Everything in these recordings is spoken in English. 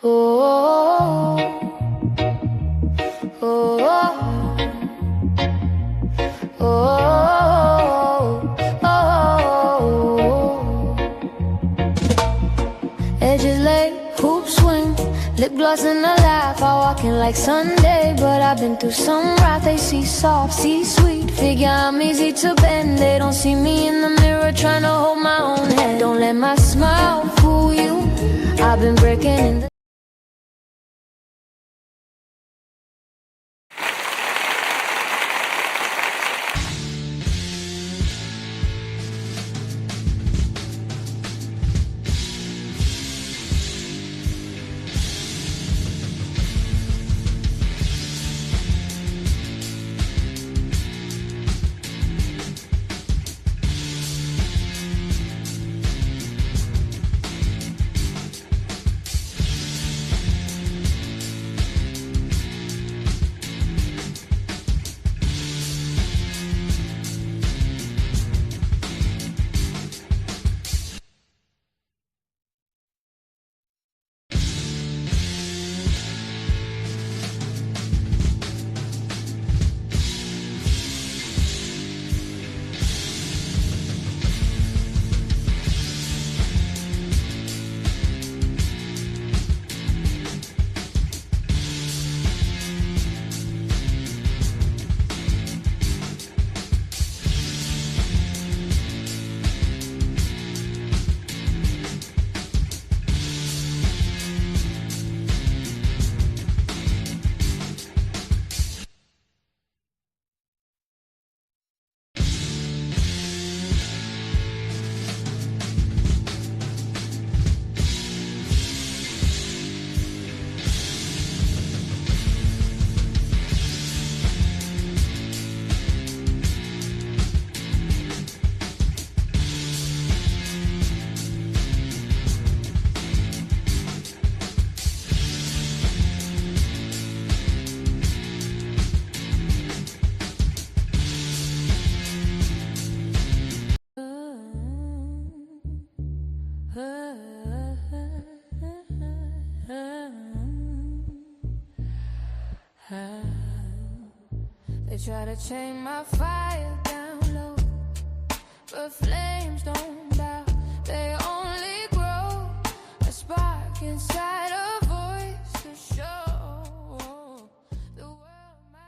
Oh, oh, oh, oh. Edges late, hoop swing, lip gloss and a laugh. I walk in like Sunday, but I've been through some wrath. They see soft, see sweet, figure I'm easy to bend. They don't see me in the mirror trying to hold my own head. Don't let my smile fool you. I've been breaking in the They try to chain my fire down low, but flames don't bow. They only grow a spark inside, a voice to show the world my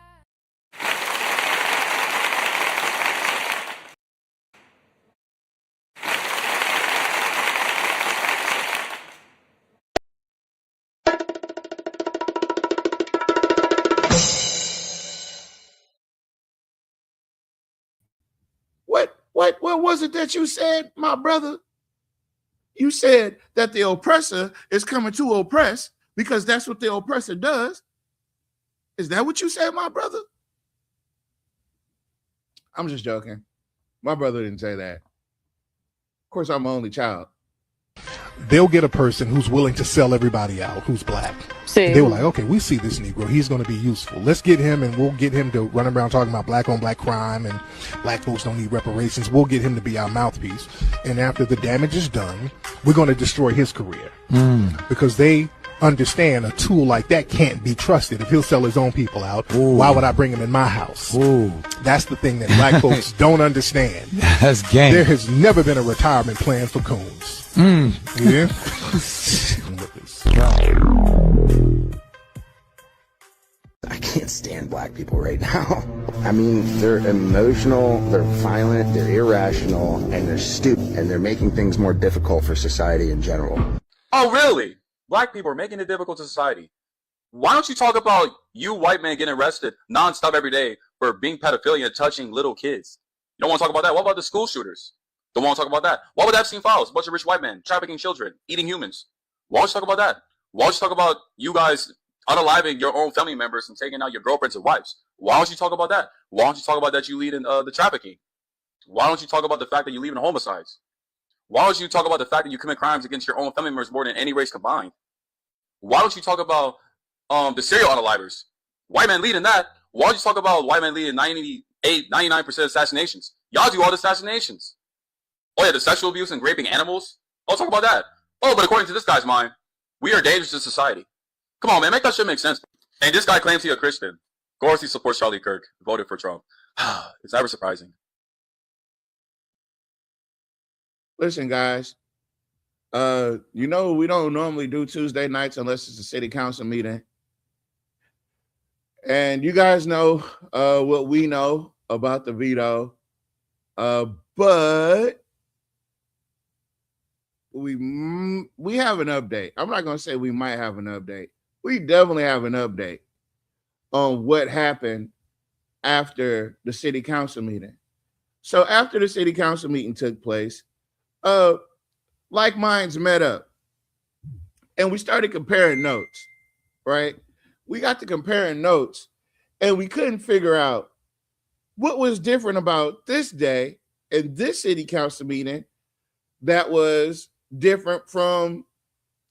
What was it that you said, my brother? You said that the oppressor is coming to oppress because that's what the oppressor does. Is that what you said, my brother? I'm just joking. My brother didn't say that. Of course, I'm my only child. They'll get a person who's willing to sell everybody out, who's black. They were like, okay, we see this Negro. He's going to be useful. Let's get him, and we'll get him to run around talking about black on black crime and black folks don't need reparations. We'll get him to be our mouthpiece. And after the damage is done, we're going to destroy his career. Because they understand a tool like that can't be trusted. If he'll sell his own people out, why would I bring him in my house? That's the thing that black folks don't understand. That's game. There has never been a retirement plan for coons. Yeah. I can't stand black people right now. I mean, they're emotional, they're violent, they're irrational, and they're stupid, and they're making things more difficult for society in general. Oh, really? Black people are making it difficult to society. Why don't you talk about you white men getting arrested nonstop every day for being pedophilia and touching little kids? You don't want to talk about that? What about the school shooters? Don't want to talk about that. Why would Epstein files? A bunch of rich white men trafficking children, eating humans. Why don't you talk about that? Why don't you talk about you guys unaliving your own family members and taking out your girlfriends and wives? Why don't you talk about that? Why don't you talk about that you lead in the trafficking? Why don't you talk about the fact that you lead in homicides? Why don't you talk about the fact that you commit crimes against your own family members more than any race combined? Why don't you talk about the serial unalivers? White men lead in that. Why don't you talk about white men leading 99% of assassinations? Y'all do all the assassinations. Oh yeah, the sexual abuse and raping animals. I'll talk about that. Oh, but according to this guy's mind, We are dangerous to society. Come on, man, make that shit make sense. And this guy claims he's a Christian. Of course he supports Charlie Kirk, voted for Trump. It's never surprising. Listen, guys, you know, we don't normally do Tuesday nights unless it's a city council meeting. And you guys know what we know about the veto. But we have an update. I'm not going to say we might have an update. We definitely have an update on what happened after the city council meeting. So after the city council meeting took place, like minds met up and we started comparing notes, right? We got to comparing notes and we couldn't figure out what was different about this day and this city council meeting that was different from,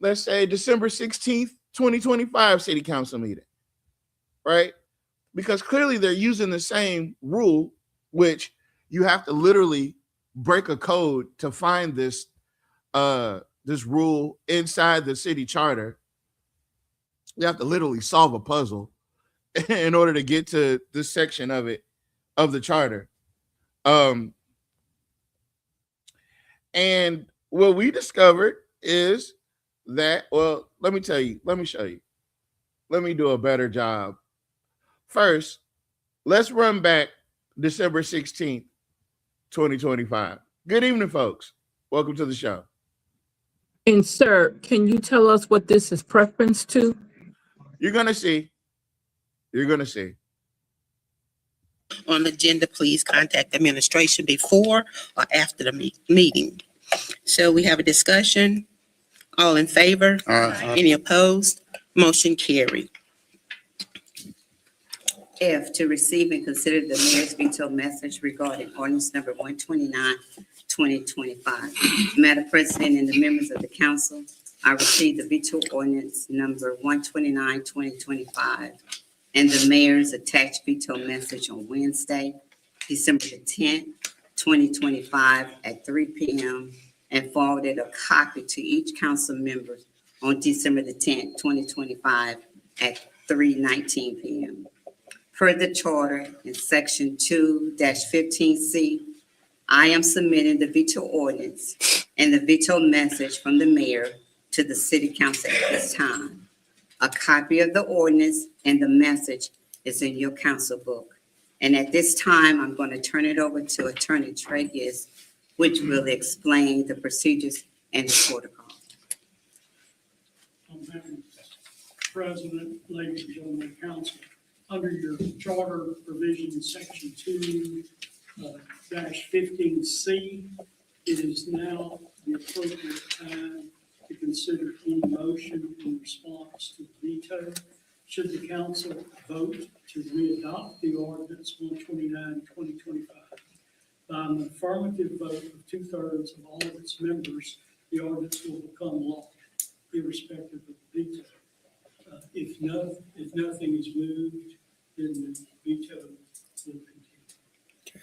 let's say, December 16th, 2025 city council meeting, right? Because clearly they're using the same rule, which you have to literally break a code to find this this rule inside the city charter. You have to literally solve a puzzle in order to get to this section of it, of the charter. And what we discovered is that, well, let me tell you, let me show you. Let me do a better job. First, let's run back December 16th, 2025. Good evening, folks. Welcome to the show. And sir, can you tell us what this is preference to? You're going to see. You're going to see. On the agenda, please contact the administration before or after the meeting. So we have a discussion. All in favor? Any opposed? Motion carried. F, to receive and consider the mayor's veto message regarding ordinance number 129, 2025. Madam President and the members of the council, I received the veto ordinance number 129, 2025, and the mayor's attached veto message on Wednesday, December the 10th, 2025 at 3 p.m. and forwarded a copy to each council member on December the 10th, 2025 at 3:19 p.m. Per the charter in section 2-15C, I am submitting the veto ordinance and the veto message from the mayor to the city council at this time. A copy of the ordinance and the message is in your council book. And at this time, I'm going to turn it over to Attorney Tregus, which will explain the procedures and the protocol. Madam President, ladies and gentlemen of the council, under your charter provision, section 2-15C, it is now the appropriate time to consider any motion in response to the veto. Should the council vote to re-adopt the ordinance 129, 2025, by an affirmative vote of 2/3 of all of its members, the ordinance will become law, irrespective of the veto. If nothing is moved, then the veto will continue.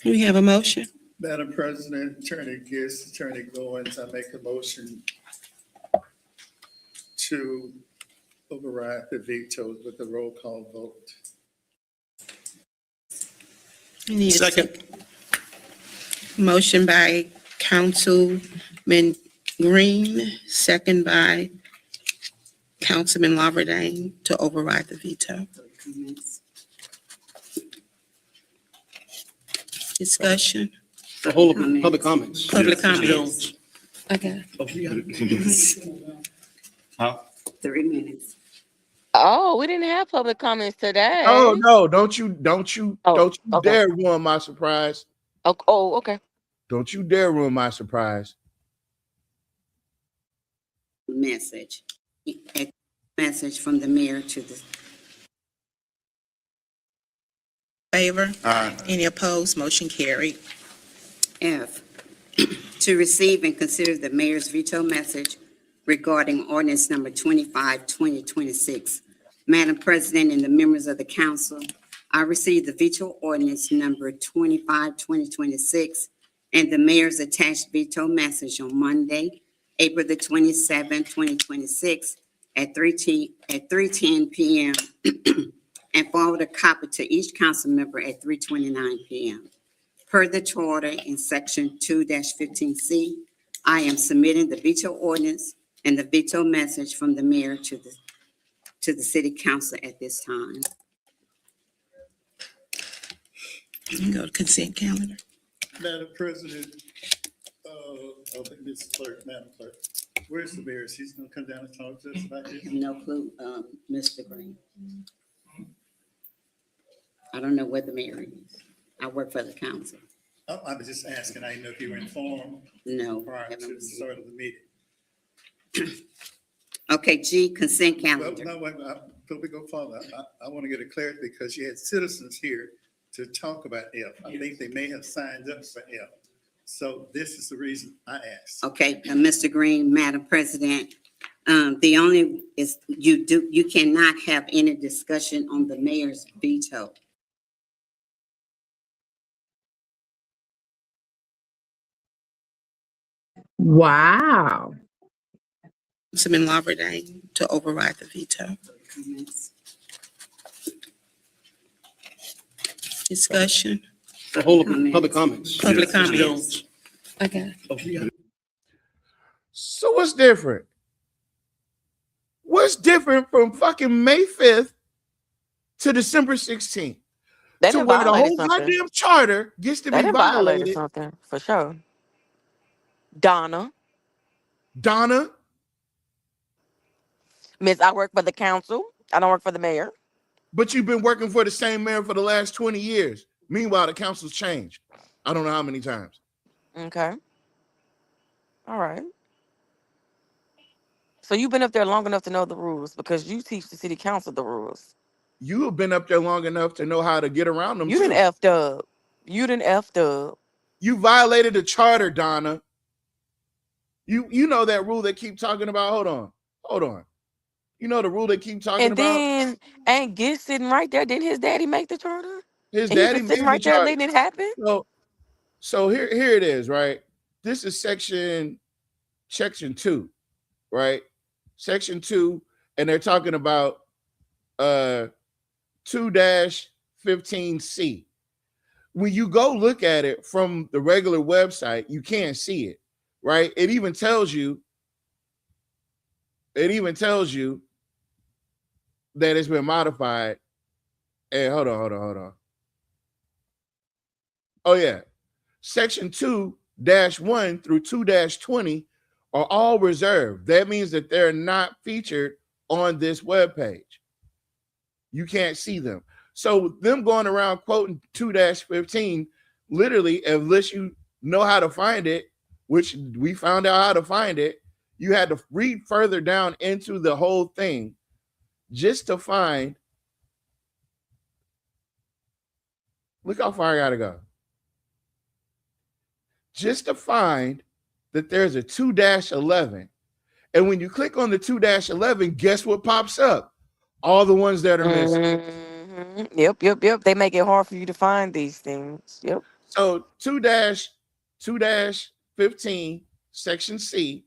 We have a motion. Madam President, Attorney Gist, Attorney Goins, I make a motion to override the veto with a roll call vote. Second. Motion by Councilman Green, second by Councilman Laverdane to override the veto. Discussion. Hold on, public comments. Public comments. Okay. 3 minutes. Oh, we didn't have public comments today. Oh no, don't you okay. dare ruin my surprise. Oh, okay. Don't you dare ruin my surprise. Message. A message from the mayor to the Favor? Any opposed? Motion carried. F, to receive and consider the mayor's veto message regarding ordinance number 25, 2026. Madam President and the members of the council, I received the veto ordinance number 25, 2026, and the mayor's attached veto message on Monday, April the 27th, 2026, at 3:10 p.m. and forward a copy to each council member at 3:29 p.m. Per the charter in section 2-15C, I am submitting the veto ordinance and the veto message from the mayor to the city council at this time. Go to consent calendar. Madam President, Ms. Clerk, Madam Clerk, where's the mayor? She's gonna come down and talk to us about I this? have no clue, Mr. Green. I don't know where the mayor is. I work for the council. Oh, I was just asking, I didn't know if you were informed No. prior to the start of the meeting. Okay, G, consent Well, calendar. no, wait, before we go further, I want to get a clarity because you had citizens here to talk about F. I think they may have signed up for F. So this is the reason I asked. Okay, Mr. Green, Madam President, the only is you cannot have any discussion on the mayor's veto. Wow. Councilman Lawbert to override the veto. Discussion. The whole public comments. Public comments. Okay. So what's different? What's different from fucking May 5th to December 16th? They To done where the violated whole something. goddamn charter gets to They be done violated violated. something for sure. Donna, Miss, I work for the council. I don't work for the mayor. but you've been working for the same mayor for the last 20 years. Meanwhile, the council's changed. I don't know how many times. Okay. All right. So you've been up there long enough to know the rules because you teach the city council the rules. You have been up there long enough to know how to get around them. You done effed up. You done effed up. You violated the charter, Donna. You know that rule they keep talking about. Hold on. You know the rule they keep talking And about. then ain't Git sitting right there. Didn't his daddy make the charter? His And he daddy been made sitting the right there charter. letting it happen. So here it is, right? This is section 2, right? Section 2, and they're talking about 2-15C. When you go look at it from the regular website, you can't see it, right? It even tells you that it's been modified. Hey, hold on. Oh yeah. Section 2-1 through 2-20 are all reserved. That means that they're not featured on this webpage. You can't see them. So them going around quoting 2-15, literally, unless you know how to find it, which we found out how to find it, you had to read further down into the whole thing just to find. Look how far I gotta go. Just to find that there's a 2-11. And when you click on the 2-11, guess what pops up? All the ones that are missing. Mm-hmm. Yep. They make it hard for you to find these things. Yep. So 2-15, section C,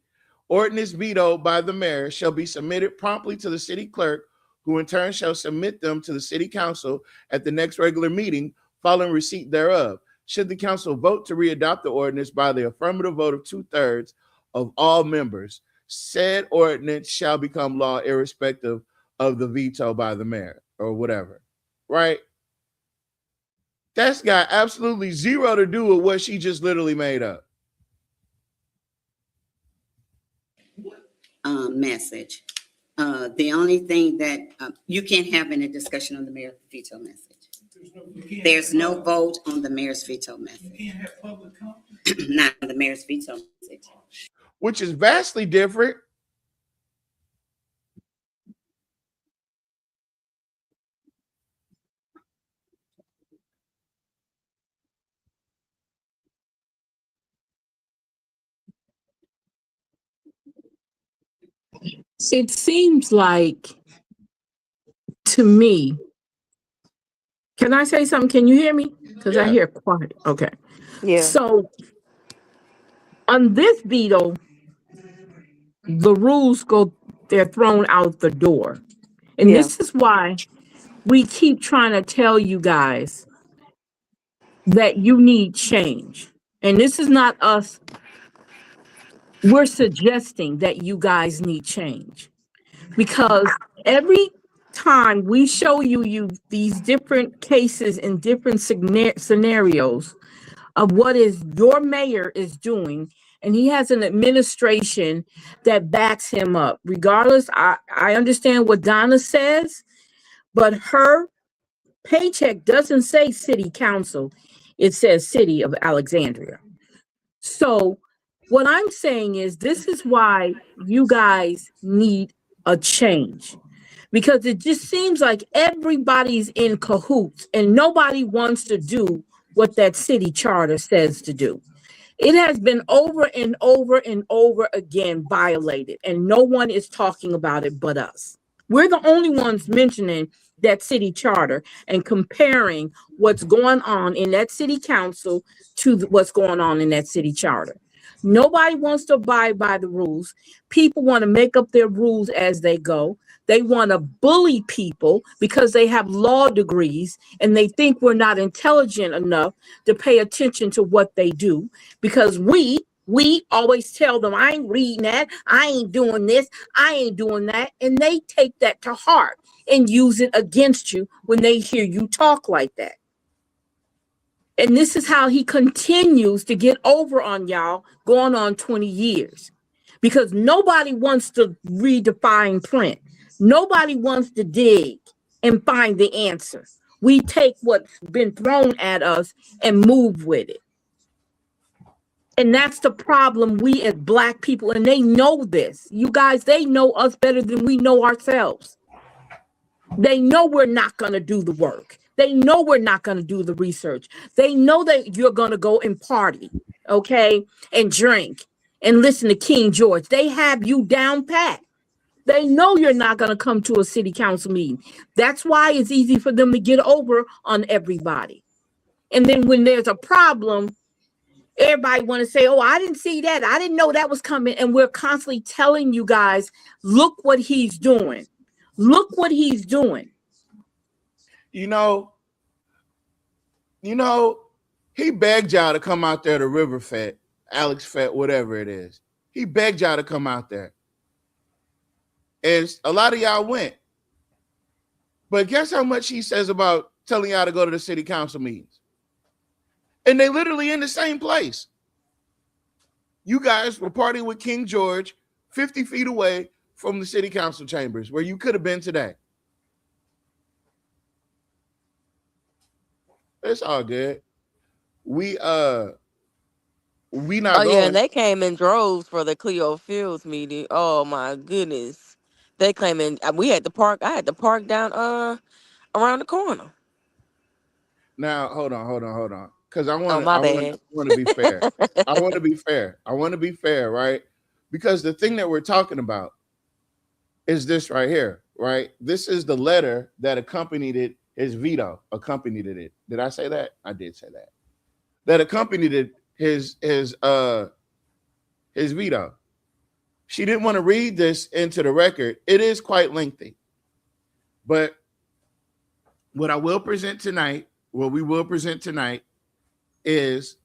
ordinance vetoed by the mayor shall be submitted promptly to the city clerk, who in turn shall submit them to the city council at the next regular meeting following receipt thereof. Should the council vote to readopt the ordinance by the affirmative vote of 2/3 of all members, said ordinance shall become law irrespective of the veto by the mayor or whatever, right? That's got absolutely zero to do with what she just literally made up. Message. The only thing that you can't have any discussion on the mayor's veto message. There's no vote on the mayor's veto message. You can't have public comment. Not on the mayor's veto message. Which is vastly different. It seems like to me. Can I say something? Can you hear me? Because I hear quiet. Okay. Yeah. So on this veto, the rules go they're thrown out the door. And this is why we keep trying to tell you guys that you need change. And this is not us. We're suggesting that you guys need change, because every time we show you these different cases and different scenarios of what is your mayor is doing, and he has an administration that backs him up. Regardless, I understand what Donna says, but her paycheck doesn't say city council. It says city of Alexandria. So what I'm saying is, this is why you guys need a change, because it just seems like everybody's in cahoots and nobody wants to do what that city charter says to do. It has been over and over and over again violated, and no one is talking about it but us. We're the only ones mentioning that city charter and comparing what's going on in that city council to what's going on in that city charter. Nobody wants to abide by the rules. People want to make up their rules as they go. They want to bully people because they have law degrees and they think we're not intelligent enough to pay attention to what they do, because we always tell them, I ain't reading that, I ain't doing this, I ain't doing that. And they take that to heart and use it against you when they hear you talk like that. And this is how he continues to get over on y'all, going on 20 years. Because nobody wants to read the fine print. Nobody wants to dig and find the answer. We take what's been thrown at us and move with it. And that's the problem, we as Black people, and they know this. You guys, they know us better than we know ourselves. They know we're not going to do the work. They know we're not going to do the research. They know that you're going to go and party, okay, and drink and listen to King George. They have you down pat. They know you're not going to come to a city council meeting. That's why it's easy for them to get over on everybody. And then when there's a problem, everybody want to say, oh, I didn't see that. I didn't know that was coming. And we're constantly telling you guys, look what he's doing. Look what he's doing. You know, he begged y'all to come out there to River Fest, Alex Fest, whatever it is. He begged y'all to come out there. And a lot of y'all went. But guess how much he says about telling y'all to go to the city council meetings? And they literally in the same place. You guys were partying with King George 50 feet away from the city council chambers where you could have been today. It's all good. We not going. Yeah, and they came in droves for the Cleo Fields meeting. Oh my goodness. They came in. We had to park. I had to park down around the corner. Now hold on. Because I want to be fair. I want to be fair, right? Because the thing that we're talking about is this right here, right? This is the letter that accompanied it. His veto accompanied it. Did I say that? I did say that. That accompanied it. His veto. She didn't want to read this into the record. It is quite lengthy. But what we will present tonight, is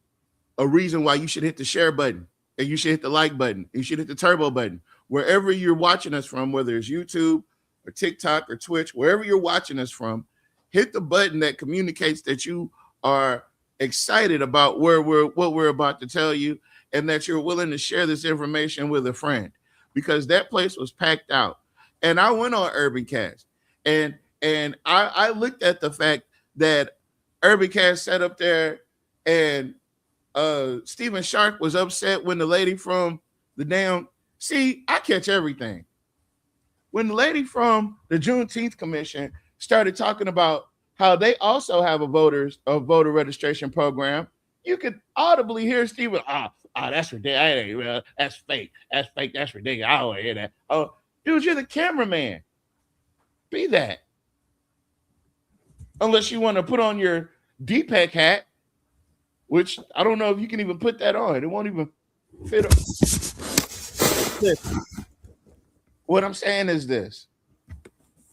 a reason why you should hit the share button, and you should hit the like button. You should hit the turbo button. Wherever you're watching us from, whether it's YouTube or TikTok or Twitch, wherever you're watching us from, hit the button that communicates that you are excited about what we're about to tell you, and that you're willing to share this information with a friend, because that place was packed out. And I went on UrbanCast, and I looked at the fact that UrbanCast sat up there, and Stephen Sharp was upset when the lady from the I catch everything. When the lady from the Juneteenth Commission started talking about how they also have a voter registration program, you could audibly hear Stephen, that's ridiculous. That's fake. That's ridiculous. I don't want to hear that. Oh, dude, you're the cameraman. Be that. Unless you want to put on your DPEC hat, which I don't know if you can even put that on. It won't even fit. What I'm saying is this.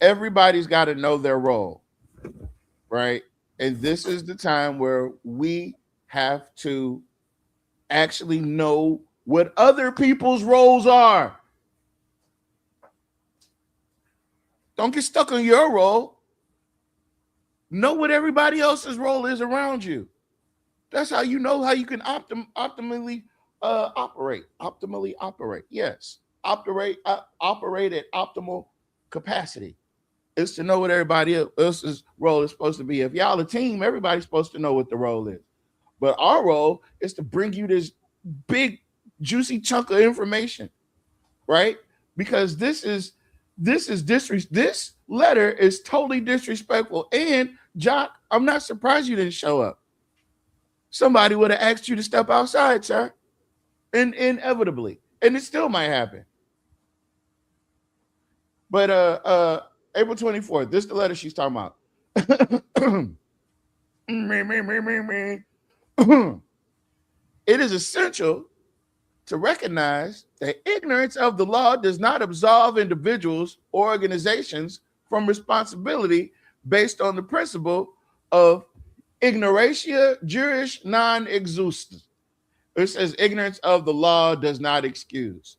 Everybody's got to know their role, right? And this is the time where we have to actually know what other people's roles are. Don't get stuck on your role. Know what everybody else's role is around you. That's how you know how you can optimally operate. Optimally operate. Yes. Operate at optimal capacity. It's to know what everybody else's role is supposed to be. If y'all a team, everybody's supposed to know what the role is. But our role is to bring you this big, juicy chunk of information, right? Because this letter is totally disrespectful. And Jock, I'm not surprised you didn't show up. Somebody would have asked you to step outside, sir. And inevitably. And it still might happen. But April 24th, this is the letter she's talking about. It is essential to recognize that ignorance of the law does not absolve individuals or organizations from responsibility based on the principle of ignorantia juris non exhaustus. It says ignorance of the law does not excuse.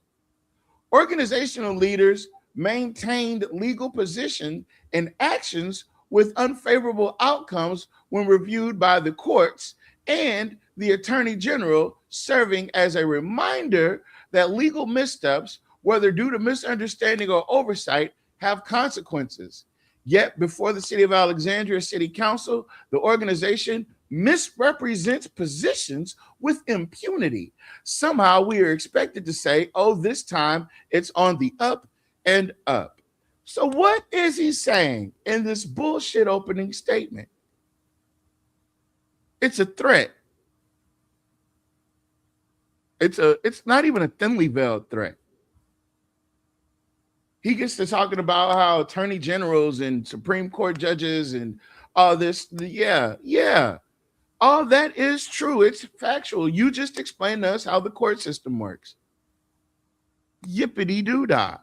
Organizational leaders maintained legal position and actions with unfavorable outcomes when reviewed by the courts and the Attorney General, serving as a reminder that legal missteps, whether due to misunderstanding or oversight, have consequences. Yet before the City of Alexandria City Council, the organization misrepresents positions with impunity. Somehow we are expected to say, oh, this time it's on the up and up. So what is he saying in this bullshit opening statement? It's a threat. It's not even a thinly veiled threat. He gets to talking about how attorney generals and Supreme Court judges and all this. Yeah. All that is true. It's factual. You just explained to us how the court system works. Yippity doo dah.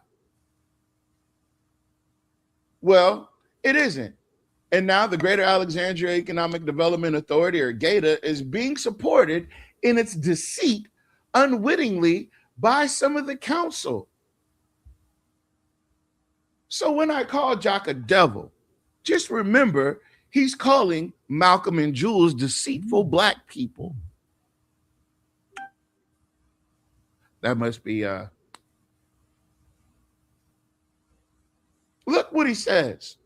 Well, it isn't. And now the Greater Alexandria Economic Development Authority, or GATA, is being supported in its deceit unwittingly by some of the council. So when I call Jock a devil, just remember he's calling Malcolm and Jules deceitful black people. That must be look what he says.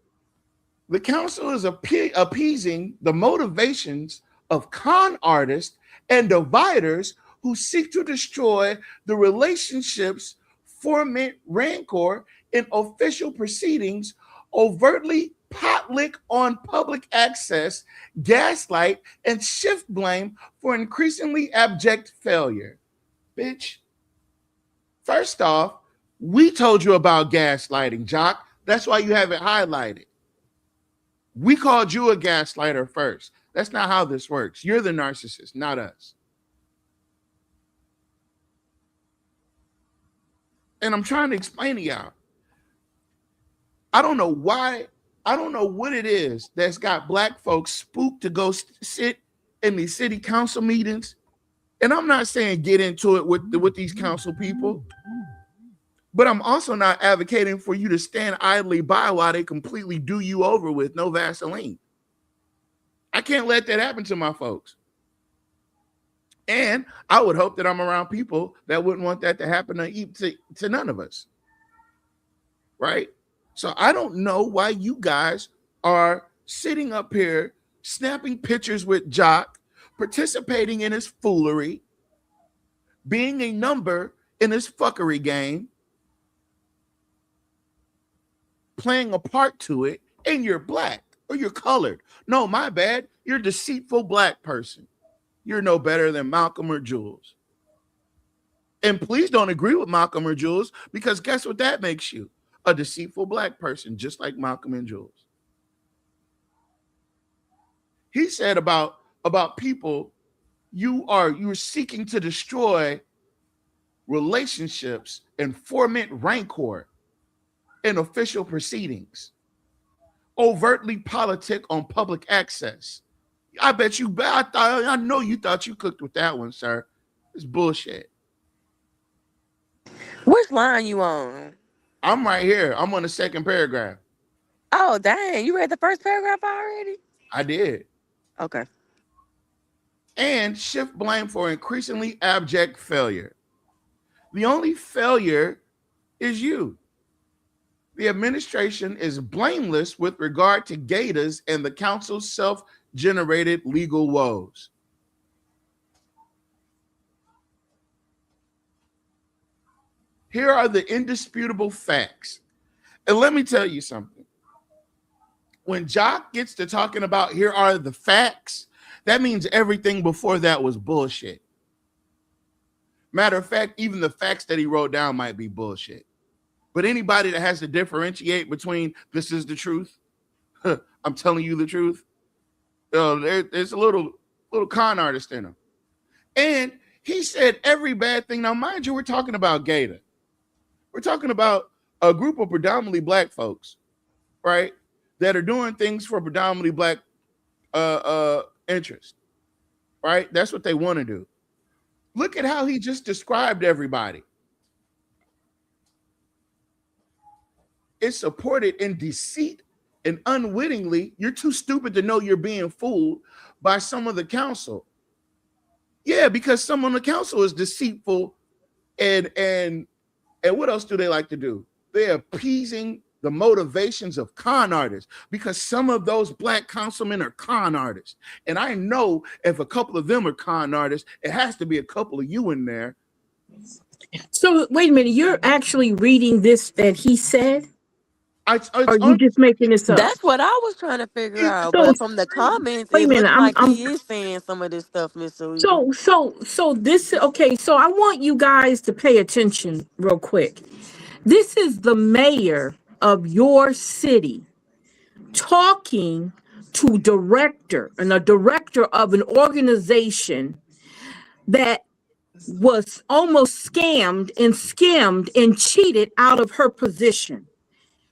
The council is appeasing the motivations of con artists and dividers who seek to destroy the relationships, foment rancor in official proceedings, overtly potlick on public access, gaslight, and shift blame for increasingly abject failure. Bitch. First off, we told you about gaslighting, Jock. That's why you have it highlighted. We called you a gaslighter first. That's not how this works. You're the narcissist, not us. And I'm trying to explain to y'all. I don't know why. I don't know what it is that's got black folks spooked to go sit in these city council meetings. And I'm not saying get into it with these council people. But I'm also not advocating for you to stand idly by while they completely do you over with no Vaseline. I can't let that happen to my folks. And I would hope that I'm around people that wouldn't want that to happen to none of us. Right? So I don't know why you guys are sitting up here, snapping pictures with Jock, participating in his foolery, being a number in his fuckery game, playing a part to it, and you're black or you're colored. No, my bad. You're a deceitful black person. You're no better than Malcolm or Jules. And please don't agree with Malcolm or Jules, because guess what that makes you? A deceitful black person, just like Malcolm and Jules. He said about people, you're seeking to destroy relationships and foment rancor. in official proceedings, overtly politic on public access. I bet you, I know you thought you cooked with that one, sir. It's bullshit. Which line you on? I'm right here. I'm on the second paragraph. Oh, dang. You read the first paragraph already? I did. Okay. And shift blame for increasingly abject failure. The only failure is you. The administration is blameless with regard to Gators and the council's self-generated legal woes. Here are the indisputable facts. And let me tell you something. When Jock gets to talking about here are the facts, that means everything before that was bullshit. Matter of fact, even the facts that he wrote down might be bullshit. But anybody that has to differentiate between this is the truth, I'm telling you the truth, there's a little con artist in him. And he said every bad thing. Now, mind you, we're talking about Gator. We're talking about a group of predominantly black folks, right, that are doing things for predominantly black interest, right? That's what they want to do. Look at how he just described everybody. It's supported in deceit, and unwittingly, you're too stupid to know you're being fooled by some of the council. Yeah, because some on the council is deceitful, and what else do they like to do? They're appeasing the motivations of con artists, because some of those black councilmen are con artists. And I know if a couple of them are con artists, it has to be a couple of you in there. So wait a minute, you're actually reading this that he said? Or are you on, just making this up? That's what I was trying to figure out. So, But from the comments, wait a it minute, looks like he is saying some of this stuff, Miss Louise. So this, okay, so I want you guys to pay attention real quick. This is the mayor of your city talking to a director of an organization that was almost scammed and skimmed and cheated out of her position.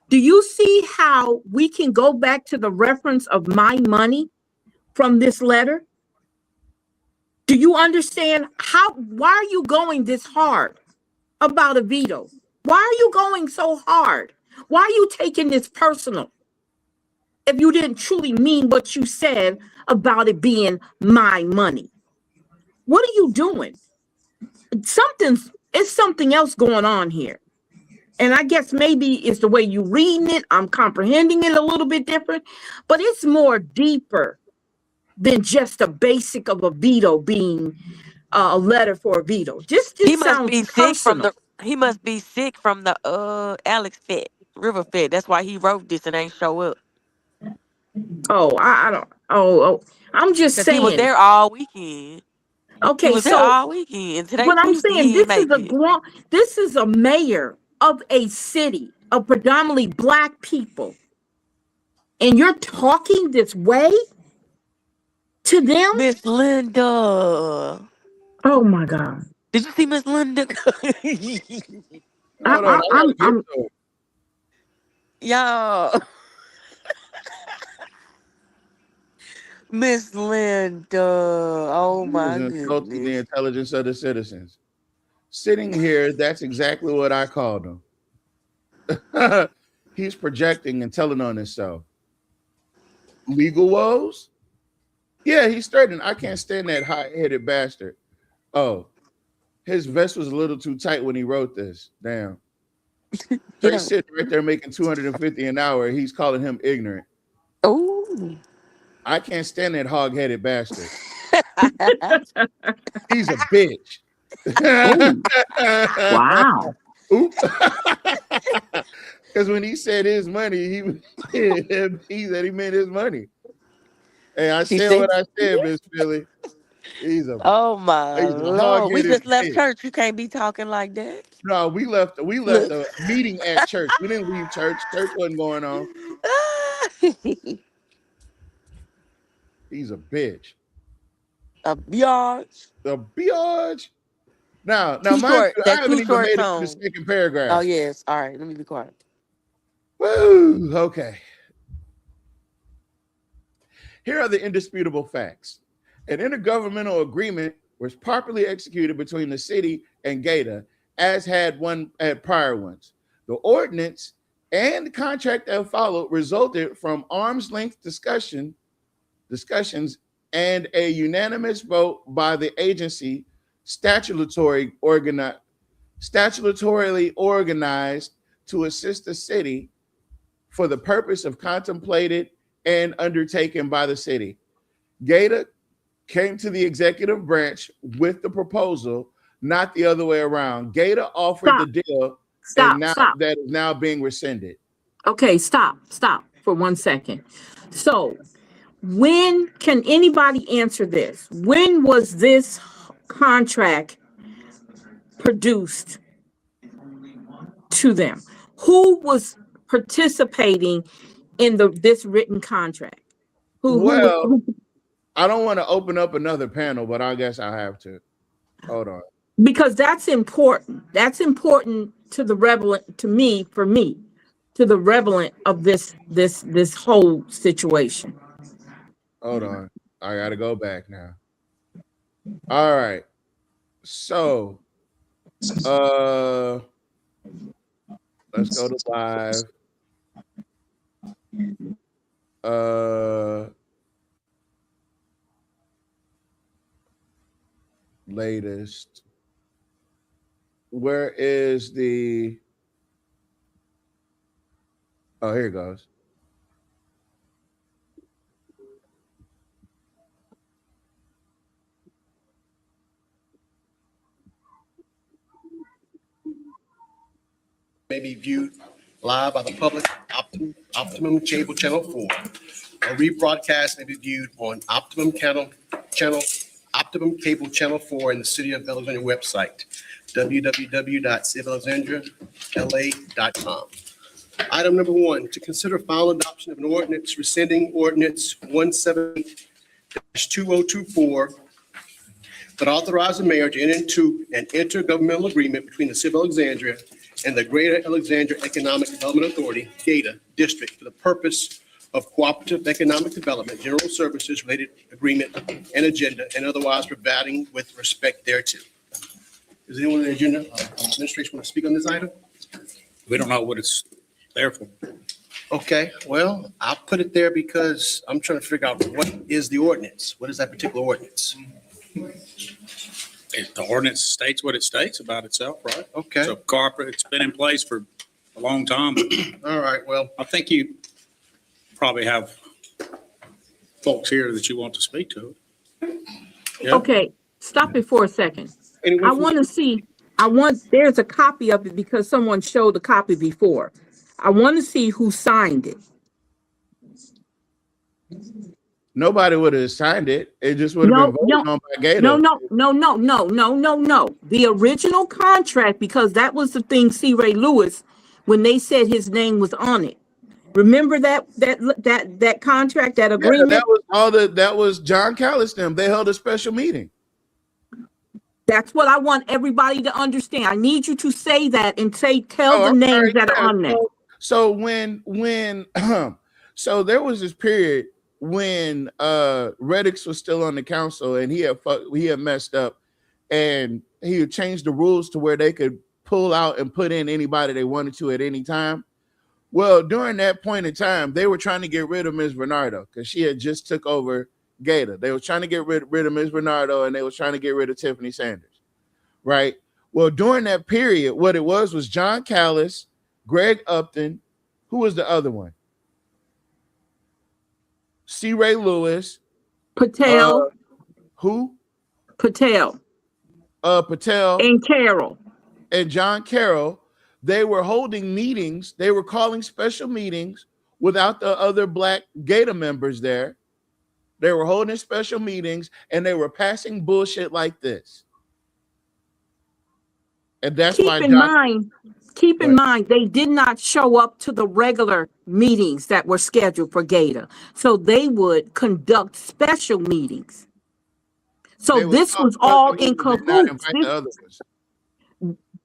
Do you see how we can go back to the reference of my money from this letter? Do you understand why are you going this hard about a veto? Why are you going so hard? Why are you taking this personal? If you didn't truly mean what you said about it being my money, what are you doing? It's something else going on here. And I guess maybe it's the way you reading it. I'm comprehending it a little bit different, but it's more deeper than just a basic of a veto being a letter for a veto. Just He must sounds be sick personal. he must be sick from the Alex Fit, River Fit. That's why he wrote this and ain't show up. Oh, I don't. Oh, I'm just saying. He was there all weekend. Okay, he was there all weekend. Today, but I'm Tuesday, saying he this is a mayor of a city of predominantly black people, and you're talking this way to them, Miss Linda. Oh my God! Did you see Miss Linda? Y'all. Miss Linda. Oh my goodness. The intelligence of the citizens. Sitting here, that's exactly what I called him. He's projecting and telling on himself. Legal woes? Yeah, he's threatening. I can't stand that hot-headed bastard. Oh, his vest was a little too tight when he wrote this. Damn. So he's sitting right there making $250 an hour. He's calling him ignorant. Oh. I can't stand that hog-headed bastard. He's a bitch. Wow. Because when he said his money, he said he meant his money. Hey, I said what I said, Miss Philly. He's a Lord. We just left church. You can't be talking like that. No, we left a meeting at church. We didn't leave church. Church wasn't going on. He's a bitch. A biatch. A biatch. Now, mind you, I haven't even made it to the second paragraph. Oh, yes. All right. Let me be quiet. Woo, okay. Here are the indisputable facts. An intergovernmental agreement was properly executed between the city and Gator, as had prior ones. The ordinance and the contract that followed resulted from arm's length discussions and a unanimous vote by the agency statutorily organized to assist the city for the purpose of contemplated and undertaken by the city. Gator came to the executive branch with the proposal, not the other way around. Gator offered the deal, and now that is now being rescinded. Okay, stop for 1 second. So when can anybody answer this? When was this contract produced to them? Who was participating in this written contract? I don't want to open up another panel, but I guess I have to. Hold on. Because that's important. That's important to the relevant, to me, to the relevant of this whole situation. Hold on. I got to go back now. All right. So, let's go to live. Latest. Where is the? Oh, here it goes. May be viewed live by the public, Optimum Cable Channel 4. A rebroadcast may be viewed on Optimum Cable Channel 4 in the City of Alexandria website, www.cityofalexandria.la.com. Item number 1, to consider final adoption of an ordinance rescinding ordinance 17-2024 that authorized the mayor to enter into an intergovernmental agreement between the City of Alexandria and the Greater Alexandria Economic Development Authority, GATA District, for the purpose of cooperative economic development, general services related agreement and agenda, and otherwise providing with respect thereto. Does anyone in the agenda administration want to speak on this item? We don't know what it's there for. Okay, well, I'll put it there because I'm trying to figure out what is the ordinance? What is that particular ordinance? The ordinance states what it states about itself, right? Okay. So corporate, it's been in place for a long time. All right, well, I think you probably have folks here that you want to speak to. Yeah. Okay, stop it for a second. I want to see, there's a copy of it because someone showed the copy before. I want to see who signed it. Nobody would have signed it. It just would have been voted on by Gator. No. The original contract, because that was the thing, C. Ray Lewis, when they said his name was on it. Remember that contract, that agreement? Yeah, that was John Callis them. They held a special meeting. That's what I want everybody to understand. I need you to say that and tell the names that are on there. So so there was this period when Reddix was still on the council and he had messed up, and he had changed the rules to where they could pull out and put in anybody they wanted to at any time. Well, during that point in time, they were trying to get rid of Ms. Bernardo because she had just took over Gator. They were trying to get rid of Ms. Bernardo, and they were trying to get rid of Tiffany Sanders, right? Well, during that period, what it was John Callis, Greg Upton, who was the other one? C. Ray Lewis. Patel. Who? Patel. Patel. And Carroll. And John Carroll. They were holding meetings. They were calling special meetings without the other Black Gator members there. They were holding special meetings and they were passing bullshit like this. And that's keep in mind, they did not show up to the regular meetings that were scheduled for Gator. So they would conduct special meetings. So this was all in cahoots.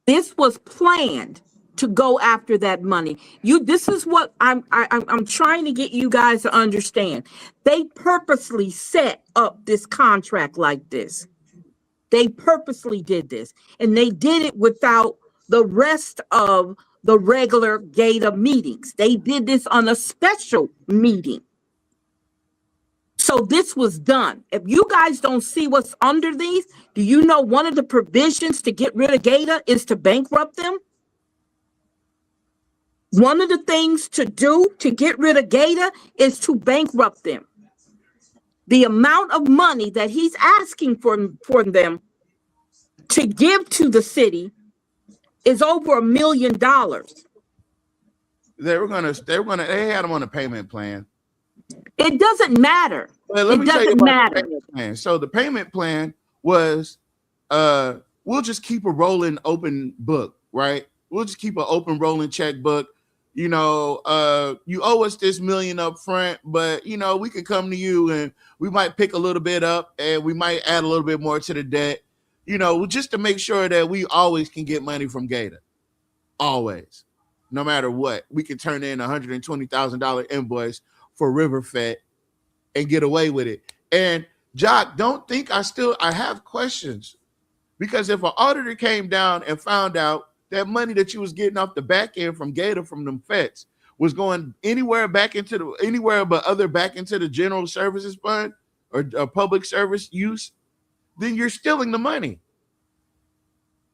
This was planned. to go after that money. This is what I'm trying to get you guys to understand. They purposely set up this contract like this. They purposely did this, and they did it without the rest of the regular GATA meetings. They did this on a special meeting. So this was done. If you guys don't see what's under these, do you know one of the provisions to get rid of GATA is to bankrupt them? One of the things to do to get rid of GATA is to bankrupt them. The amount of money that he's asking for them to give to the city is over $1 million. They had them on a payment plan. It doesn't matter. Well, let me tell you about the payment plan. So the payment plan was, we'll just keep a rolling open book, right? We'll just keep an open rolling checkbook. You know, you owe us this $1 million up front, but you know, we could come to you and we might pick a little bit up and we might add a little bit more to the debt, you know, just to make sure that we always can get money from GATA. Always. No matter what. We can turn in $120,000 invoice for Riverfed and get away with it. And Jock, don't think I have questions, because if an auditor came down and found out that money that you was getting off the back end from GATA from them feds was going anywhere but back into the general services fund or public service use, then you're stealing the money.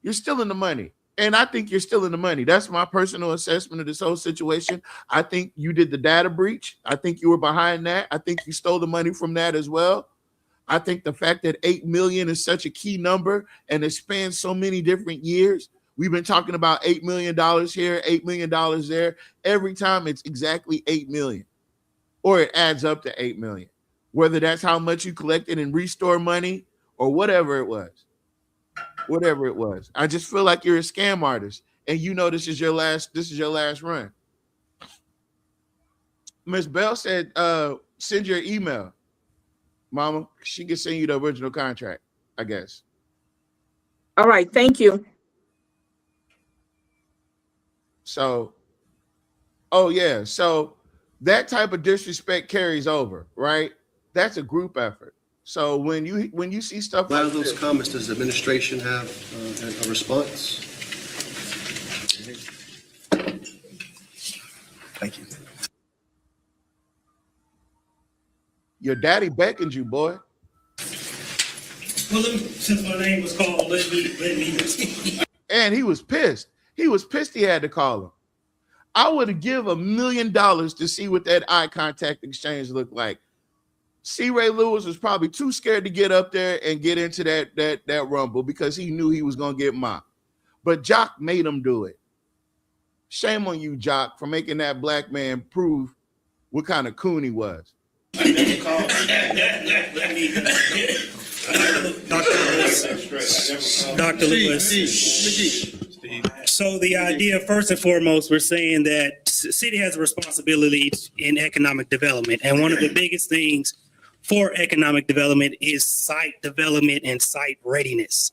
You're stealing the money. And I think you're stealing the money. That's my personal assessment of this whole situation. I think you did the data breach. I think you were behind that. I think you stole the money from that as well. I think the fact that 8 million is such a key number and it spans so many different years. We've been talking about $8 million here, $8 million there. Every time it's exactly 8 million, or it adds up to 8 million, whether that's how much you collected in restore money or whatever it was. Whatever it was. I just feel like you're a scam artist and you know this is your last run. Miss Bell said, send your email, Mama. She can send you the original contract, I guess. All right, thank you. So, oh yeah, so that type of disrespect carries over, right? That's a group effort. So when you see stuff like those comments, does the administration have a response? Thank you. Your daddy beckoned you, boy. Well, since my name was called, let me. And he was pissed. He was pissed he had to call him. I would have given $1 million to see what that eye contact exchange looked like. C. Ray Lewis was probably too scared to get up there and get into that rumble because he knew he was going to get mocked. But Jock made him do it. Shame on you, Jock, for making that black man prove what kind of coon he was. Dr. Lewis. So the idea, first and foremost, we're saying that the city has a responsibility in economic development. And one of the biggest things for economic development is site development and site readiness.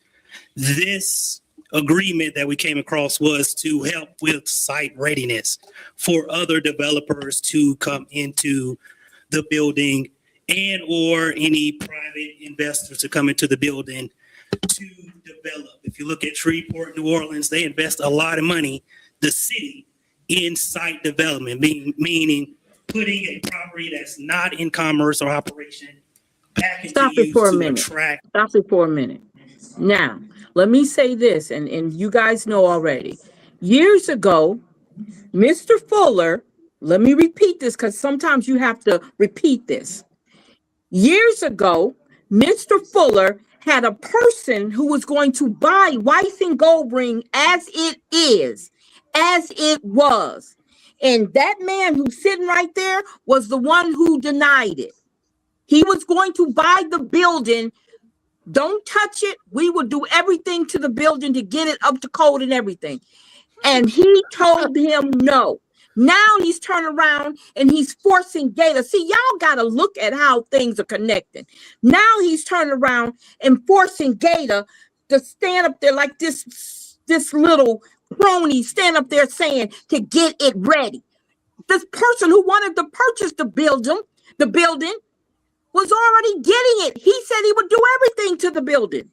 This agreement that we came across was to help with site readiness for other developers to come into the building and or any private investors to come into the building to develop. If you look at Shreveport, New Orleans, they invest a lot of money, the city, in site development, meaning putting a property that's not in commerce or operation back into use to attract. Stop it for a minute. Now, let me say this, and you guys know already. Years ago, Mr. Fuller, let me repeat this because sometimes you have to repeat this. Years ago, Mr. Fuller had a person who was going to buy Weiss and Goldring as it is, as it was. And that man who's sitting right there was the one who denied it. He was going to buy the building. Don't touch it. We will do everything to the building to get it up to code and everything. And he told him no. Now he's turning around and he's forcing GATA. See, y'all got to look at how things are connected. Now he's turning around and forcing GATA to stand up there like this little cronies stand up there saying to get it ready. This person who wanted to purchase the building was already getting it. He said he would do everything to the building.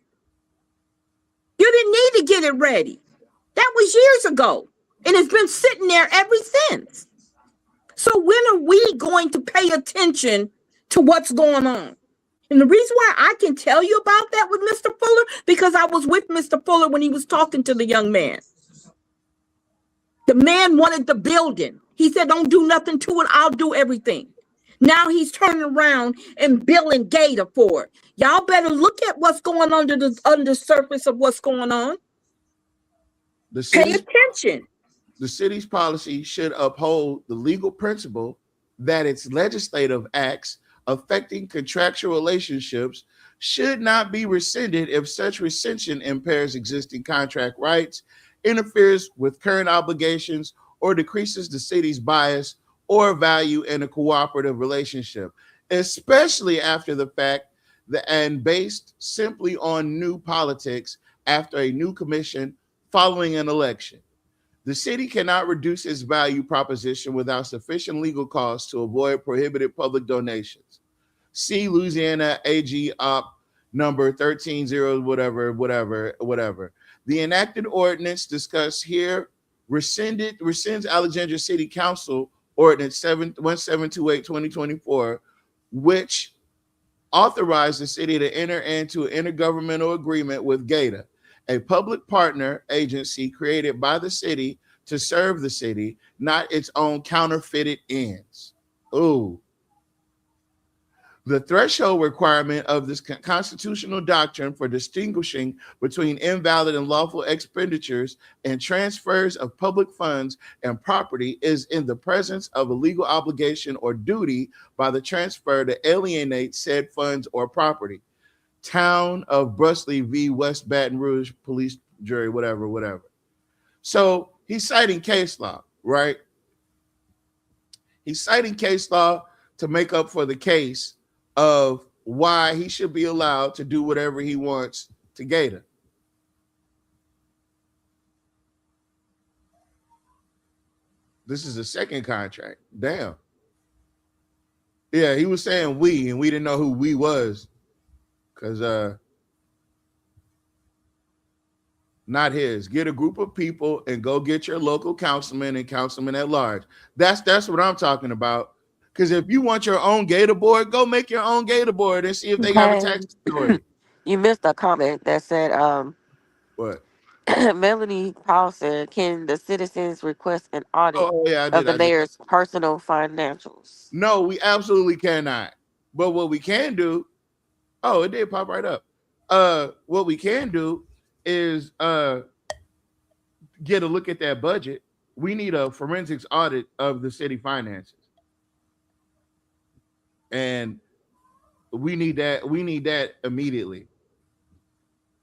You didn't need to get it ready. That was years ago. And it's been sitting there ever since. So when are we going to pay attention to what's going on? And the reason why I can tell you about that with Mr. Fuller, because I was with Mr. Fuller when he was talking to the young man. The man wanted the building. He said, don't do nothing to it. I'll do everything. Now he's turning around and billing Gator for it. Y'all better look at what's going on under the surface of what's going on. Pay attention. The city's policy should uphold the legal principle that its legislative acts affecting contractual relationships should not be rescinded if such rescission impairs existing contract rights, interferes with current obligations, or decreases the city's bias or value in a cooperative relationship, especially after the fact that, and based simply on new politics after a new commission following an election. The city cannot reduce its value proposition without sufficient legal costs to avoid prohibited public donations. See Louisiana AG Op number 130 whatever. The enacted ordinance discussed here rescinds Alexandria City Council Ordinance 1728-2024, which authorized the city to enter into an intergovernmental agreement with Gator, a public partner agency created by the city to serve the city, not its own counterfeited ends. Ooh. The threshold requirement of this constitutional doctrine for distinguishing between invalid and lawful expenditures and transfers of public funds and property is in the presence of a legal obligation or duty by the transfer to alienate said funds or property. Town of Brustley v. West Baton Rouge Police Jury, whatever. So he's citing case law, right? He's citing case law to make up for the case of why he should be allowed to do whatever he wants to Gator. This is the second contract. Damn. Yeah, he was saying we, and we didn't know who we was. Because not his. Get a group of people and go get your local councilman and councilman at large. That's what I'm talking about. Because if you want your own Gator board, go make your own Gator board and see if they got a tax authority. You missed a comment that said, What? Melanie Paul said, can the citizens request an audit of the mayor's personal financials? No, we absolutely cannot. But what we can do, it did pop right up. What we can do is get a look at that budget. We need a forensics audit of the city finances. And we need that immediately.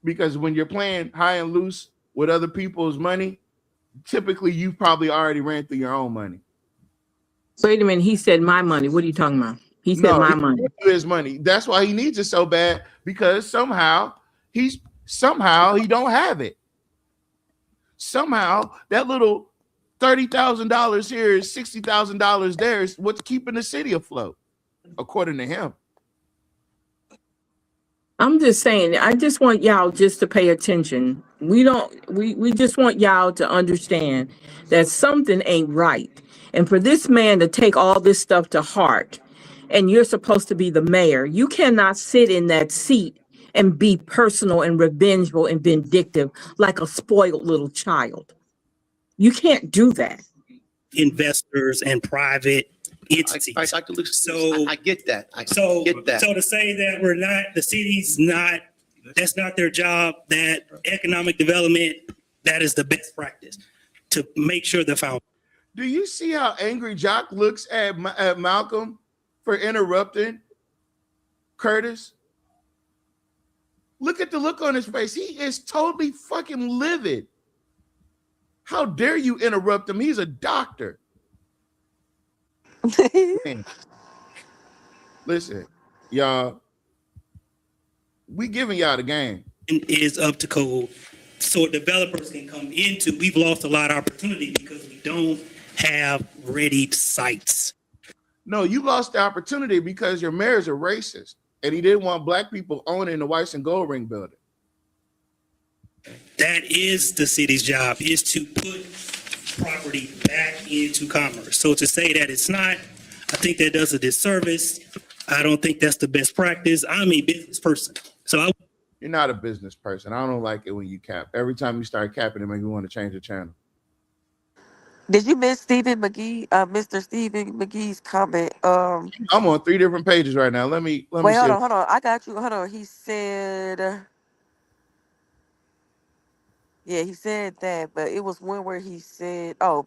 Because when you're playing high and loose with other people's money, typically you probably already ran through your own money. Wait a minute, he said my money. What are you talking about? He said my money. His money. That's why he needs it so bad, because somehow he don't have it. Somehow that little $30,000 here is $60,000 there is what's keeping the city afloat, according to him. I'm just saying, I just want y'all just to pay attention. We just want y'all to understand that something ain't right. And for this man to take all this stuff to heart, and you're supposed to be the mayor, you cannot sit in that seat and be personal and revengeful and vindictive like a spoiled little child. You can't do that. Investors and private entities. I get that. So to say that we're not, the city's not, that's not their job, that economic development, that is the best practice to make sure the foundation. Do you see how angry Jock looks at Malcolm for interrupting Curtis? Look at the look on his face. He is totally fucking livid. How dare you interrupt him? He's a doctor. Listen, y'all, we giving y'all the game. Is up to code so developers can come into. We've lost a lot of opportunity because we don't have ready sites. No, you lost the opportunity because your mayor's a racist and he didn't want black people owning the Whites and Gold Ring building. That is the city's job, is to put property back into commerce. So to say that it's not, I think that does a disservice. I don't think that's the best practice. I'm a business person. You're not a business person. I don't like it when you cap. Every time you start capping, it makes me want to change the channel. Did you miss Stephen McGee, Mr. Stephen McGee's comment? I'm on 3 different pages right now. Let me Wait, see. hold on. I got you. Hold on. He said, yeah, he said that, but it was one where he said, oh,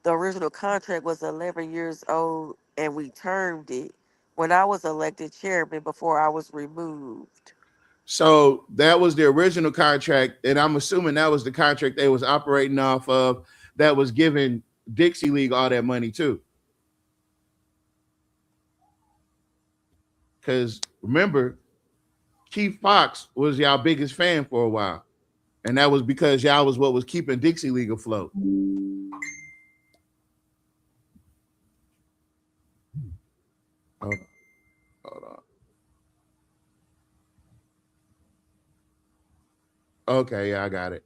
the original contract was 11 years old and we termed it when I was elected chairman before I was removed. So that was the original contract, and I'm assuming that was the contract they was operating off of that was giving Dixie League all that money too. Because remember, Keith Fox was y'all biggest fan for a while, and that was because y'all was what was keeping Dixie League afloat. Hold on. Okay, yeah, I got it.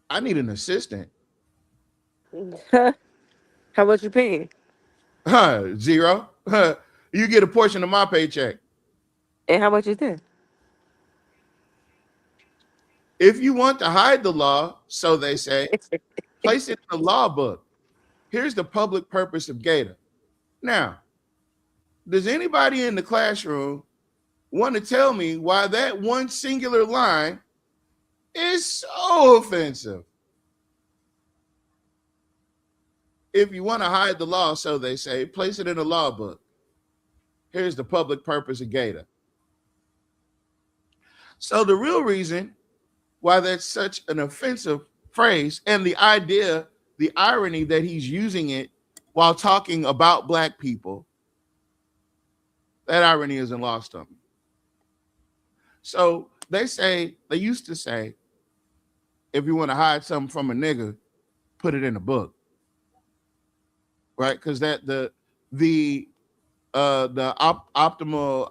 I need an assistant. How much you paying? Zero. You get a portion of my paycheck. And how much is that? If you want to hide the law, so they say, place it in the law book. Here's the public purpose of Gator. Now, does anybody in the classroom want to tell me why that one singular line is so offensive? If you want to hide the law, so they say, place it in the law book. Here's the public purpose of Gator. So the real reason why that's such an offensive phrase, and the idea, the irony that he's using it while talking about black people, that irony isn't lost on me. So they used to say, if you want to hide something from a nigga, put it in a book. Right? Because that the optimal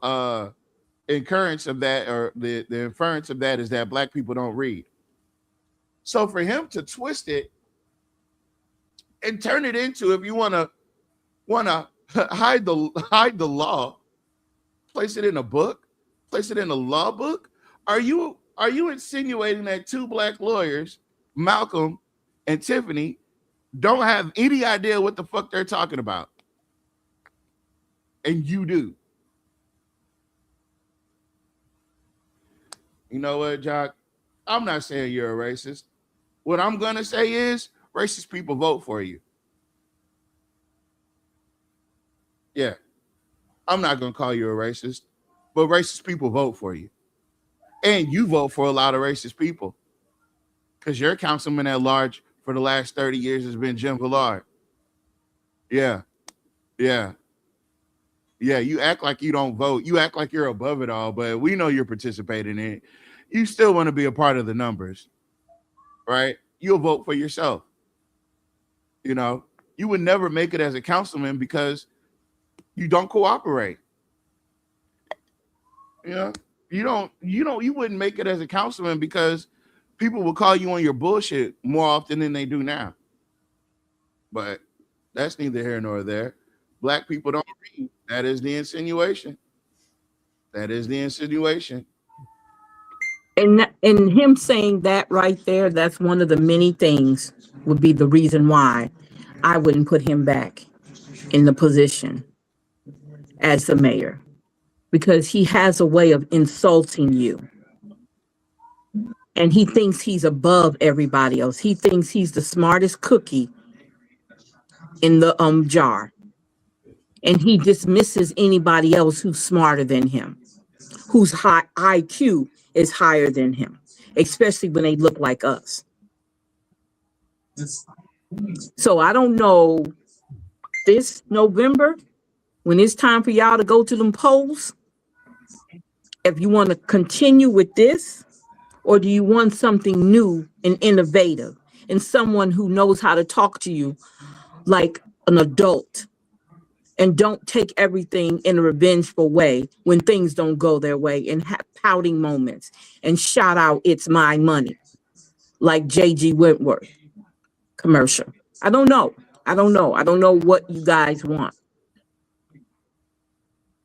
occurrence of that, or the inference of that, is that black people don't read. So for him to twist it and turn it into, if you want to hide the law, place it in a book, place it in a law book. Are you insinuating that 2 black lawyers, Malcolm and Tiffany, don't have any idea what the fuck they're talking about? And you do. You know what, Jock? I'm not saying you're a racist. What I'm going to say is racist people vote for you. Yeah. I'm not going to call you a racist, but racist people vote for you. And you vote for a lot of racist people, because your councilman at large for the last 30 years has been Jim Villard. Yeah. You act like you don't vote. You act like you're above it all, but we know you're participating in it. You still want to be a part of the numbers, right? You'll vote for yourself. You know, you would never make it as a councilman because you don't cooperate. You know, you wouldn't make it as a councilman because people will call you on your bullshit more often than they do now. But that's neither here nor there. Black people don't read. That is the insinuation. And him saying that right there, that's one of the many things would be the reason why I wouldn't put him back in the position as the mayor, because he has a way of insulting you. And he thinks he's above everybody else. He thinks he's the smartest cookie in the jar. And he dismisses anybody else who's smarter than him, whose high IQ is higher than him, especially when they look like us. So I don't know, this November, when it's time for y'all to go to them polls, if you want to continue with this, or do you want something new and innovative and someone who knows how to talk to you like an adult and don't take everything in a revengeful way when things don't go their way and have pouting moments and shout out, "It's my money," like J.G. Wentworth commercial. I don't know. I don't know what you guys want.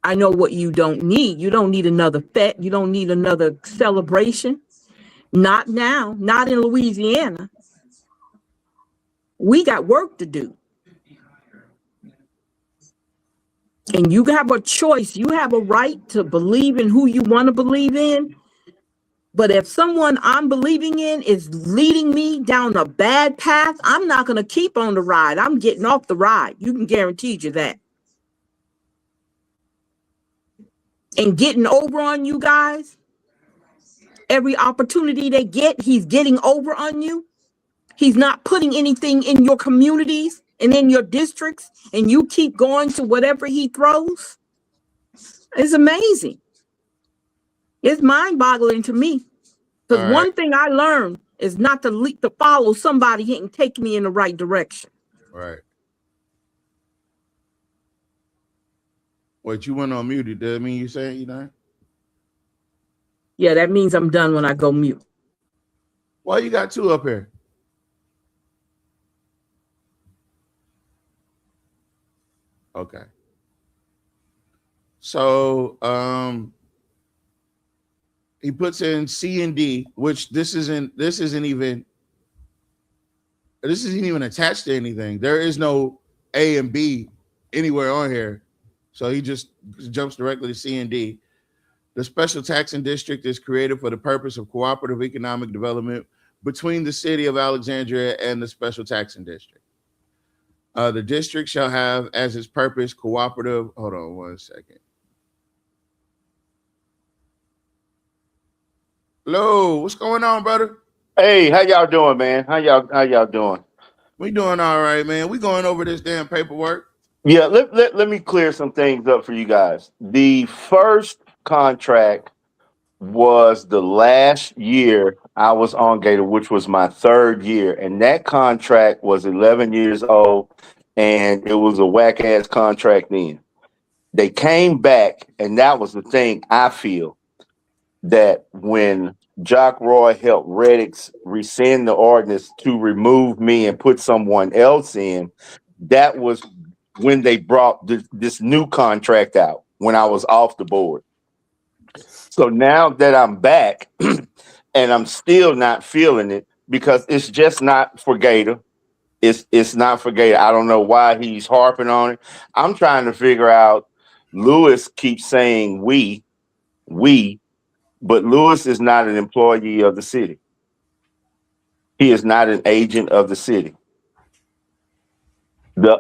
I know what you don't need. You don't need another fete. You don't need another celebration. Not now, not in Louisiana. We got work to do. And you have a choice. You have a right to believe in who you want to believe in. But if someone I'm believing in is leading me down a bad path, I'm not going to keep on the ride. I'm getting off the ride. You can guarantee you that. And getting over on you guys, every opportunity they get, he's getting over on you. He's not putting anything in your communities and in your districts, and you keep going to whatever he throws. It's amazing. It's mind-boggling to me. Because one thing I learned is not to follow somebody and take me in the right direction. Right. Wait, you went on mute. Does that mean you saying you done? Yeah, that means I'm done when I go mute. Why you got two up here? Okay. So he puts in C and D, which this isn't even attached to anything. There is no A and B anywhere on here. So he just jumps directly to C and D. The special taxing district is created for the purpose of cooperative economic development between the city of Alexandria and the special taxing district. The district shall have as its purpose cooperative. Hold on 1 second. Hello, what's going on, brother? Hey, how y'all doing, man? How y'all doing? We doing all right, man. We going over this damn paperwork. Yeah, let me clear some things up for you guys. The first contract was the last year I was on Gator, which was my third year, and that contract was 11 years old, and it was a whack ass contract then. They came back, and that was the thing I feel that when Jock Roy helped Reddix rescind the ordinance to remove me and put someone else in, that was when they brought this new contract out when I was off the board. So now that I'm back and I'm still not feeling it because it's just not for Gator. It's not for Gator. I don't know why he's harping on it. I'm trying to figure out, Lewis keeps saying we, but Lewis is not an employee of the city. He is not an agent of the city. The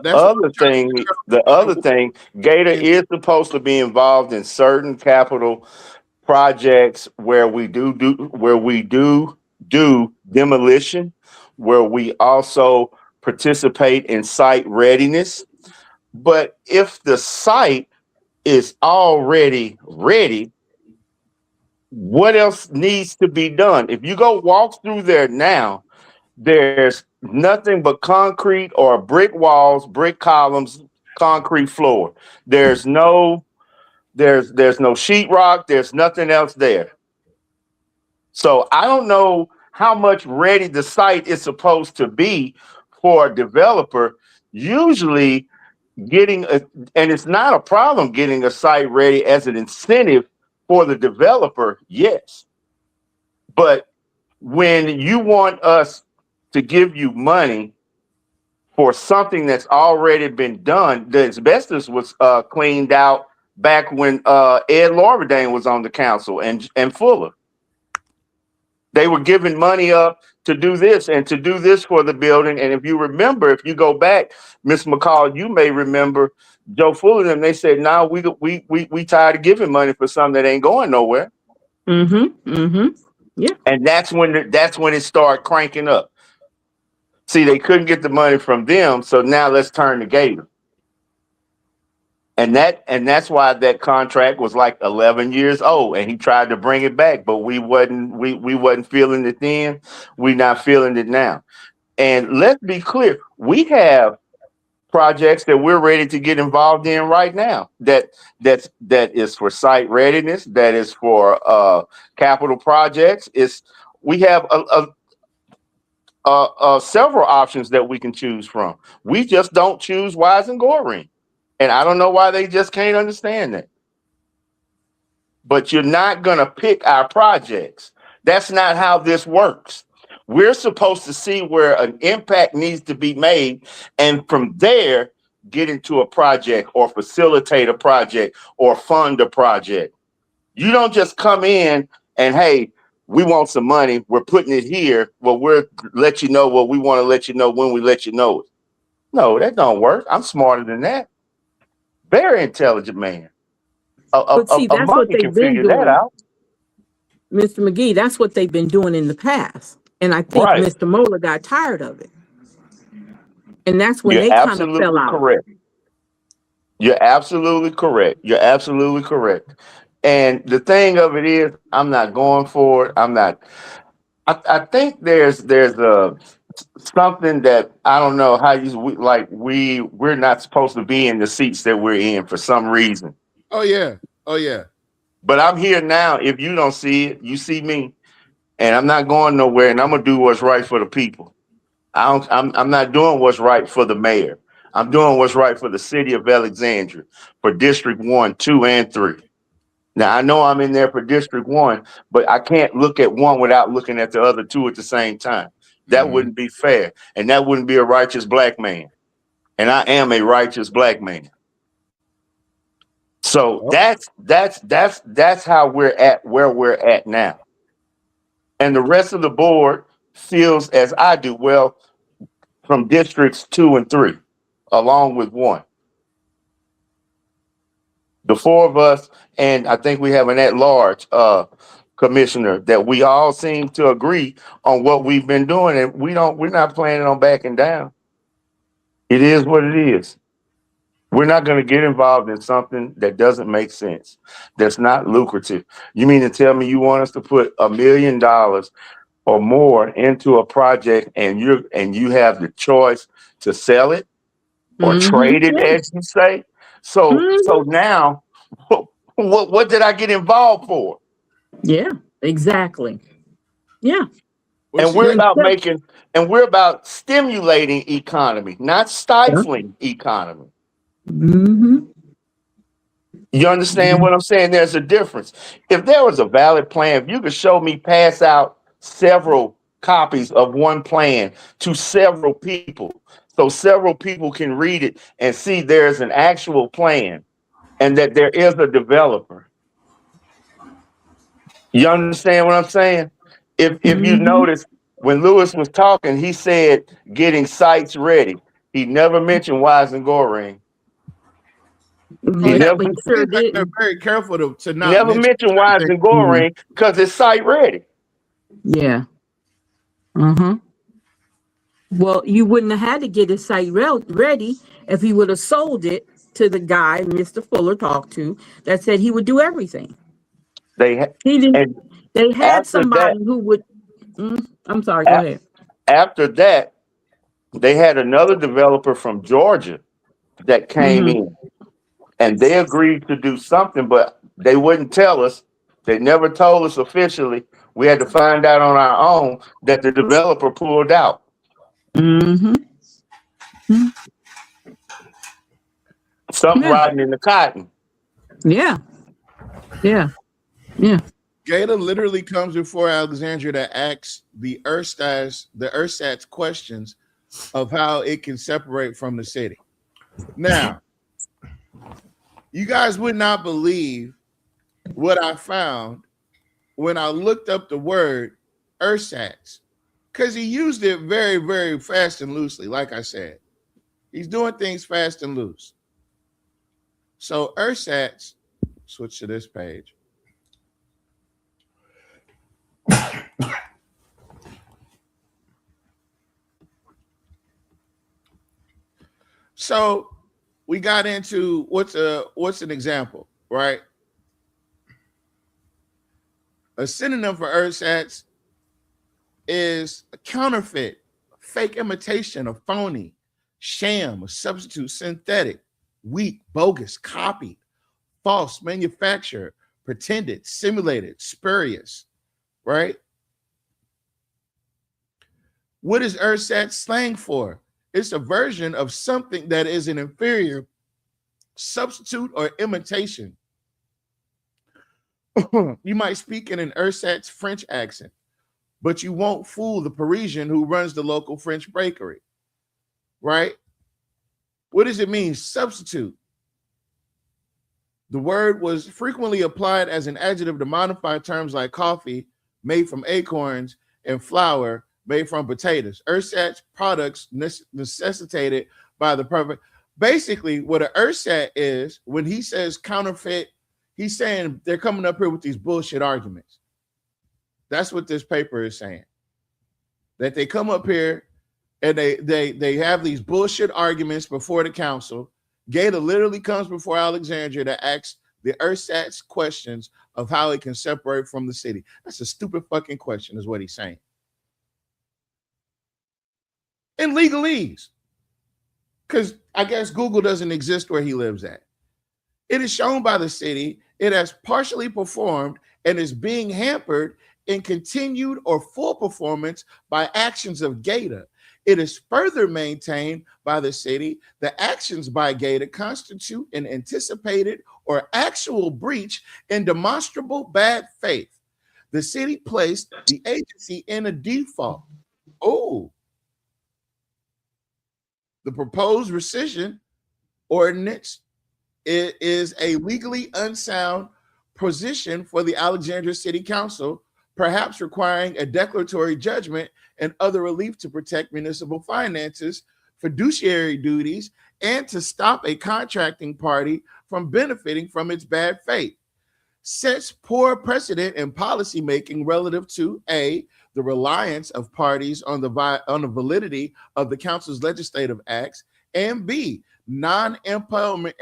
other thing, Gator is supposed to be involved in certain capital projects where we do demolition, where we also participate in site readiness. But if the site is already ready, what else needs to be done? If you go walk through there now, there's nothing but concrete or brick walls, brick columns, concrete floor. There's no sheetrock. There's nothing else there. So I don't know how much ready the site is supposed to be for a developer. Usually and it's not a problem getting a site ready as an incentive for the developer, yes. But when you want us to give you money for something that's already been done, the asbestos was cleaned out back when Ed Lorverdane was on the council and Fuller. They were giving money up to do this and to do this for the building. And if you remember, if you go back, Ms. McCall, you may remember Joe Fuller and they said, "No, we tired of giving money for something that ain't going nowhere." Yeah. And that's when it started cranking up. See, they couldn't get the money from them, so now let's turn to Gator. And that's why that contract was like 11 years old, and he tried to bring it back, but we wasn't feeling it then. We not feeling it now. And let's be clear, we have projects that we're ready to get involved in right now. That is for site readiness. That is for capital projects. We have several options that we can choose from. We just don't choose Wise and Goring. And I don't know why they just can't understand that. But you're not going to pick our projects. That's not how this works. We're supposed to see where an impact needs to be made, and from there, get into a project or facilitate a project or fund a project. You don't just come in and, hey, we want some money. We're putting it here. Well, we'll let you know what we want to let you know when we let you know it. No, that don't work. I'm smarter than that. Very intelligent man. But see, A that's what monkey they've can been figure that doing, out. Mr. McGee. That's what they've been doing in the past. And I think Right. Mr. Moeller got tired of it. And that's when You're they kind of fell absolutely out. correct. You're absolutely correct. You're absolutely correct. And the thing of it is, I'm not going for it. I'm not. I think there's a something that I don't know how we're not supposed to be in the seats that we're in for some reason. Oh yeah. Oh yeah. But I'm here now. If you don't see it, you see me, and I'm not going nowhere. And I'm gonna do what's right for the people. I'm not doing what's right for the mayor. I'm doing what's right for the city of Alexandria, for District 1, 2, and 3. Now I know I'm in there for District 1, but I can't look at one without looking at the other two at the same time. That wouldn't be fair, and that wouldn't be a righteous black man. And I am a righteous black man. So that's how we're at where we're at now. And the rest of the board feels as I do. Well, from districts 2 and 3, along with 1. The 4 of us, and I think we have an at-large commissioner that we all seem to agree on what we've been doing, and we're not planning on backing down. It is what it is. We're not going to get involved in something that doesn't make sense, that's not lucrative. You mean to tell me you want us to put $1 million or more into a project, and you have the choice to sell it or trade it, as you say? So now, what did I get involved for? Yeah, exactly. Yeah. And we're about stimulating economy, not stifling economy. You understand what I'm saying? There's a difference. If there was a valid plan, if you could show me pass out several copies of one plan to several people, so several people can read it and see there's an actual plan and that there is a developer. You understand what I'm saying? If you notice, when Lewis was talking, he said getting sites ready. He never mentioned Wise and Goring. Yeah, but he sure Like they're didn't. very careful to not Never mention Wise and Goring because it's site ready. Yeah. Well, you wouldn't have had to get his site ready if he would have sold it to the guy Mr. Fuller talked to that said he would do everything. He didn't. And They had somebody who would. I'm sorry. Go ahead. After that, they had another developer from Georgia that came in, and they agreed to do something, but they wouldn't tell us. They never told us officially. We had to find out on our own that the developer pulled out. Something rotten in the cotton. Yeah. Yeah. Yeah. Gator literally comes before Alexandria to ask the ersatz questions of how it can separate from the city. Now, you guys would not believe what I found when I looked up the word ersatz, because he used it very, very fast and loosely. Like I said, he's doing things fast and loose. So ersatz, switch to this page. So we got into what's an example, right? A synonym for ersatz is a counterfeit, fake imitation, a phony, sham, a substitute, synthetic, weak, bogus, copied, false, manufactured, pretended, simulated, spurious, right? What is ersatz slang for? It's a version of something that is an inferior, substitute, or imitation. You might speak in an ersatz French accent, but you won't fool the Parisian who runs the local French bakery, right? What does it mean? Substitute. The word was frequently applied as an adjective to modify terms like coffee, made from acorns, and flour, made from potatoes. Ersatz products necessitated by the perfect. Basically, what an ersatz is, when he says counterfeit, he's saying they're coming up here with these bullshit arguments. That's what this paper is saying. That they come up here and they have these bullshit arguments before the council. Gator literally comes before Alexandria to ask the ersatz questions of how it can separate from the city. That's a stupid fucking question, is what he's saying. In legalese. Because I guess Google doesn't exist where he lives at. It is shown by the city it has partially performed and is being hampered in continued or full performance by actions of Gator. It is further maintained by the city that actions by Gator constitute an anticipated or actual breach in demonstrable bad faith. The city placed the agency in a default. Oh, the proposed rescission ordinance is a legally unsound position for the Alexandria City Council, perhaps requiring a declaratory judgment and other relief to protect municipal finances, fiduciary duties, and to stop a contracting party from benefiting from its bad faith. Sets poor precedent in policymaking relative to A, the reliance of parties on the validity of the council's legislative acts, and B, non-impairment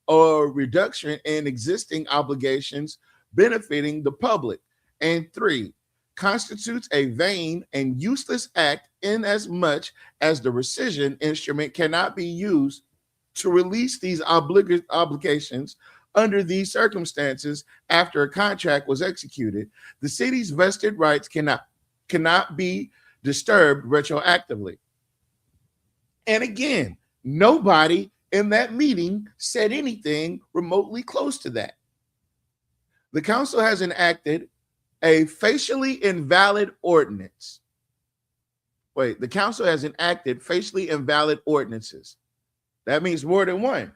or reduction in existing obligations benefiting the public, and 3, constitutes a vain and useless act in as much as the rescission instrument cannot be used to release these obligations under these circumstances after a contract was executed. The city's vested rights cannot be disturbed retroactively. And again, nobody in that meeting said anything remotely close to that. The council has enacted a facially invalid ordinance. Wait, the council has enacted facially invalid ordinances. That means more than one.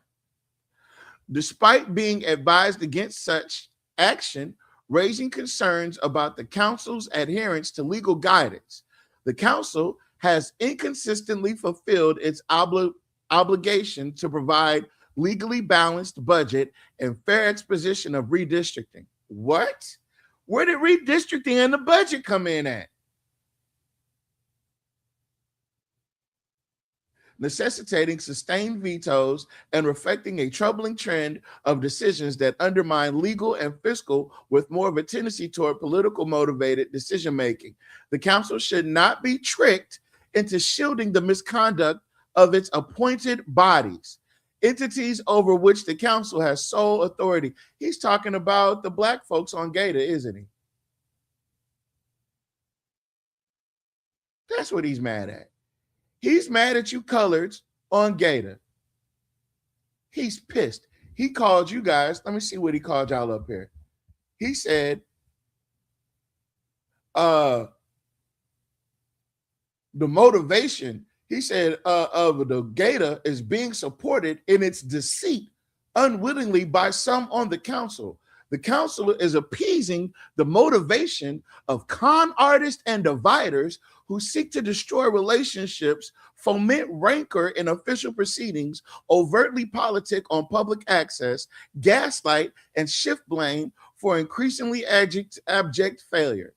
Despite being advised against such action, raising concerns about the council's adherence to legal guidance, the council has inconsistently fulfilled its obligation to provide legally balanced budget and fair exposition of redistricting. What? Where did redistricting and the budget come in at? Necessitating sustained vetoes and reflecting a troubling trend of decisions that undermine legal and fiscal with more of a tendency toward political motivated decision making. The council should not be tricked into shielding the misconduct of its appointed bodies, entities over which the council has sole authority. He's talking about the black folks on Gator, isn't he? That's what he's mad at. He's mad at you coloreds on Gator. He's pissed. He called you guys. Let me see what he called y'all up here. He said, the motivation, he said, of the Gator is being supported in its deceit unwittingly by some on the council. The council is appeasing the motivation of con artists and dividers who seek to destroy relationships, foment rancor in official proceedings, overtly politic on public access, gaslight, and shift blame for increasingly abject failure.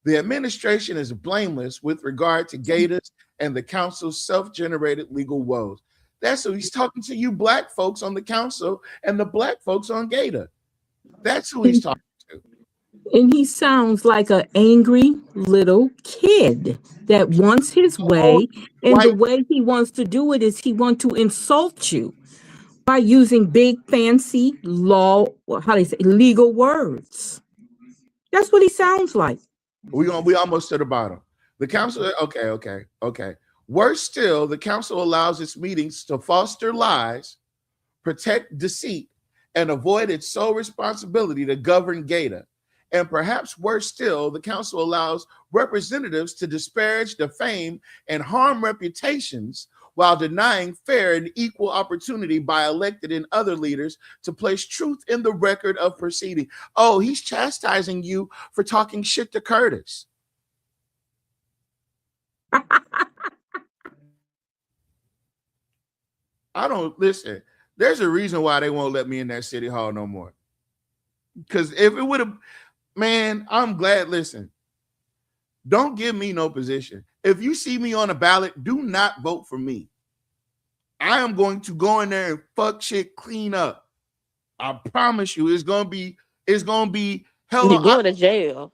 The administration is blameless with regard to Gators and the council's self-generated legal woes. That's who he's talking to, you black folks on the council and the black folks on Gator. That's who he's talking to. And he sounds like an angry little kid that wants his way. And the way he wants to do it is he wants to insult you by using big, fancy law, or how do you say, legal words. That's what he sounds like. We almost to the bottom. The council, okay. Worse still, the council allows its meetings to foster lies, protect deceit, and avoid its sole responsibility to govern Gator. And perhaps worse still, the council allows representatives to disparage, defame, and harm reputations while denying fair and equal opportunity by elected and other leaders to place truth in the record of proceeding. Oh, he's chastising you for talking shit to Curtis. I don't listen. There's a reason why they won't let me in that city hall no more. Because if it would have, man, I'm glad. Listen, don't give me no position. If you see me on a ballot, do not vote for me. I am going to go in there and fuck shit clean up. I promise you, it's gonna be hell. You're going to jail.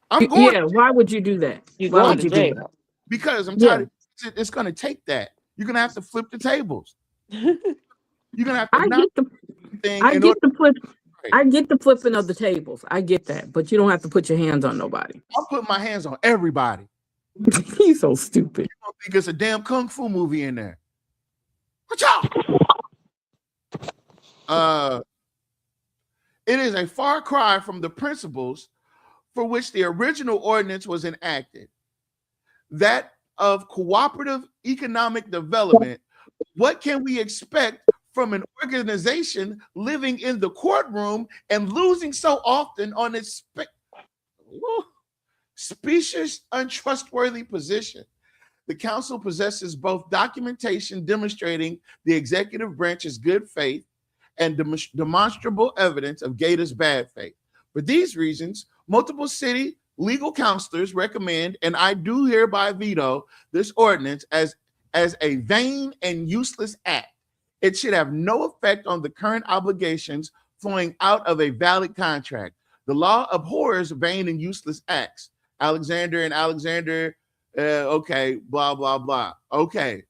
I'm going. Yeah, why would you do that? You're Why going would to you jail. do that? Because I'm tired. It's gonna take that. You're gonna have to flip the tables. You're gonna have to. I get the flipping of the tables. I get that, but you don't have to put your hands on nobody. I'm putting my hands on everybody. He's so stupid. You don't think it's a damn kung fu movie in there? Watch out! It is a far cry from the principles for which the original ordinance was enacted. That of cooperative economic development. What can we expect from an organization living in the courtroom and losing so often on its specious, untrustworthy position? The council possesses both documentation demonstrating the executive branch's good faith and demonstrable evidence of Gator's bad faith. For these reasons, multiple city legal counselors recommend, and I do hereby veto this ordinance as a vain and useless act. It should have no effect on the current obligations flowing out of a valid contract. The law abhors vain and useless acts. Alexander, okay, blah, blah, blah. Okay.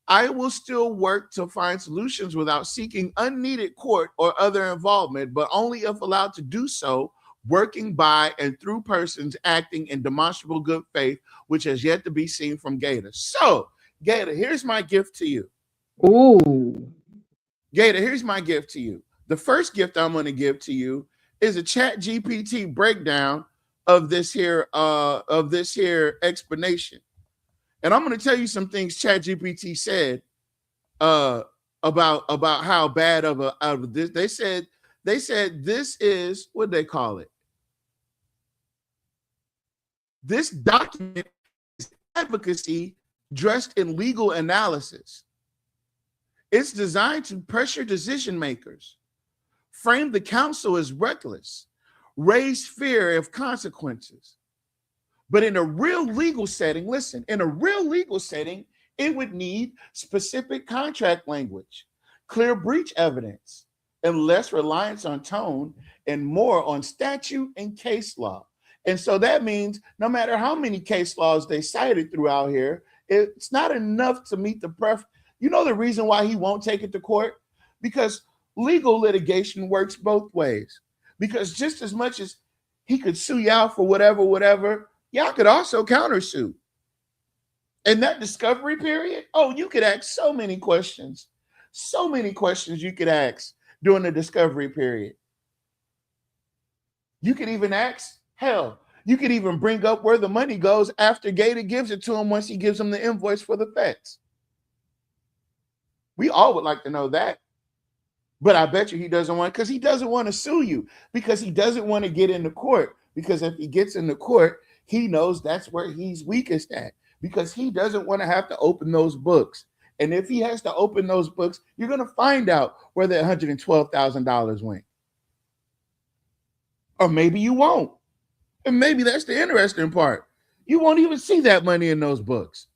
I will still work to find solutions without seeking unneeded court or other involvement, but only if allowed to do so, working by and through persons acting in demonstrable good faith, which has yet to be seen from Gator. So, Gator, here's my gift to you. Ooh. Gator, here's my gift to you. The first gift I'm going to give to you is a ChatGPT breakdown of this here explanation. And I'm going to tell you some things ChatGPT said about how bad of this. They said this is what they call it. This document is advocacy dressed in legal analysis. It's designed to pressure decision makers, frame the council as reckless, raise fear of consequences. But in a real legal setting, listen, in a real legal setting, it would need specific contract language, clear breach evidence, and less reliance on tone and more on statute and case law. And so that means no matter how many case laws they cited throughout here, it's not enough to meet the You know the reason why he won't take it to court? Because legal litigation works both ways. Because just as much as he could sue you out for whatever, y'all could also countersue. In that discovery period, you could ask so many questions you could ask during the discovery period. You could even ask, you could even bring up where the money goes after Gator gives it to him once he gives him the invoice for the feds. We all would like to know that. But I bet you he doesn't want, because he doesn't want to sue you, because he doesn't want to get into court. Because if he gets into court, he knows that's where he's weakest at, because he doesn't want to have to open those books. And if he has to open those books, you're going to find out where the $112,000 went. Or maybe you won't. And maybe that's the interesting part. You won't even see that money in those books.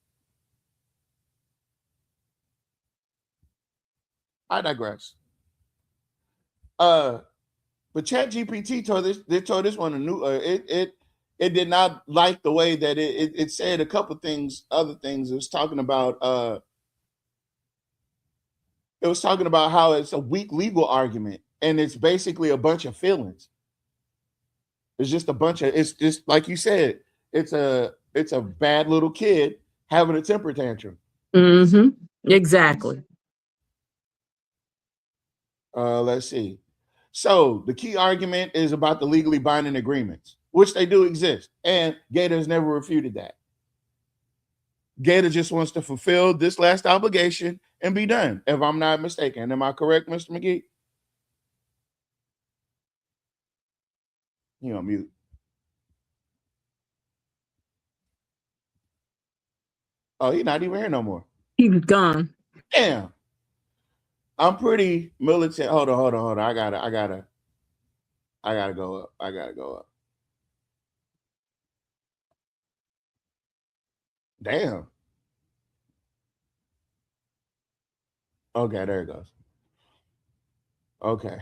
I digress. But ChatGPT told this one a new. It did not like the way that it said a couple things, other things. It was talking about how it's a weak legal argument, and it's basically a bunch of feelings. It's just a bunch of. It's just like you said. It's a bad little kid having a temper tantrum. Mm-hmm. Exactly. Let's see. So the key argument is about the legally binding agreements, which they do exist, and Gator has never refuted that. Gator just wants to fulfill this last obligation and be done, if I'm not mistaken. Am I correct, Mr. McGee? You on mute. Oh, he's not even here no more. He was gone. Damn. I'm pretty militant. Hold on. I gotta go up. Damn. Okay, there it goes. Okay.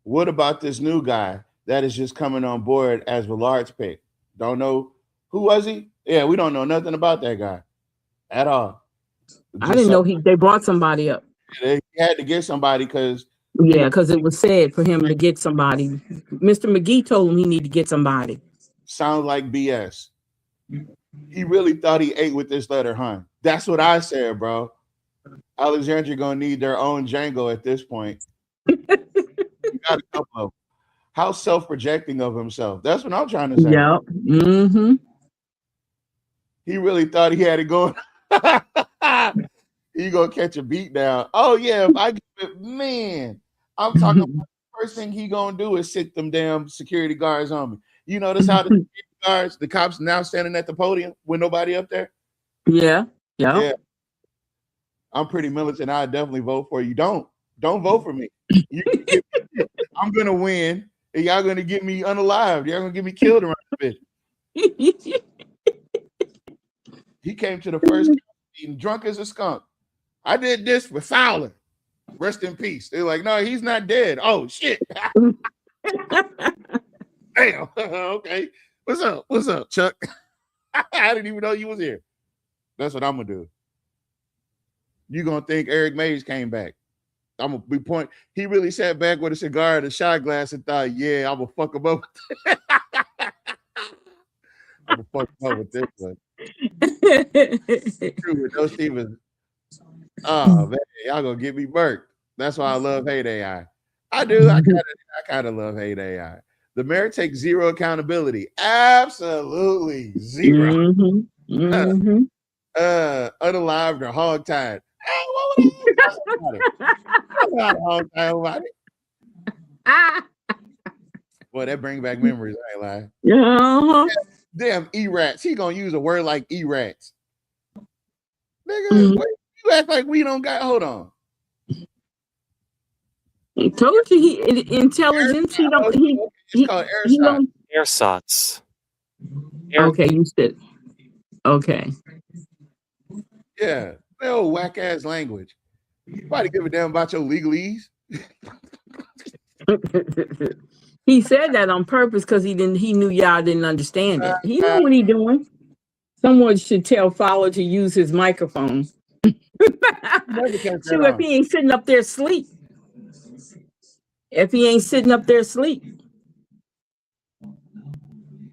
What about this new guy that is just coming on board as Villard's pick? Don't know. Who was he? Yeah, we don't know nothing about that guy at all. I didn't know they brought somebody up. They had to get somebody because because it was said for him to get somebody. Mr. McGee told him he needed to get somebody. Sounds like BS. He really thought he ate with this letter, huh? That's what I said, bro. Alexandria gonna need their own Django at this point. You got a couple of them. How self-projecting of himself. That's what I'm trying to say. Yeah. Mm-hmm. He really thought he had it going. He gonna catch a beat down. Oh yeah, if I give it, man, I'm talking about the first thing he gonna do is sit them damn security guards on me. You notice how the security guards, the cops now standing at the podium with nobody up there? Yeah. I'm pretty militant. I definitely vote for you. Don't vote for me. I'm gonna win, and y'all gonna get me unalived. Y'all gonna get me killed around the bitch. He came to the first meeting drunk as a skunk. I did this with Fowler. Rest in peace. They're like, no, he's not dead. Oh shit. Damn. Okay. What's up, Chuck? I didn't even know you was here. That's what I'm gonna do. You gonna think Eric Mays came back. I'm gonna be point. He really sat back with a cigar and a shot glass and thought, yeah, I'm gonna fuck him up. I'm gonna fuck him up with this one. True with no Stevens. Oh man, y'all gonna get me burnt. That's why I love Hate AI. I do. I kind of love Hate AI. The mayor takes zero accountability. Absolutely zero. Mm-hmm. Unalived or hogtied. What about hogtied? Boy, that brings back memories. I ain't lying. Yeah. Damn E-rats. He gonna use a word like E-rats. Nigga, you act like we don't got. Hold on. I told you he intelligence. He don't. It's called airshots. Airshots. Okay, you said. Okay. Yeah, no whack ass language. Nobody give a damn about your legalese. He said that on purpose because he knew y'all didn't understand it. He knew what he doing. Someone should tell Fowler to use his microphone. So if he ain't sitting up there asleep.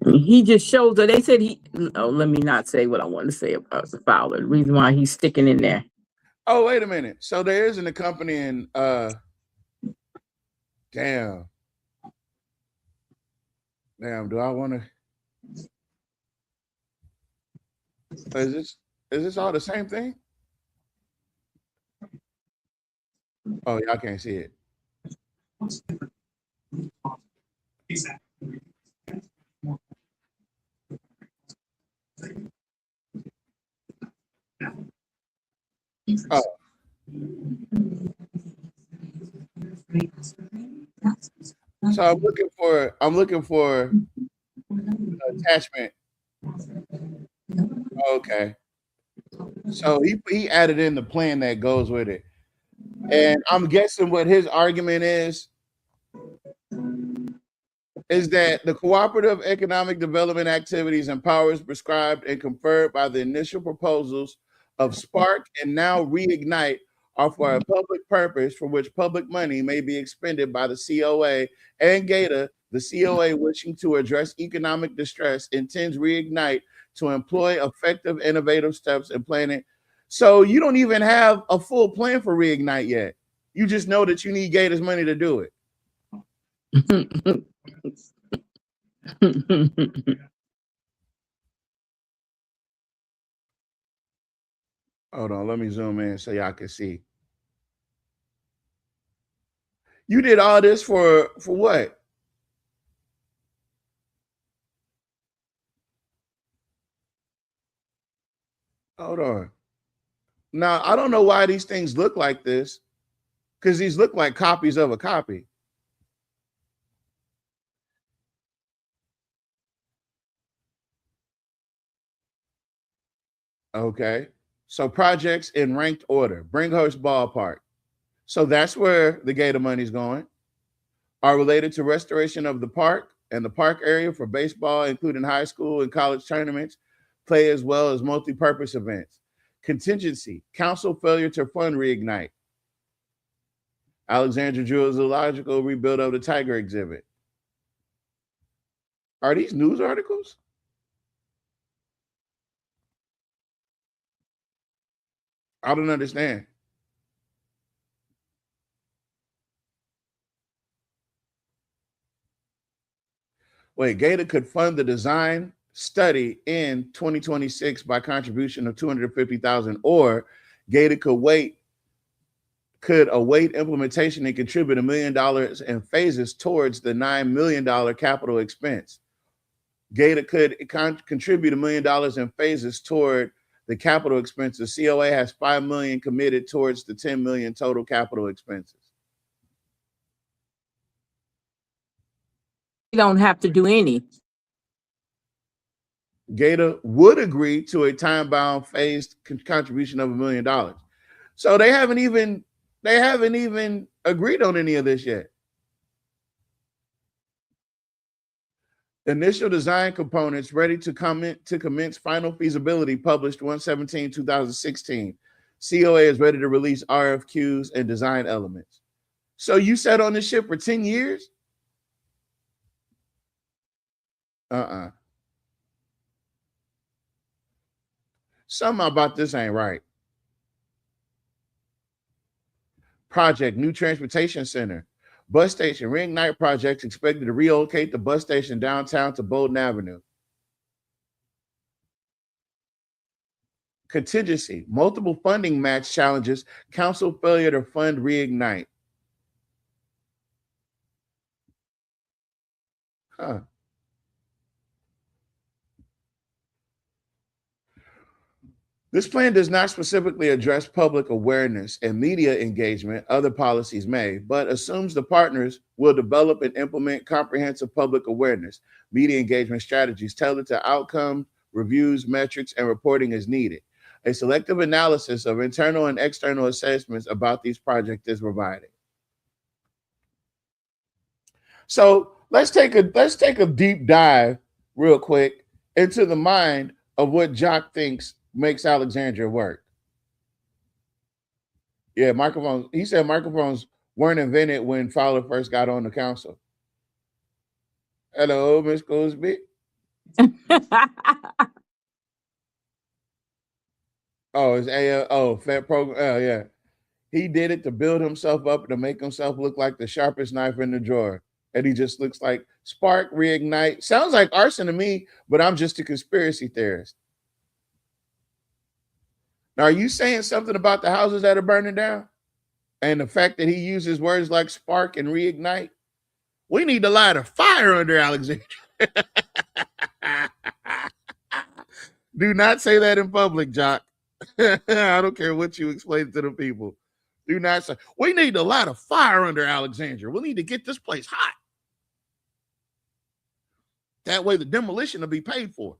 He just shows that they said let me not say what I want to say about the Fowler. The reason why he's sticking in there. Oh, wait a minute. So there is an accompanying damn, do I want to? Is this all the same thing? Oh, y'all can't see it. Oh. So I'm looking for attachment. Okay. So he added in the plan that goes with it. And I'm guessing what his argument is that the cooperative economic development activities and powers prescribed and conferred by the initial proposals of Spark and now Reignite are for a public purpose for which public money may be expended by the COA and GATA. The COA, wishing to address economic distress, intends Reignite to employ effective, innovative steps in planning. So you don't even have a full plan for Reignite yet. You just know that you need GATA's money to do it. Hold on, let me zoom in so y'all can see. You did all this for what? Hold on. Now, I don't know why these things look like this, because these look like copies of a copy. Okay. So projects in ranked order. Bringhurst Ballpark. So that's where the GATA money's going. Are related to restoration of the park and the park area for baseball, including high school and college tournaments, play as well as multi-purpose events. Contingency, council failure to fund Reignite. Alexandria Zoological rebuild of the tiger exhibit. Are these news articles? I don't understand. Wait, GATA could fund the design study in 2026 by contribution of $250,000, or GATA could await implementation and contribute $1 million in phases towards the $9 million capital expense. GATA could contribute $1 million in phases toward the capital expenses. COA has $5 million committed towards the $10 million total capital expenses. You don't have to do any. GATA would agree to a time-bound phased contribution of $1 million. So they haven't even agreed on any of this yet. Initial design components ready to commence final feasibility published 1/17/2016. COA is ready to release RFQs and design elements. So you sat on this ship for 10 years? Something about this ain't right. Project, new transportation center. Bus station, Reignite projects expected to relocate the bus station downtown to Bowdoin Avenue. Contingency, multiple funding match challenges, council failure to fund Reignite. Huh. This plan does not specifically address public awareness and media engagement, other policies may, but assumes the partners will develop and implement comprehensive public awareness, media engagement strategies tailored to outcome, reviews, metrics, and reporting as needed. A selective analysis of internal and external assessments about these projects is provided. So let's take a deep dive real quick into the mind of what Jock thinks makes Alexandria work. Yeah, microphones. He said microphones weren't invented when Fowler first got on the council. Hello, Miss Cosby. Oh, it's Fed program. Oh, yeah. He did it to build himself up, to make himself look like the sharpest knife in the drawer. And he just looks like Spark, Reignite. Sounds like arson to me, but I'm just a conspiracy theorist. Now, are you saying something about the houses that are burning down? And the fact that he uses words like spark and reignite? We need to light a fire under Alexandria. Do not say that in public, Jock. I don't care what you explain to the people. Do not say, we need to light a fire under Alexandria. We need to get this place hot. That way the demolition will be paid for.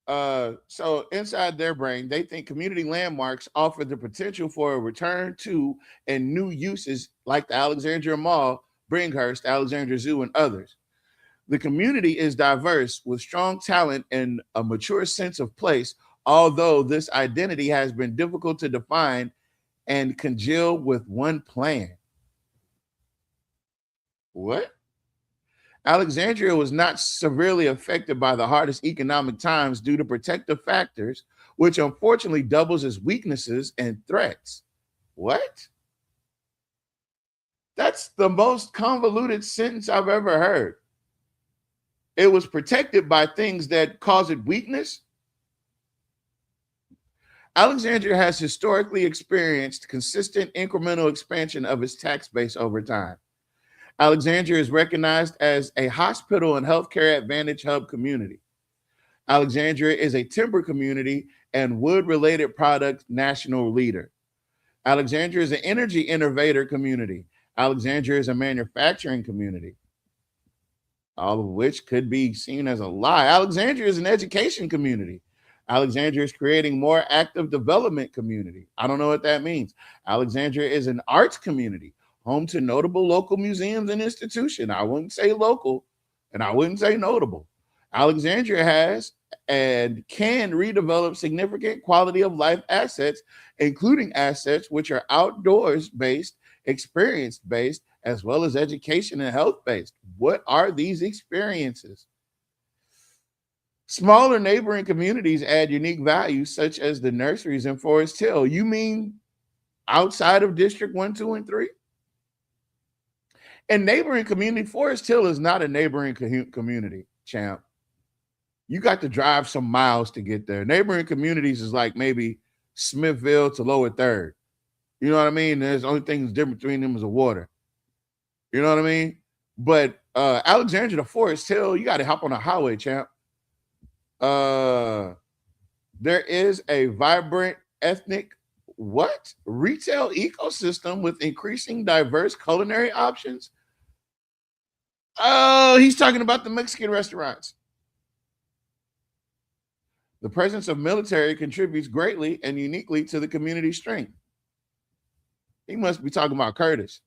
So inside their brain, they think community landmarks offer the potential for a return to and new uses like the Alexandria Mall, Bringhurst, Alexandria Zoo, and others. The community is diverse with strong talent and a mature sense of place, although this identity has been difficult to define and congeal with one plan. What? Alexandria was not severely affected by the hardest economic times due to protective factors, which unfortunately doubles as weaknesses and threats. What? That's the most convoluted sentence I've ever heard. It was protected by things that cause it weakness. Alexandria has historically experienced consistent incremental expansion of its tax base over time. Alexandria is recognized as a hospital and healthcare advantage hub community. Alexandria is a timber community and wood-related product national leader. Alexandria is an energy innovator community. Alexandria is a manufacturing community, all of which could be seen as a lie. Alexandria is an education community. Alexandria is creating more active development community. I don't know what that means. Alexandria is an arts community, home to notable local museums and institutions. I wouldn't say local, and I wouldn't say notable. Alexandria has and can redevelop significant quality of life assets, including assets which are outdoors based, experience based, as well as education and health based. What are these experiences? Smaller neighboring communities add unique values, such as the nurseries in Forest Hill. You mean outside of District 1, 2, and 3? And neighboring community, Forest Hill is not a neighboring community, champ. You got to drive some miles to get there. Neighboring communities is like maybe Smithville to Lower Third. You know what I mean? There's only things different between them is the water. You know what I mean? But Alexandria to Forest Hill, you got to hop on a highway, champ. There is a vibrant ethnic retail ecosystem with increasing diverse culinary options. Oh, he's talking about the Mexican restaurants. The presence of military contributes greatly and uniquely to the community's strength. He must be talking about Curtis.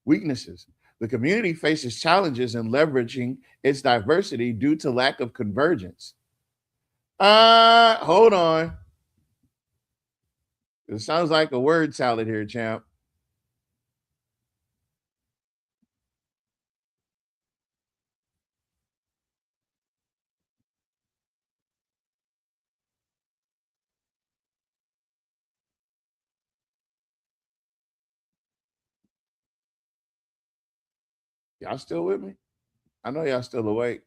Weaknesses. The community faces challenges in leveraging its diversity due to lack of convergence. Hold on. It sounds like a word salad here, champ. Y'all still with me? I know y'all still awake.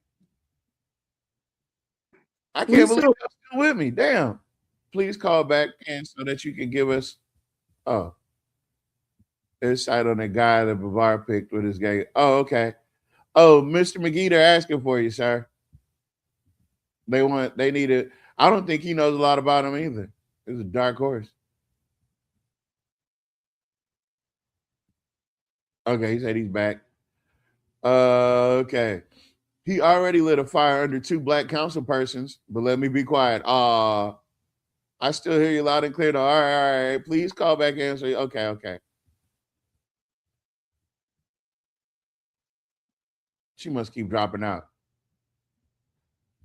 I can't believe y'all still with me. Damn. Please call back in so that you can give us insight on the guy that Bavar picked with his gay. Oh, okay. Oh, Mr. McGee, they're asking for you, sir. They need it. I don't think he knows a lot about him either. It's a dark horse. Okay, he said he's back. Okay. He already lit a fire under 2 black council persons, but let me be quiet. I still hear you loud and clear. Though. All right. Please call back in. So okay. She must keep dropping out.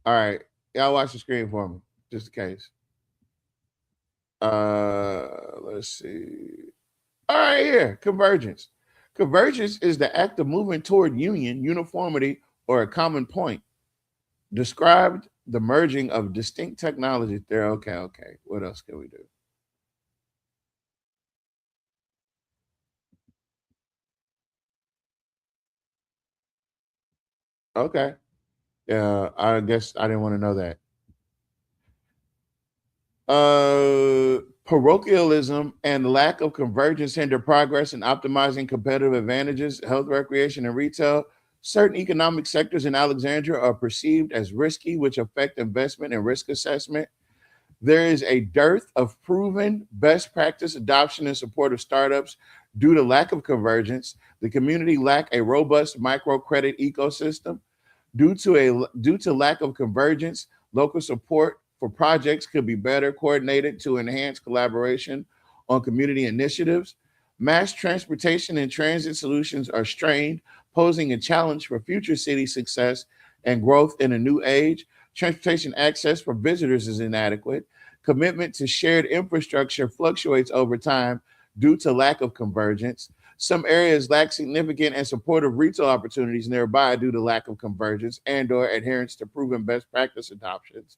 All right. Y'all watch the screen for me, just in case. Let's see. All right, here. Convergence. Convergence is the act of moving toward union, uniformity, or a common point. Described the merging of distinct technologies there. Okay. What else can we do? Okay. Yeah, I guess I didn't want to know that. Parochialism and lack of convergence hinder progress in optimizing competitive advantages, health, recreation, and retail. Certain economic sectors in Alexandria are perceived as risky, which affect investment and risk assessment. There is a dearth of proven best practice adoption and support of startups due to lack of convergence. The community lack a robust microcredit ecosystem. Due to lack of convergence, Local support for projects could be better coordinated to enhance collaboration on community initiatives. Mass transportation and transit solutions are strained, posing a challenge for future city success and growth in a new age. Transportation access for visitors is inadequate. Commitment to shared infrastructure fluctuates over time due to lack of convergence. Some areas lack significant and supportive retail opportunities nearby due to lack of convergence and/or adherence to proven best practice adoptions.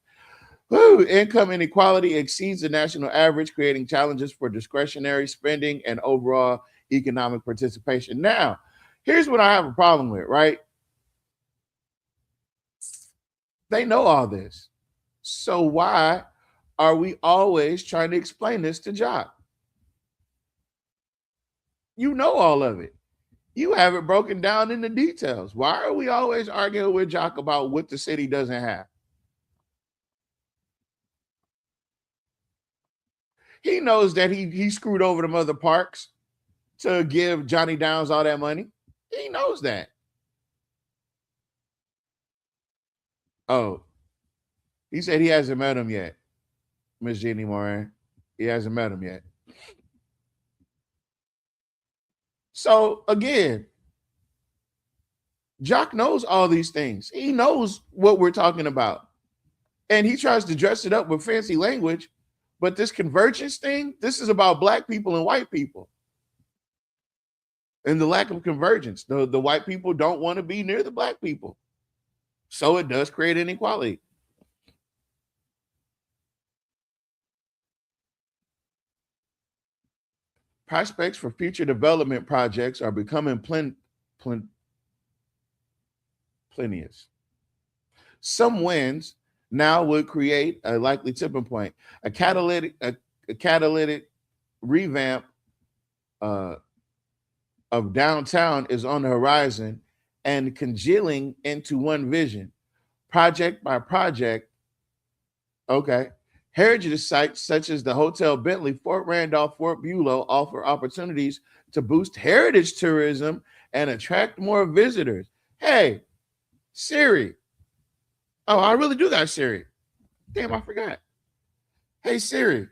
Income inequality exceeds the national average, creating challenges for discretionary spending and overall economic participation. Now, here's what I have a problem with, right? They know all this. So why are we always trying to explain this to Jock? You know all of it. You have it broken down in the details. Why are we always arguing with Jock about what the city doesn't have? He knows that he screwed over them other parks to give Johnny Downs all that money. He knows that. Oh, he said he hasn't met him yet, Miss Jeannie Moran. He hasn't met him yet. So again, Jock knows all these things. He knows what we're talking about. And he tries to dress it up with fancy language. But this convergence thing, this is about black people and white people. And the lack of convergence. The white people don't want to be near the black people. So it does create inequality. Prospects for future development projects are becoming plenteous. Some wins now would create a likely tipping point. A catalytic revamp of downtown is on the horizon and congealing into one vision, project by project. Okay. Heritage sites such as the Hotel Bentley, Fort Randolph, Fort Bulow offer opportunities to boost heritage tourism and attract more visitors. Hey, Siri. Oh, I really do got Siri. Damn, I forgot. Hey, Siri.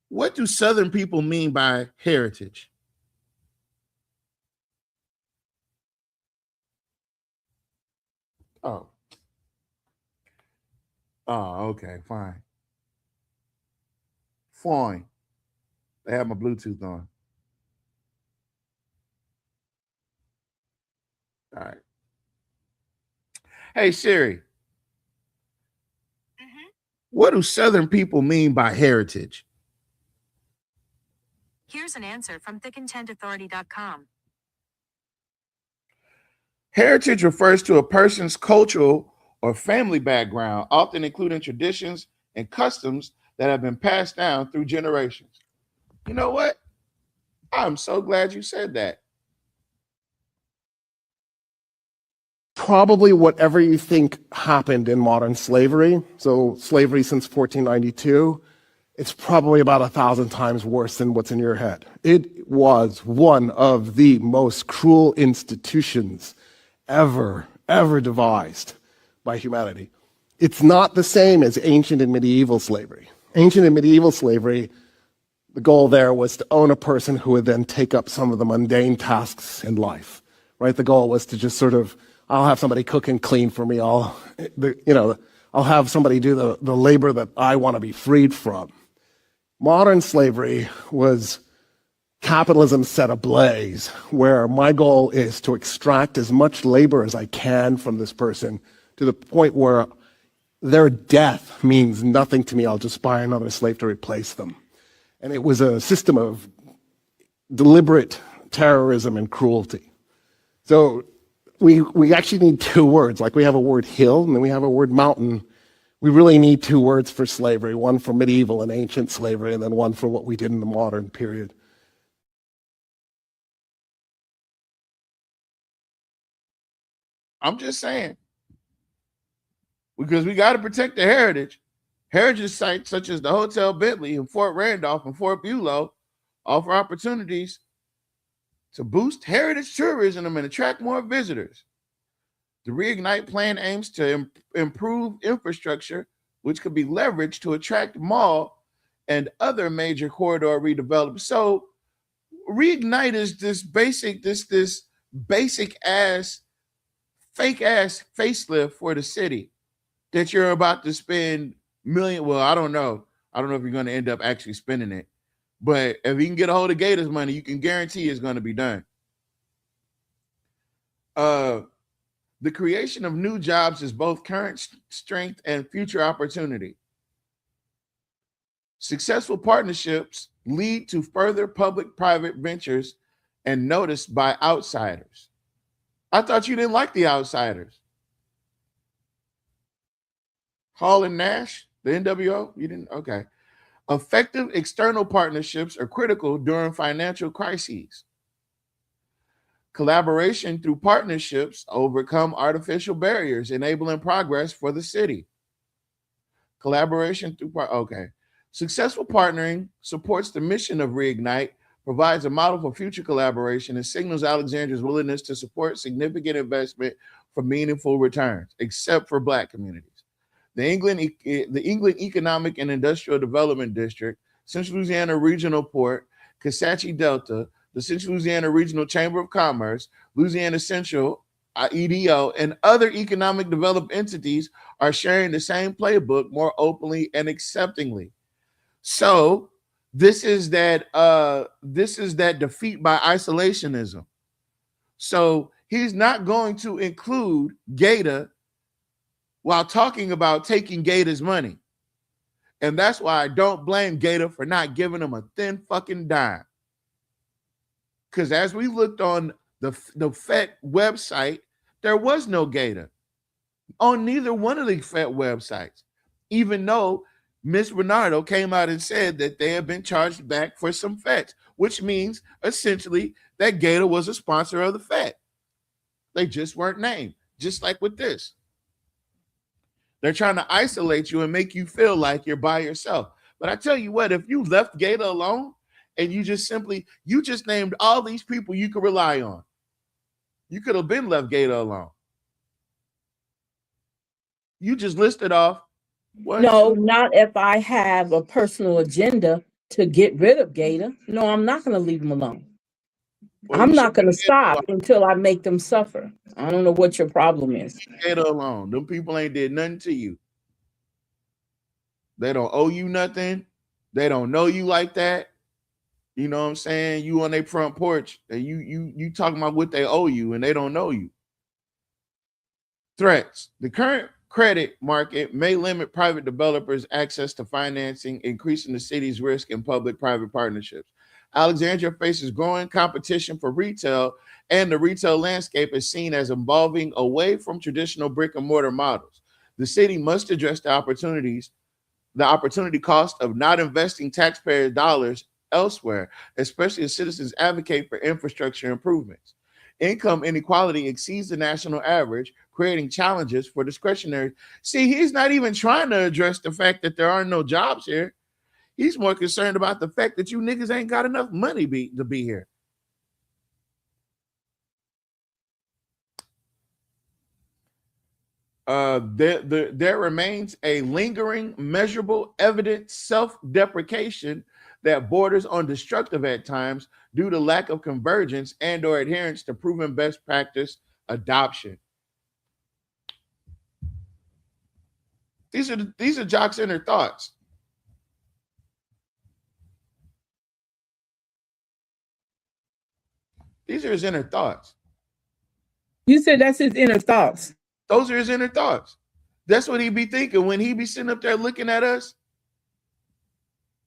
What do Southern people mean by heritage? Oh. Oh, okay, fine. Fine. They have my Bluetooth on. All right. Hey, Siri. What do Southern people mean by heritage? Here's an answer from thickintentauthority.com. Heritage refers to a person's cultural or family background, often including traditions and customs that have been passed down through generations. You know what? I'm so glad you said that. Probably whatever you think happened in modern slavery, so slavery since 1492, it's probably about 1,000 times worse than what's in your head. It was one of the most cruel institutions ever devised by humanity. It's not the same as ancient and medieval slavery. Ancient and medieval slavery, the goal there was to own a person who would then take up some of the mundane tasks in life, right? The goal was to just sort of, I'll have somebody cook and clean for me. I'll have somebody do the labor that I want to be freed from. Modern slavery was capitalism set ablaze, where my goal is to extract as much labor as I can from this person to the point where their death means nothing to me. I'll just buy another slave to replace them. And it was a system of deliberate terrorism and cruelty. So we actually need two words. Like we have a word hill and then we have a word mountain. We really need two words for slavery, one for medieval and ancient slavery, and then one for what we did in the modern period. I'm just saying. Because we got to protect the heritage. Heritage sites such as the Hotel Bentley in Fort Randolph and Fort Bulow offer opportunities to boost heritage tourism and attract more visitors. The Reignite plan aims to improve infrastructure, which could be leveraged to attract mall and other major corridor redevelopment. So Reignite is this basic ass, fake ass facelift for the city that you're about to spend million. Well, I don't know. I don't know if you're going to end up actually spending it. But if you can get a hold of Gators money, you can guarantee it's going to be done. The creation of new jobs is both current strength and future opportunity. Successful partnerships lead to further public-private ventures and noticed by outsiders. I thought you didn't like the outsiders. Hall and Nash, the NWO, you didn't? Okay. Effective external partnerships are critical during financial crises. Collaboration through partnerships overcome artificial barriers, enabling progress for the city. Collaboration through Successful partnering supports the mission of Reignite, provides a model for future collaboration, and signals Alexandria's willingness to support significant investment for meaningful returns, except for Black communities. The England Economic and Industrial Development District, Central Louisiana Regional Port, Kisatchie Delta, the Central Louisiana Regional Chamber of Commerce, Louisiana Central, EDO, and other economic developed entities are sharing the same playbook more openly and acceptingly. So this is that defeat by isolationism. So he's not going to include Gator while talking about taking Gator's money. And that's why I don't blame Gator for not giving him a thin fucking dime. Because as we looked on the FET website, there was no Gator on neither one of the FET websites, even though Ms. Bernardo came out and said that they have been charged back for some FETs, which means essentially that Gator was a sponsor of the FET. They just weren't named, just like with this. They're trying to isolate you and make you feel like you're by yourself. But I tell you what, if you left Gator alone and you just named all these people you could rely on, you could have been left Gator alone. You just listed off. Not if I have a personal agenda to get rid of Gator. No, I'm not going to leave them alone. Well, I'm not going to stop until I make them suffer. I don't know what your problem is. Gator alone. Them people ain't did nothing to you. They don't owe you nothing. They don't know you like that. You know what I'm saying? You on their front porch and you talking about what they owe you and they don't know you. Threats. The current credit market may limit private developers' access to financing, increasing the city's risk in public-private partnerships. Alexandria faces growing competition for retail, and the retail landscape is seen as evolving away from traditional brick-and-mortar models. The city must address the opportunity cost of not investing taxpayer dollars elsewhere, especially as citizens advocate for infrastructure improvements. Income inequality exceeds the national average, creating challenges for discretionary. See, he's not even trying to address the fact that there are no jobs here. He's more concerned about the fact that you niggas ain't got enough money to be here. There remains a lingering, measurable, evident self-deprecation that borders on destructive at times due to lack of convergence and or adherence to proven best practice adoption. These are Jock's inner thoughts. These are his inner thoughts. You said that's his inner thoughts. Those are his inner thoughts. That's what he be thinking when he be sitting up there looking at us.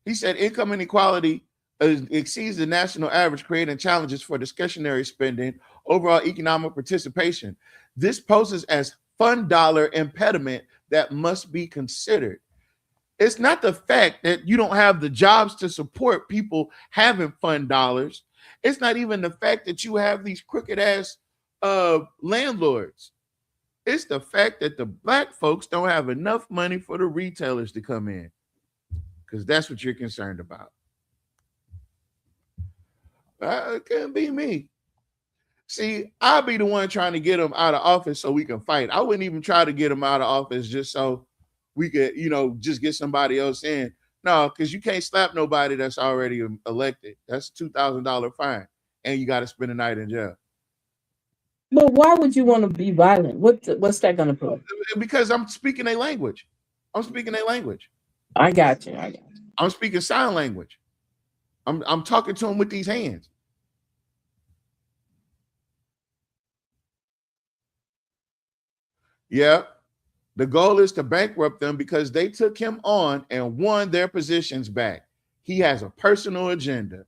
He said income inequality exceeds the national average, creating challenges for discretionary spending, overall economic participation. This poses as fund dollar impediment that must be considered. It's not the fact that you don't have the jobs to support people having fund dollars. It's not even the fact that you have these crooked ass landlords. It's the fact that the Black folks don't have enough money for the retailers to come in, because that's what you're concerned about. It can't be me. See, I'll be the one trying to get him out of office so we can fight. I wouldn't even try to get him out of office just so we could, just get somebody else in. No, because you can't slap nobody that's already elected. That's a $2,000 fine, and you got to spend a night in jail. But why would you want to be violent? What's that going to prove? Because I'm speaking a language. I'm speaking a language. I got you. I'm speaking sign language. I'm talking to him with these hands. Yeah. The goal is to bankrupt them because they took him on and won their positions back. He has a personal agenda.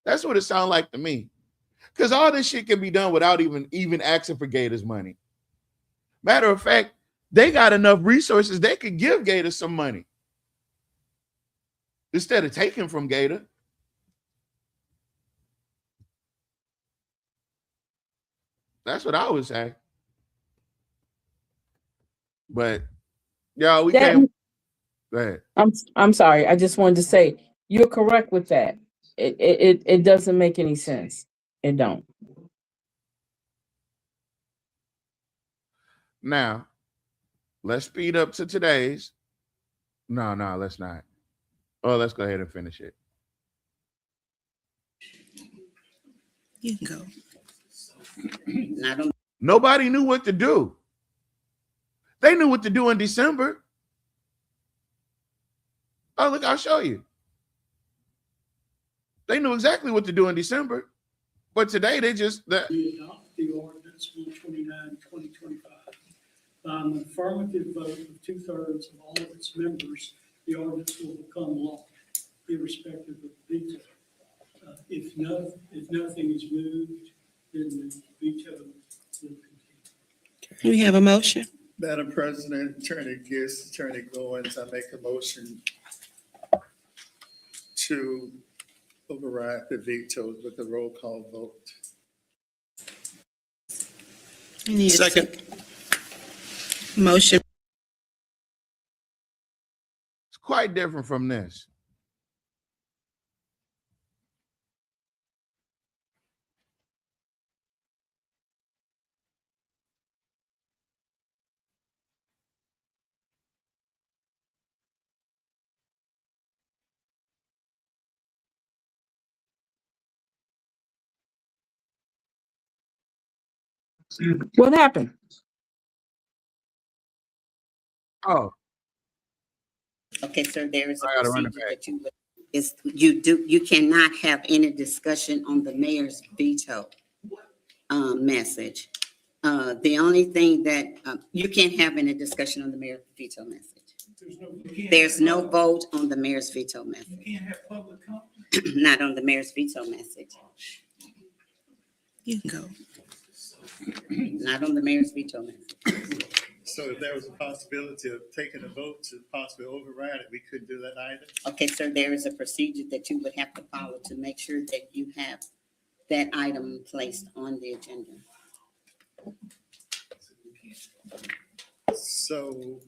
That's what it sounds like to me. Because all this shit can be done without even asking for Gators money. Matter of fact, they got enough resources they could give Gator some money instead of taking from Gator. That's what I would say. But y'all, we can't. Go ahead. I'm sorry. I just wanted to say you're correct with that. It doesn't make any sense. It don't. Now, let's speed up to today's. No, let's not. Oh, let's go ahead and finish it. You can go. Nobody knew what to do. They knew what to do in December. Oh, look, I'll show you. They knew exactly what to do in December. But today they just... We adopt the ordinance 129, 2025. By an affirmative vote of 2/3 of all of its members, the ordinance will become law, irrespective of veto. If nothing is moved, then the veto will continue. We have a motion. Madam President, Attorney Gist, Attorney Goins, I make a motion to override the veto with a roll call vote. Second. Motion. It's quite different from this. What happened? Oh. Okay, sir, there is a I gotta run it procedure that you cannot have any discussion on the mayor's veto message. The only thing that you can't have any discussion on the mayor's veto message. There's no vote on the mayor's veto message. You can't have public comment. Not on the mayor's veto message. You can go. Not on the mayor's veto message. So if there was a possibility of taking a vote to possibly override it, we couldn't do that either? Okay, sir, there is a procedure that you would have to follow to make sure that you have that item placed on the agenda. So,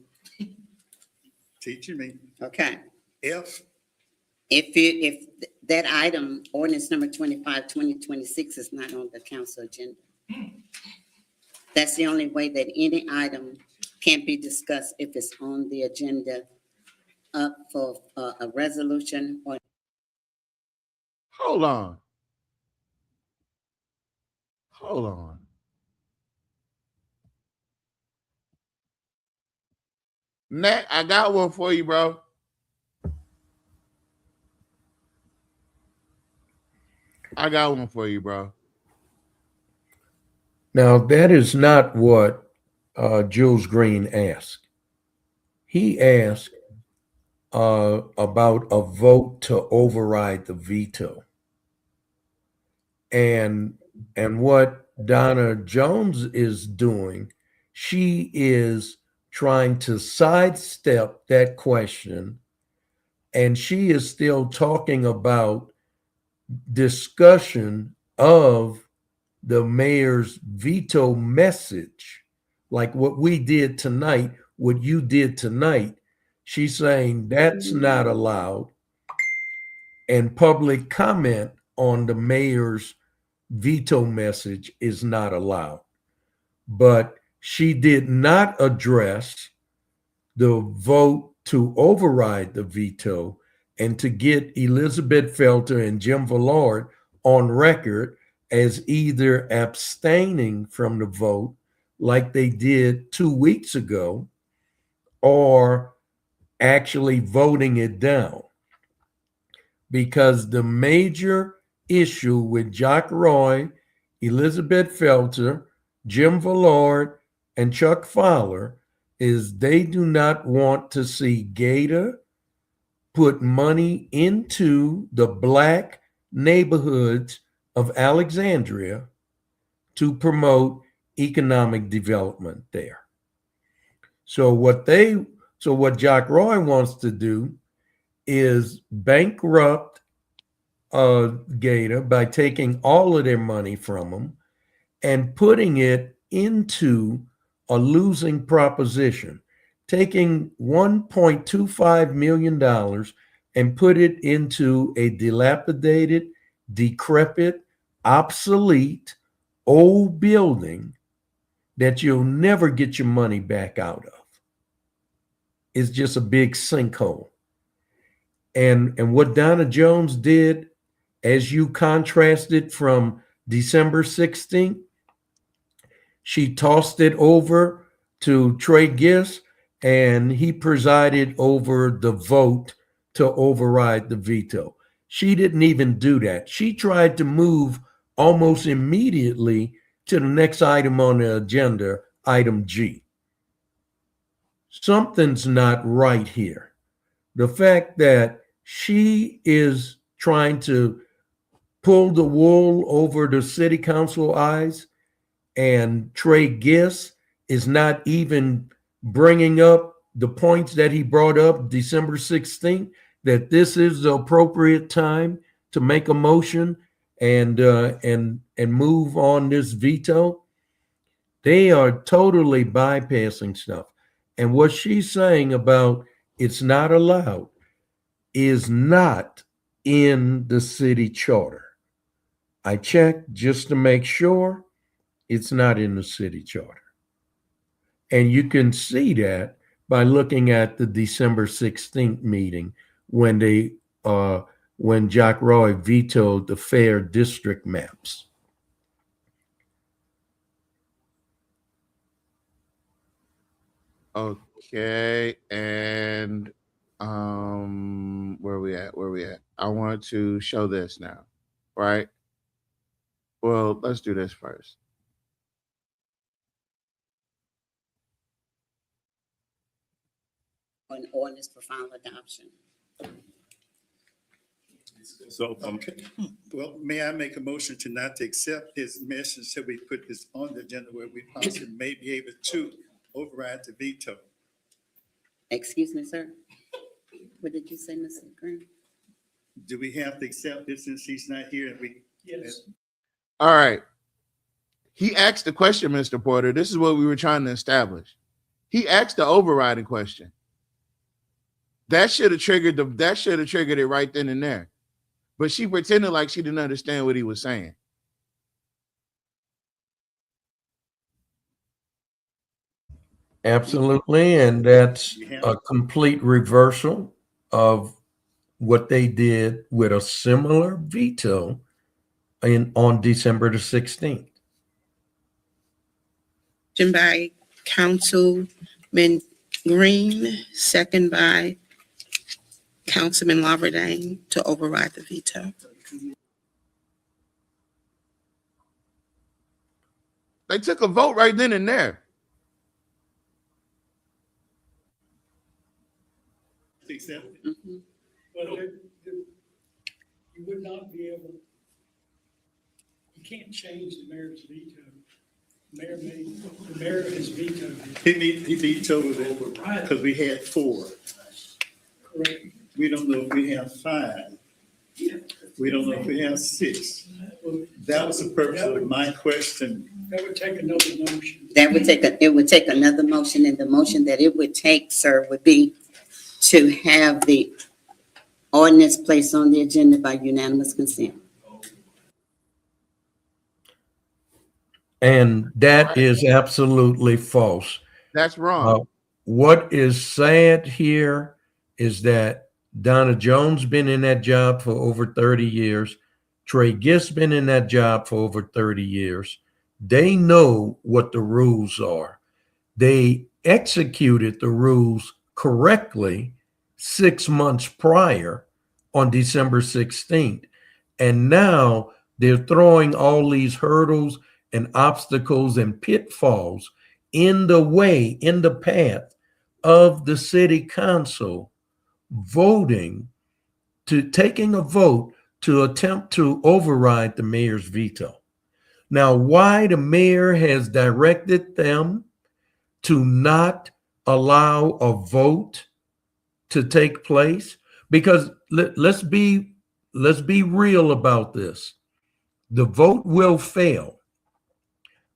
teaching me. Okay. If that item, ordinance number 25, 2026 is not on the council agenda. That's the only way that any item can be discussed if it's on the agenda up for a resolution or. Hold on. Nat, I got one for you, bro. Now, that is not what Jules Green asked. He asked about a vote to override the veto. And what Donna Jones is doing, she is trying to sidestep that question, and she is still talking about discussion of the mayor's veto message, like what we did tonight, what you did tonight. She's saying that's not allowed, and public comment on the mayor's veto message is not allowed. But she did not address the vote to override the veto and to get Elizabeth Felter and Jim Vallard on record as either abstaining from the vote like they did 2 weeks ago or actually voting it down. Because the major issue with Jock Roy, Elizabeth Felter, Jim Vallard, and Chuck Fowler is they do not want to see Gator put money into the Black neighborhoods of Alexandria to promote economic development there. So what Jock Roy wants to do is bankrupt Gator by taking all of their money from them and putting it into a losing proposition, taking $1.25 million and put it into a dilapidated, decrepit, obsolete, old building that you'll never get your money back out of. It's just a big sinkhole. And what Donna Jones did, as you contrasted from December 16th, she tossed it over to Trey Gist, and he presided over the vote to override the veto. She didn't even do that. She tried to move almost immediately to the next item on the agenda, item G. Something's not right here. The fact that she is trying to pull the wool over the city council eyes, and Trey Gist is not even bringing up the points that he brought up December 16th, that this is the appropriate time to make a motion and move on this veto. They are totally bypassing stuff. And what she's saying about it's not allowed is not in the city charter. I checked just to make sure it's not in the city charter. And you can see that by looking at the December 16th meeting when Jock Roy vetoed the fair district maps. Okay, and where we at? I want to show this now, right? Well, let's do this first. An ordinance for final adoption. So, well, may I make a motion to not to accept his message till we put this on the agenda where we possibly may be able to override the veto? Excuse me, sir. What did you say, Mr. Green? Do we have to accept this since he's not here and we? Yes. All right. He asked the question, Mr. Porter. This is what we were trying to establish. He asked the overriding question. That should have triggered it right then and there. But she pretended like she didn't understand what he was saying. Absolutely, and that's a complete reversal of what they did with a similar veto on December the 16th. Motion by Councilman Green, second by Councilman Laverdane to override the veto. They took a vote right then and there. Well, you would not be able, you can't change the mayor's veto. The mayor has vetoed it. He vetoed it because we had 4. Correct. We don't know if we have 5. We don't know if we have 6. That was the purpose of my question. That would take another motion. It would take another motion, and the motion that it would take, sir, would be to have the ordinance placed on the agenda by unanimous consent. And that is absolutely false. That's wrong. What is sad here is that Donna Jones been in that job for over 30 years. Trey Gist been in that job for over 30 years. They know what the rules are. They executed the rules correctly 6 months prior on December 16th. And now they're throwing all these hurdles and obstacles and pitfalls in the way, in the path of the city council taking a vote to attempt to override the mayor's veto. Now, why the mayor has directed them to not allow a vote to take place? Because let's be real about this. The vote will fail.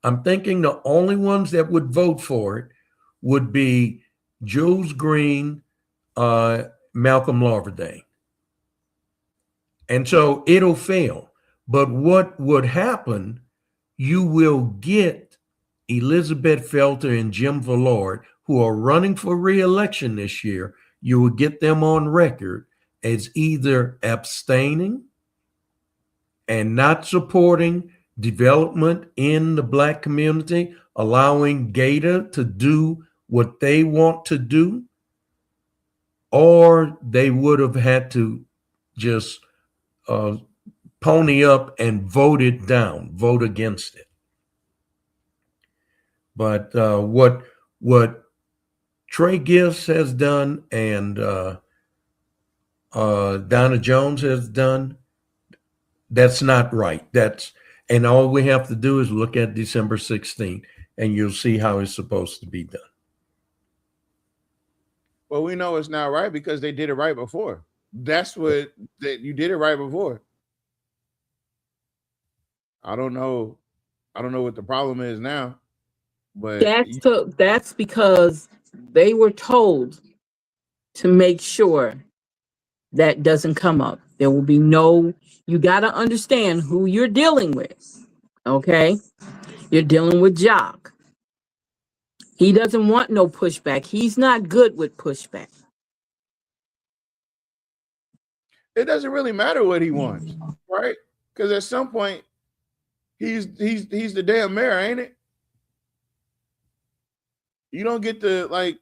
I'm thinking the only ones that would vote for it would be Jules Green, Malcolm Lauderdale. And so it'll fail. But what would happen, you will get Elizabeth Felter and Jim Vallard, who are running for re-election this year. You will get them on record as either abstaining and not supporting development in the Black community, allowing Gator to do what they want to do, or they would have had to just pony up and vote it down, vote against it. But what Trey Gist has done and Donna Jones has done, that's not right. And all we have to do is look at December 16th, and you'll see how it's supposed to be done. Well, we know it's not right because they did it right before. That's what you did it right before. I don't know what the problem is now, but that's because they were told to make sure that doesn't come up. There will be you got to understand who you're dealing with. Okay? You're dealing with Jock. He doesn't want no pushback. He's not good with pushback. It doesn't really matter what he wants, right? Because at some point, he's the damn mayor, ain't it? You don't get to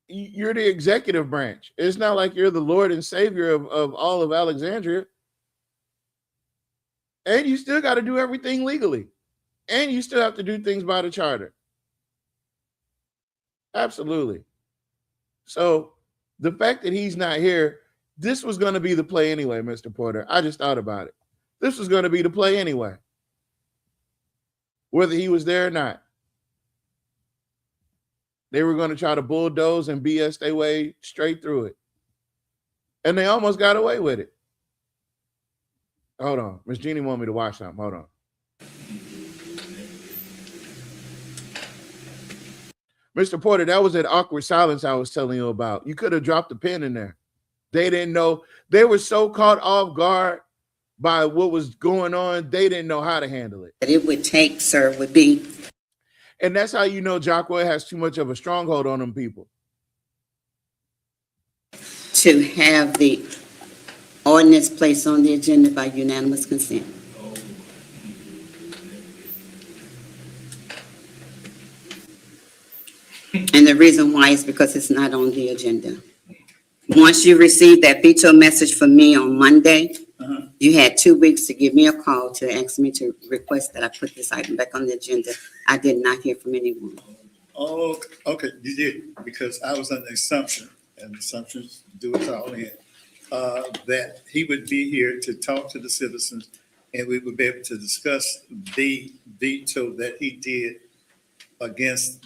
you're the executive branch. It's not like you're the Lord and Savior of all of Alexandria. And you still got to do everything legally. And you still have to do things by the charter. Absolutely. So the fact that he's not here, this was going to be the play anyway, Mr. Porter. I just thought about it. This was going to be the play anyway, whether he was there or not. They were going to try to bulldoze and BS their way straight through it. And they almost got away with it. Hold on. Miss Jeannie want me to watch something. Hold on. Mr. Porter, that was that awkward silence I was telling you about. You could have dropped the pen in there. They didn't know. They were so caught off guard by what was going on, they didn't know how to handle it. That it would take, sir, would be. And that's how you know Jockway has too much of a stronghold on them people. To have the ordinance placed on the agenda by unanimous consent. And the reason why is because it's not on the agenda. Once you received that veto message from me on Monday, you had 2 weeks to give me a call to ask me to request that I put this item back on the agenda. I did not hear from anyone. Oh, okay, you did, because I was under the assumption, and assumptions do it all in, that he would be here to talk to the citizens and we would be able to discuss the veto that he did against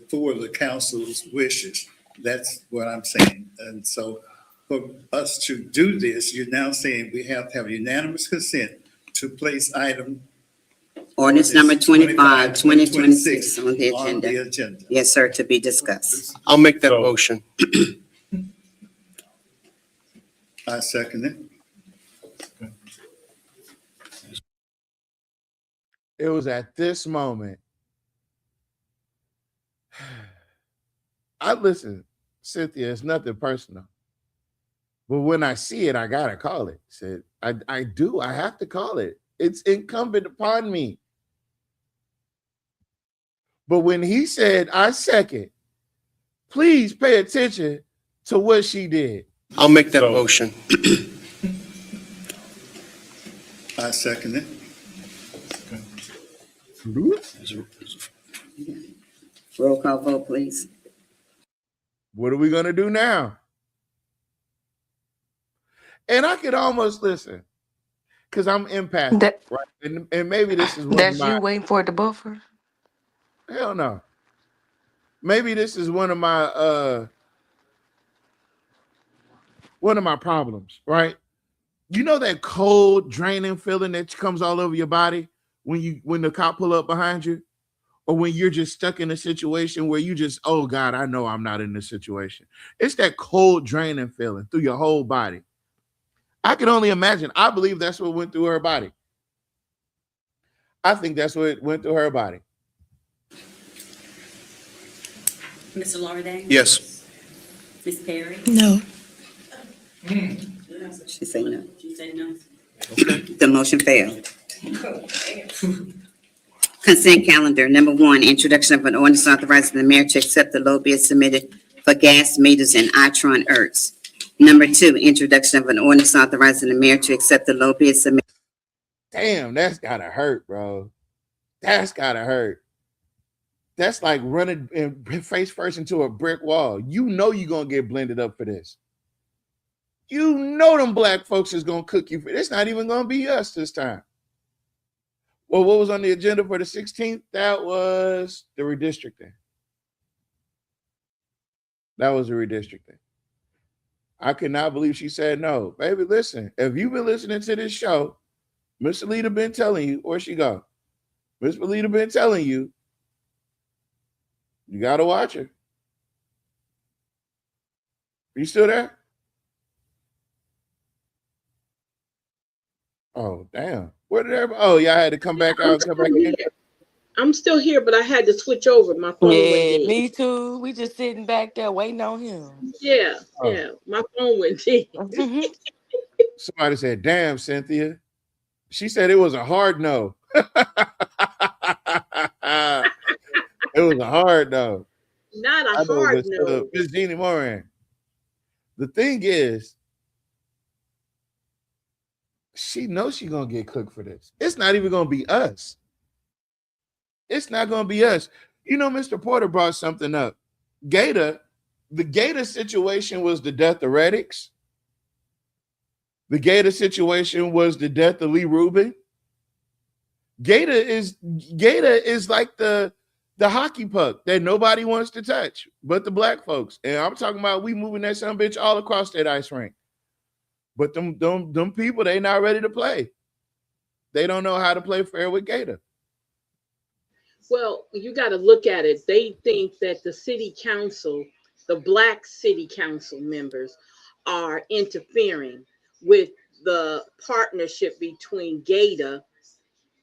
for the council's wishes. That's what I'm saying. And so for us to do this, you're now saying we have to have unanimous consent to place item Ordinance number 25, 2026 on the agenda. Yes, sir, to be discussed. I'll make that motion. I second it. It was at this moment. Listen, Cynthia, it's nothing personal. But when I see it, I gotta call it. Said I do. I have to call it. It's incumbent upon me. But when he said, I second, please pay attention to what she did. I'll make that motion. I second it. Roll call vote, please. What are we gonna do now? And I could almost listen because I'm empathic, right? And maybe this is That's you waiting for it to buffer? Hell no. Maybe this is one of my problems, right? You know that cold, draining feeling that comes all over your body when the cop pull up behind you, or when you're just stuck in a situation where you just, oh God, I know I'm not in this situation. It's that cold, draining feeling through your whole body. I can only imagine. I believe that's what went through her body. I think that's what went through her body. Mr. Lorday? Yes. Ms. Perry? No. She said no. She said no. Okay. The motion failed. Consent calendar. Number 1, introduction of an ordinance authorizing the mayor to accept the low bid submitted for gas meters and Itron ERTs. Number 2, introduction of an ordinance authorizing the mayor to accept the low bid submitted. Damn, that's gotta hurt, bro. That's gotta hurt. That's like running face first into a brick wall. You know you're gonna get blended up for this. You know them black folks is gonna cook you for this. It's not even gonna be us this time. Well, what was on the agenda for the 16th? That was the redistricting. That was the redistricting. I could not believe she said no. Baby, listen, if you've been listening to this show, Mr. Lita been telling you, where'd she go? Mr. Lita been telling you, you gotta watch her. You still there? Oh, damn. Where did everybody? Oh, yeah, I had to come back out and come back in. I'm still here, but I had to switch over. My phone went dead. Me too. We just sitting back there waiting on him. Yeah, my phone went dead. Somebody said, damn, Cynthia. She said it was a hard no. It was a hard no. Not a hard no. Miss Jeannie Moran. The thing is, she knows she's gonna get cooked for this. It's not even gonna be us. It's not gonna be us. You know, Mr. Porter brought something up. The Gator situation was the death of Reddix. The Gator situation was the death of Lee Rubin. Gator is like the hockey puck that nobody wants to touch but the black folks. And I'm talking about we moving that son bitch all across that ice rink. But them people, they not ready to play. They don't know how to play fair with Gator. Well, you got to look at it. They think that the city council, the black city council members, are interfering with the partnership between Gator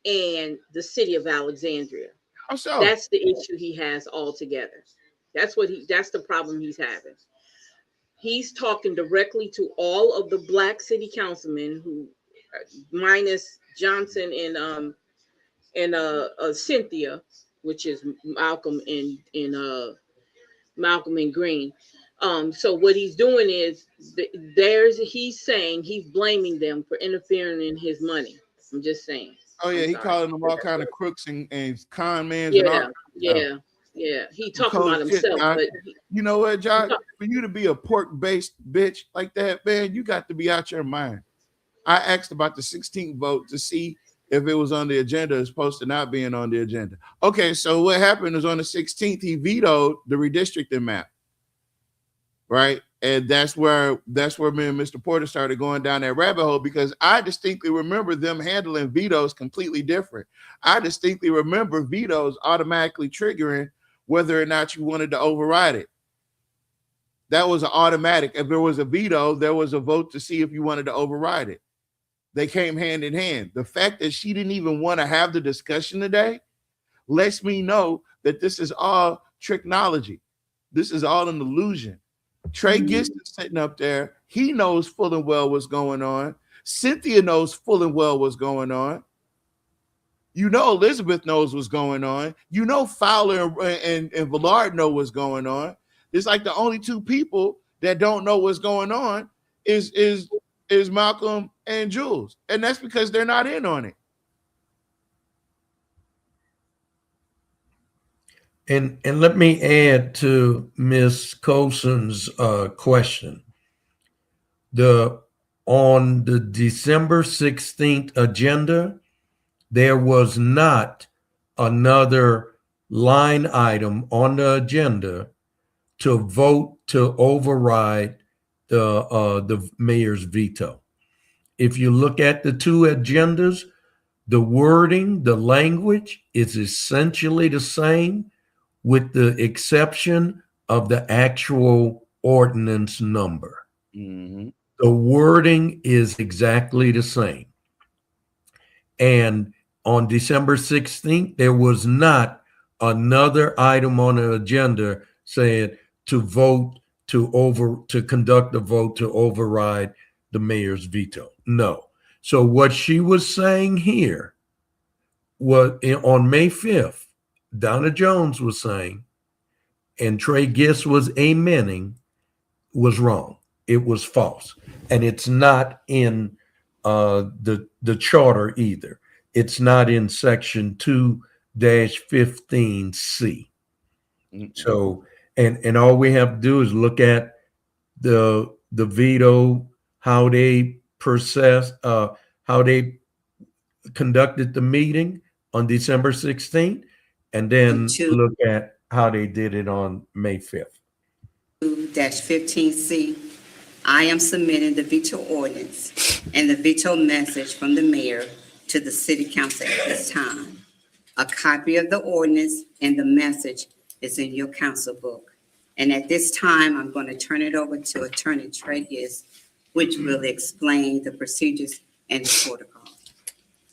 and the city of Alexandria. How so? That's the issue he has altogether. That's the problem he's having. He's talking directly to all of the black city councilmen who, minus Johnson and Cynthia, which is Malcolm and Green. So what he's doing is he's saying he's blaming them for interfering in his money. I'm just saying. Oh yeah, he calling them all kind of crooks and con men. Yeah. He talking about himself, but you know what, John? For you to be a pork-based bitch like that, man, you got to be out your mind. I asked about the 16th vote to see if it was on the agenda as opposed to not being on the agenda. Okay, so what happened is on the 16th, he vetoed the redistricting map, right? And that's where me and Mr. Porter started going down that rabbit hole, because I distinctly remember them handling vetoes completely different. I distinctly remember vetoes automatically triggering whether or not you wanted to override it. That was an automatic. If there was a veto, there was a vote to see if you wanted to override it. They came hand in hand. The fact that she didn't even want to have the discussion today lets me know that this is all technology. This is all an illusion. Trey Gist is sitting up there. He knows full and well what's going on. Cynthia knows full and well what's going on. You know Elizabeth knows what's going on. You know Fowler and Villard know what's going on. It's like the only two people that don't know what's going on is Malcolm and Jules. And that's because they're not in on it. And let me add to Ms. Colson's question. On the December 16th agenda, there was not another line item on the agenda to vote to override the mayor's veto. If you look at the two agendas, the wording, the language is essentially the same, with the exception of the actual ordinance number. Mm-hmm. The wording is exactly the same. And on December 16th, there was not another item on the agenda saying to conduct a vote to override the mayor's veto. No. So what she was saying here was on May 5th, Donna Jones was saying, and Trey Gist was amening, was wrong. It was false. And it's not in the charter either. It's not in section 2-15C. So, and all we have to do is look at the veto, how they how they conducted the meeting on December 16th, and then look at how they did it on May 5th. 2-15C, I am submitting the veto ordinance and the veto message from the mayor to the city council at this time. A copy of the ordinance and the message is in your council book. And at this time, I'm going to turn it over to Attorney Trey Gist, which will explain the procedures and the protocol.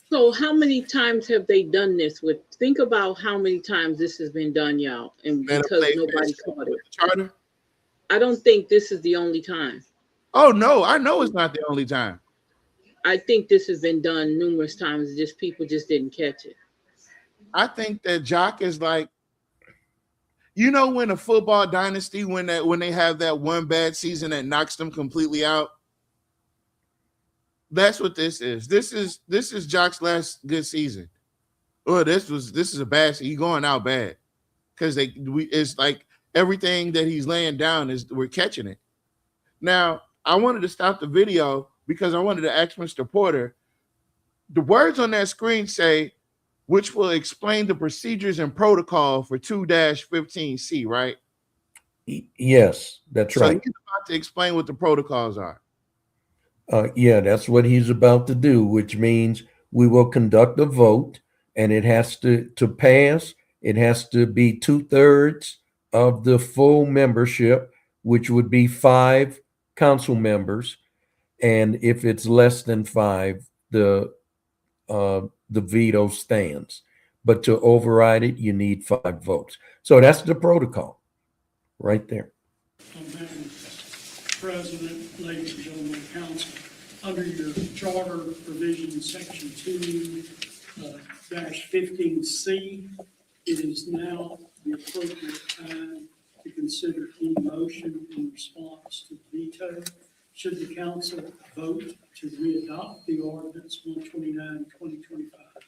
So how many times have they done this? Think about how many times this has been done, y'all, and because nobody caught it. Charter? I don't think this is the only time. Oh no, I know it's not the only time. I think this has been done numerous times. Just people just didn't catch it. I think that Jock is like, you know, when a football dynasty, when they have that one bad season that knocks them completely out. That's what this is. This is Jock's last good season. Oh, this is a bad season. He's going out bad because it's like everything that he's laying down we're catching it. Now, I wanted to stop the video because I wanted to ask Mr. Porter. The words on that screen say, which will explain the procedures and protocol for 2-15C, right? Yes, that's right. So he's about to explain what the protocols are. Yeah, that's what he's about to do, which means we will conduct a vote, and it has to pass. It has to be 2/3 of the full membership, which would be 5 council members. And if it's less than 5, the veto stands. But to override it, you need 5 votes. So that's the protocol right there. Madam President, ladies and gentlemen of council, under your charter provision, section 2-15C, it is now the appropriate time to consider any motion in response to veto. Should the council vote to readopt the ordinance 129-2025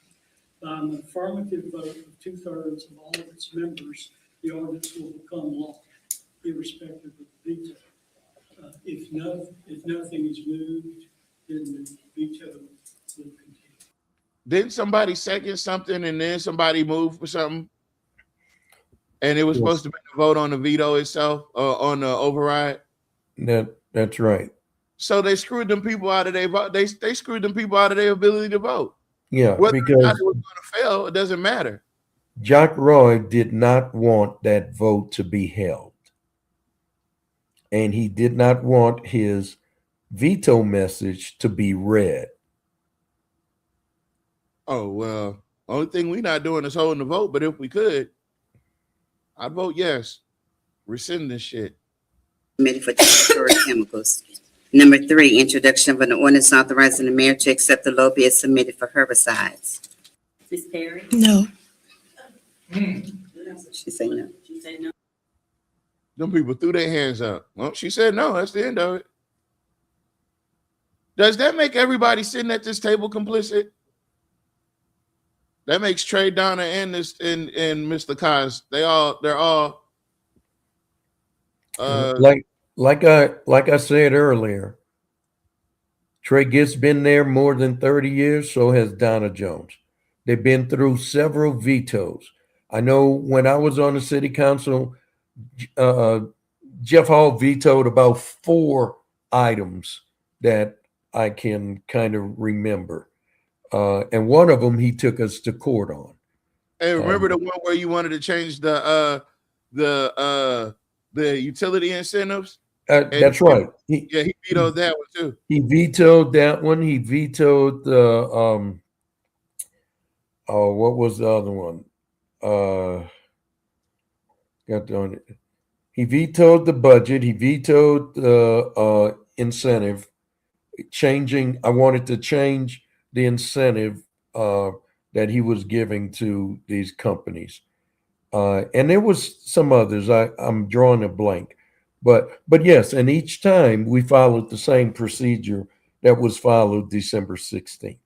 by an affirmative vote of 2/3 of all of its members, the ordinance will become law, irrespective of the veto. If nothing is moved, then the veto will continue. Didn't somebody second something and then somebody moved for something? And it was supposed to be a vote on the veto itself, on the override? That's right. So they screwed them people out of their vote. They screwed them people out of their ability to vote. Yeah, Whether because or not it was going to fail, it doesn't matter. Jock Roy did not want that vote to be held. And he did not want his veto message to be read. Oh, well, only thing we not doing is holding the vote, but if we could, I'd vote yes. Rescind this shit. Committee for Laboratory Chemicals. Number 3, introduction of an ordinance authorizing the mayor to accept the low bid submitted for herbicides. Ms. Perry? No. She said no. Them people threw their hands up. Well, she said no. That's the end of it. Does that make everybody sitting at this table complicit? That makes Trey, Donna, and Mr. Kaz. They're all like I said earlier, Trey Gitt's been there more than 30 years, so has Donna Jones. They've been through several vetoes. I know when I was on the city council, Jeff Hall vetoed about 4 items that I can kind of remember. And one of them he took us to court on. Hey, remember the one where you wanted to change the utility incentives? That's right. He vetoed that one too. He vetoed that one. He vetoed the what was the other one? He vetoed the budget. He vetoed the incentive changing. I wanted to change the incentive that he was giving to these companies. And there was some others. I'm drawing a blank. But yes, and each time we followed the same procedure that was followed December 16th.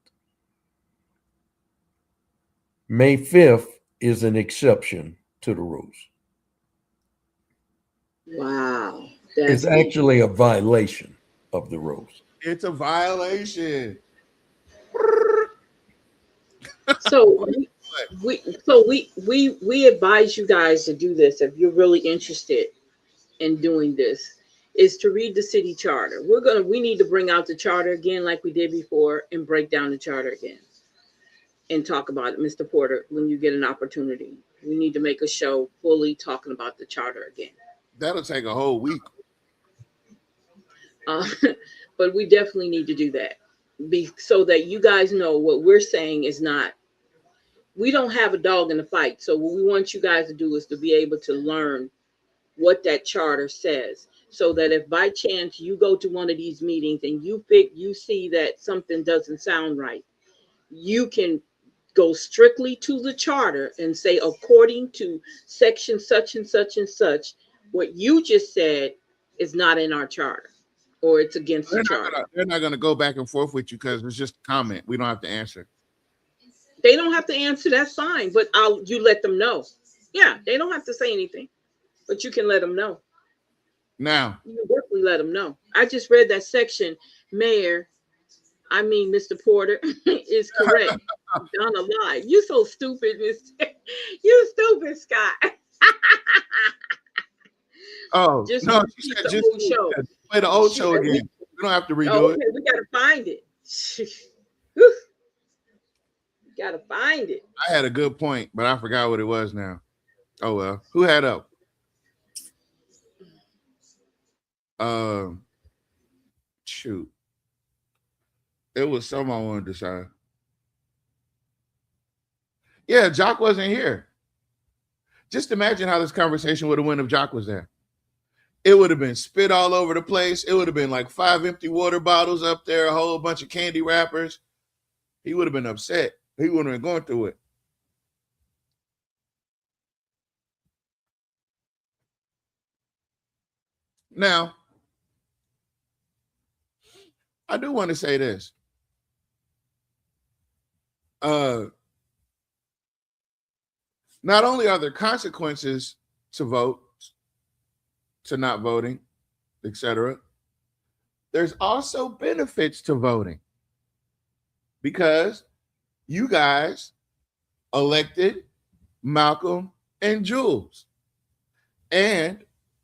May 5th is an exception to the rules. Wow. It's actually a violation of the rules. It's a violation. So we advise you guys to do this if you're really interested in doing this, is to read the city charter. We need to bring out the charter again like we did before and break down the charter again and talk about it, Mr. Porter, when you get an opportunity. We need to make a show fully talking about the charter again. That'll take a whole week. But we definitely need to do that so that you guys know what we're saying is not, we don't have a dog in the fight. So what we want you guys to do is to be able to learn what that charter says, so that if by chance you go to one of these meetings and you see that something doesn't sound right, you can go strictly to the charter and say, according to section such and such and such, what you just said is not in our charter, or it's against the charter. They're not going to go back and forth with you because it's just a comment. We don't have to answer. They don't have to answer. That's fine. But you let them know. Yeah, they don't have to say anything, but you can let them know. Now, you definitely let them know. I just read that section, Mr. Porter is correct. Donna lied. You so stupid, You stupid, Scott. Oh, just no, she said just play the old show again. We don't have to redo it. We gotta find it. Gotta find it. I had a good point, but I forgot what it was now. Oh well. Who had up? Shoot. It was something I wanted to say. Yeah, Jock wasn't here. Just imagine how this conversation would have went if Jock was there. It would have been spit all over the place. It would have been like 5 empty water bottles up there, a whole bunch of candy wrappers. He would have been upset. He wouldn't have been going through it. Now, I do want to say this. Not only are there consequences to vote, to not voting, etc., there's also benefits to voting, because you guys elected Malcolm and Jules. And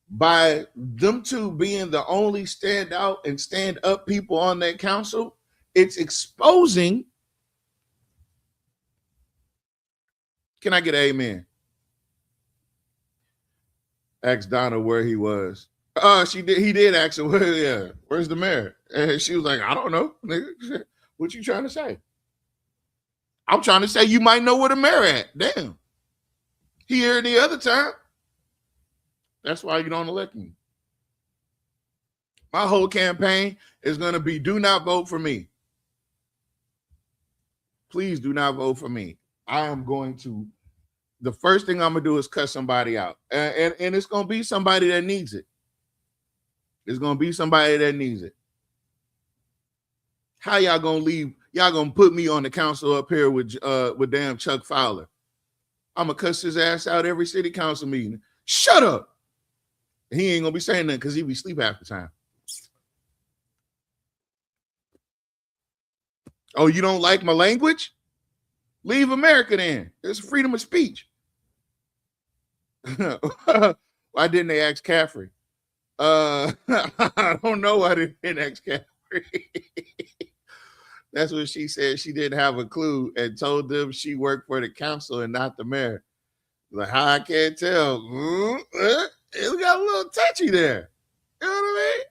by them two being the only stand out and stand up people on that council, it's exposing. Can I get an amen? Ask Donna where he was. He did ask her, where's the mayor? And she was like, I don't know. What you trying to say? I'm trying to say you might know where the mayor at. Damn. He here any other time. That's why you don't elect me. My whole campaign is going to be do not vote for me. Please do not vote for me. I am going to, the first thing I'm going to do is cut somebody out. And it's going to be somebody that needs it. It's going to be somebody that needs it. How y'all going to leave? Y'all going to put me on the council up here with damn Chuck Fowler. I'm going to cuss his ass out every city council meeting. Shut up. He ain't going to be saying nothing because he be asleep half the time. Oh, you don't like my language? Leave America then. There's freedom of speech. Why didn't they ask Caffrey? I don't know why they didn't ask Caffrey. That's what she said. She didn't have a clue and told them she worked for the council and not the mayor. Like, how I can't tell. It got a little touchy there. You know what I mean?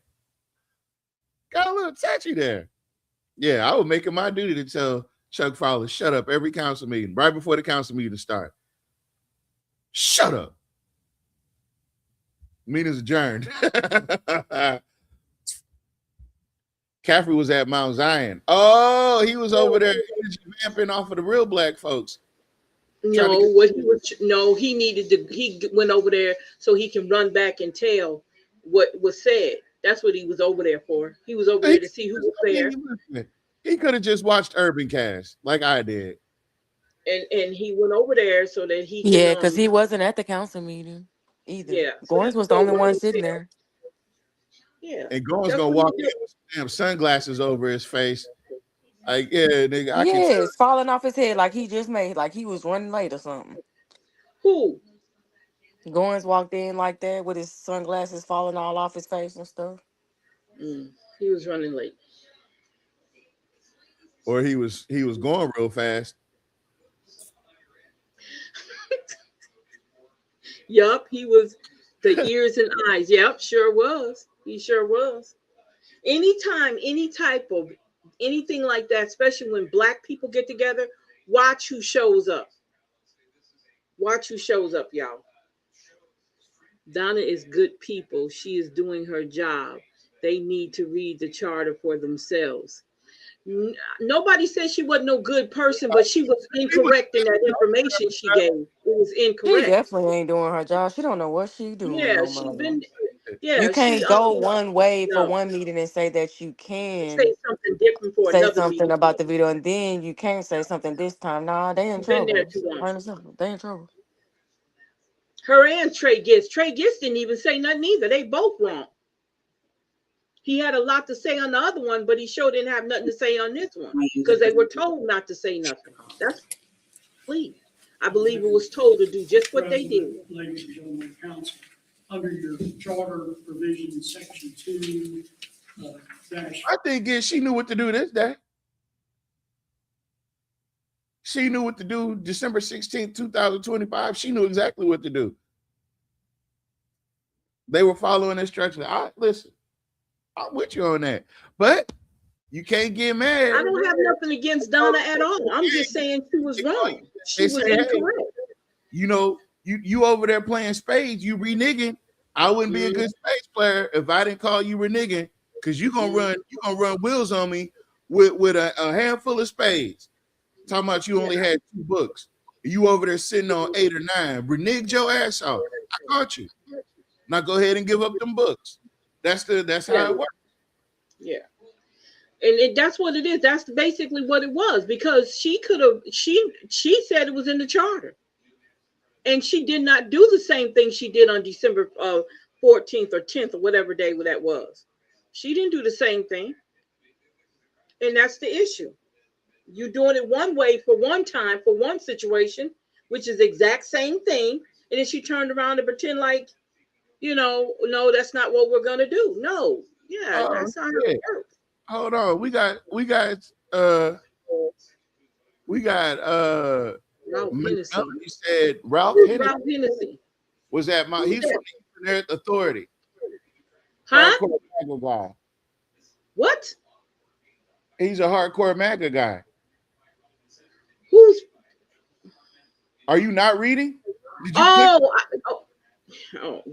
Got a little touchy there. Yeah, I was making my duty to tell Chuck Fowler, shut up every council meeting, right before the council meeting start. Shut up. Meeting's adjourned. Caffrey was at Mount Zion. Oh, he was over there vamping off of the real black folks. No, he needed to. He went over there so he can run back and tell what was said. That's what he was over there for. He was over there to see who was there. He could have just watched Urban Cast like I did. And he went over there so that he Yeah, because he wasn't at the council meeting either. Yeah, Goins was the only one sitting there. Yeah. And Goins gonna walk in with damn sunglasses over his face. Like, yeah, nigga, I can tell. It's falling off his head like he just made, like he was running late or something. Who? Goins walked in like that with his sunglasses falling all off his face and stuff. He was running late. Or he was going real fast. Yup, he was the ears and eyes. Yep, sure was. He sure was. Anytime, any type of anything like that, especially when black people get together, watch who shows up. Watch who shows up, y'all. Donna is good people. She is doing her job. They need to read the charter for themselves. Nobody said she wasn't no good person, but she was incorrect in that information she gave. It was incorrect. She definitely ain't doing her job. She don't know what she doing. Yeah, she been. Yeah, you can't go one way for one meeting and say that you can say something different for say another something meeting. about the video, and then you can't say something this time. Nah, they in trouble. Been there too long. They in trouble. Her and Trey Gist didn't even say nothing either. They both wrong. He had a lot to say on the other one, but he sure didn't have nothing to say on this one because they were told not to say nothing. That's please. I believe it was told to do just what they did. Ladies and gentlemen of council, under your charter provision, section 2, I think she knew what to do this day. She knew what to do December 16th, 2025. She knew exactly what to do. They were following instructions. Listen, I'm with you on that. But you can't get mad. I don't have nothing against Donna at all. I'm just saying she was wrong. She was incorrect. You know, you over there playing spades, you reneging. I wouldn't be a good spades player if I didn't call you reneging, because you're gonna run wheels on me with a handful of spades. Talking about you only had 2 books. You over there sitting on 8 or 9. Reneged your ass off. I caught you. Now go ahead and give up them books. That's how it works. Yeah. And that's what it is. That's basically what it was, because she could have, she said it was in the charter. And she did not do the same thing she did on December 14th or 10th or whatever day that was. She didn't do the same thing. And that's the issue. You're doing it one way for one time, for one situation, which is the exact same thing. And then she turned around and pretend like, no, that's not what we're going to do. No. Yeah, that's not how it works. Hold on. We got Ralph Hennessy. You said Ralph Hennessy. Was that he's from the Earth Authority. Huh? Hardcore MAGA guy. What? He's a hardcore MAGA guy. Who Are you not reading? Did you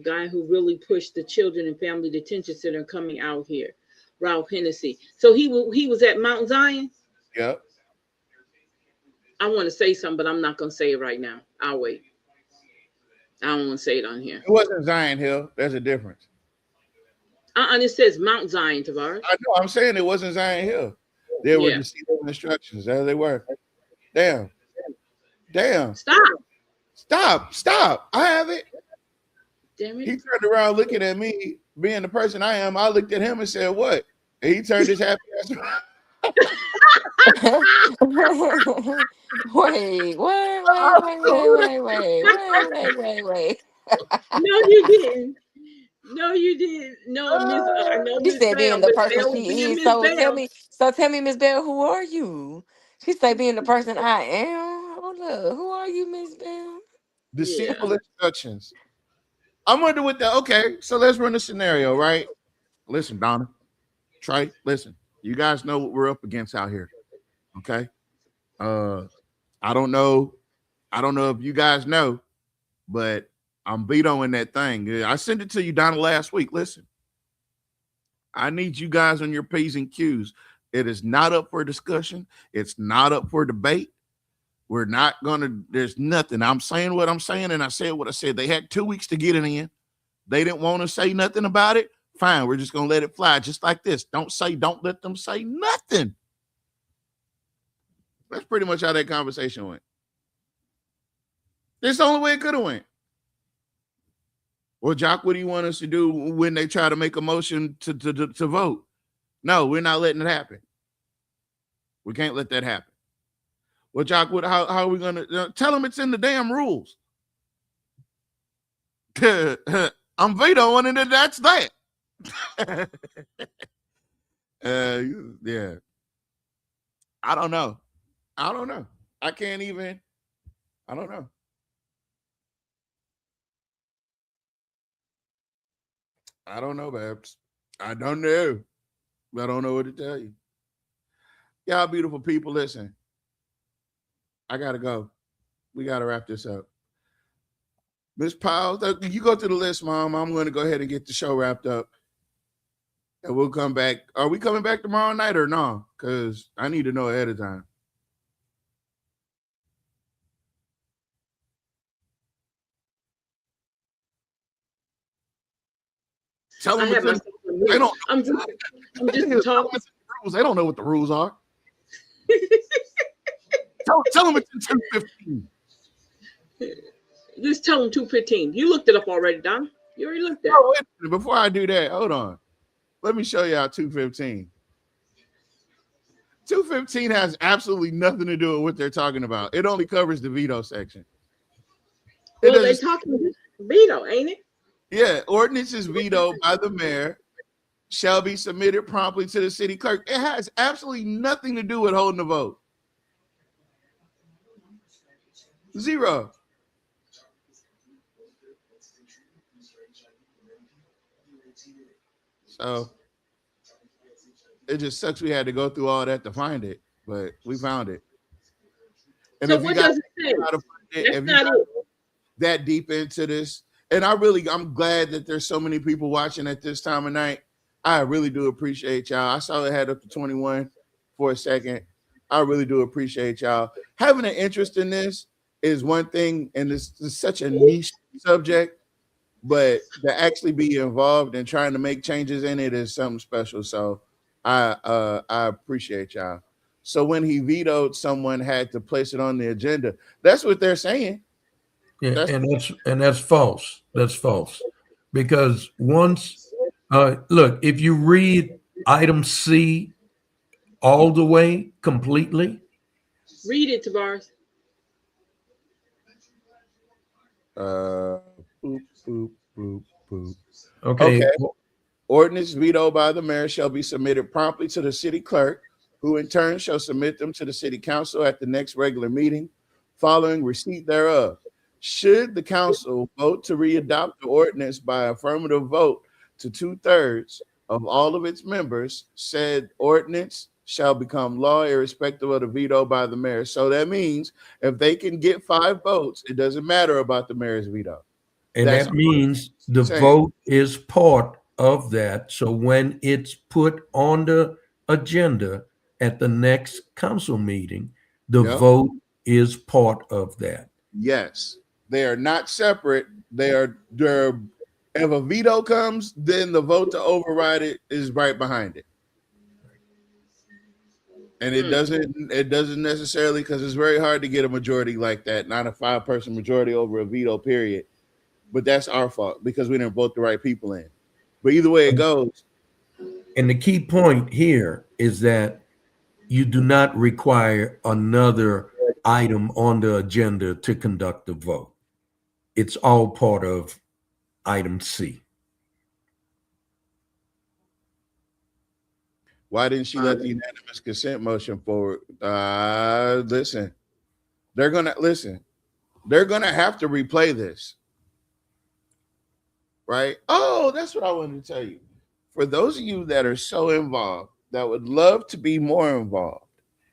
guy who really pushed the Children and Family Detention Center coming out here, Ralph Hennessy. So he was at Mount Zion. Yep. I want to say something, but I'm not going to say it right now. I'll wait. I don't want to say it on here. It wasn't Zion Hill. There's a difference. It says Mount Zion, Tavares. I know. I'm saying it wasn't Zion Hill. There were deceitful instructions. There they were. Damn. Stop. I have it. Damn it. He turned around looking at me, being the person I am. I looked at him and said, "What?" And he turned his happy ass around. Wait. No, you didn't. No, Miss. I know She Miss said Bell. being the Miss person Bell was she being is. Miss Bell. Tell me, Miss Bell, who are you? She said being the person I am. Hold up. Who are you, Miss Bell? Deceitful instructions. I'm wondering what the okay. So let's run a scenario, right? Listen, Donna, Trey, listen. You guys know what we're up against out here. Okay. I don't know if you guys know, but I'm vetoing that thing. I sent it to you, Donna, last week. Listen, I need you guys on your P's and Q's. It is not up for discussion. It's not up for debate. We're not there's nothing. I'm saying what I'm saying, and I said what I said. They had 2 weeks to get it in. They didn't want to say nothing about it. Fine, we're just gonna let it fly, just like this. Don't let them say nothing. That's pretty much how that conversation went. It's the only way it could have went. Well, Jock, what do you want us to do when they try to make a motion to vote? No, we're not letting it happen. We can't let that happen. Well, Jock, how are we going to tell them it's in the damn rules? I'm vetoing it, and that's that. Yeah. I don't know. I can't even. I don't know. I don't know, Babs. I don't know. I don't know what to tell you. Y'all beautiful people, listen. I got to go. We got to wrap this up. Miss Powell, you go through the list, Mom. I'm going to go ahead and get the show wrapped up. And we'll come back. Are we coming back tomorrow night or no? Because I need to know ahead of time. Tell them they don't. I'm just talking. They don't know what the rules are. tell them it's 2:15. Just tell them 2:15. You looked it up already, Don. You already looked at it. Oh, wait, before I do that, hold on. Let me show y'all 2:15. 2:15 has absolutely nothing to do with what they're talking about. It only covers the veto section. Well, they're talking veto, ain't it? Yeah, ordinances vetoed by the mayor shall be submitted promptly to the city clerk. It has absolutely nothing to do with holding the vote. Zero. So it just sucks we had to go through all that to find it, but we found it. And so if what you guys does it say? if you got that deep into this, and I'm glad that there's so many people watching at this time of night. I really do appreciate y'all. I saw it had up to 21 for a second. I really do appreciate y'all. Having an interest in this is one thing, and it's such a niche subject, but to actually be involved and trying to make changes in it is something special. So I appreciate y'all. So when he vetoed, someone had to place it on the agenda. That's what they're saying. Yeah, and that's false. That's false. Because once look, if you read item C all the way completely. Read it, Tavares. Boop, boop, boop, boop. Okay. Ordinance vetoed by the mayor shall be submitted promptly to the city clerk, who in turn shall submit them to the city council at the next regular meeting, following receipt thereof. Should the council vote to readopt the ordinance by affirmative vote to 2/3 of all of its members, said ordinance shall become law irrespective of the veto by the mayor. So that means if they can get 5 votes, it doesn't matter about the mayor's veto. And That's that means the saying. vote is part of that. So when it's put on the agenda at the next council meeting, the Yep. vote is part of that. Yes, they are not separate. They're if a veto comes, then the vote to override it is right behind it. And it doesn't necessarily, because it's very hard to get a majority like that, not a 5-person majority over a veto, period. But that's our fault because we didn't vote the right people in. But either way it goes. And the key point here is that you do not require another item on the agenda to conduct the vote. It's all part of item C. Why didn't she let the unanimous consent motion forward? Listen, they're gonna have to replay this, right? Oh, that's what I wanted to tell you. For those of you that are so involved, that would love to be more involved,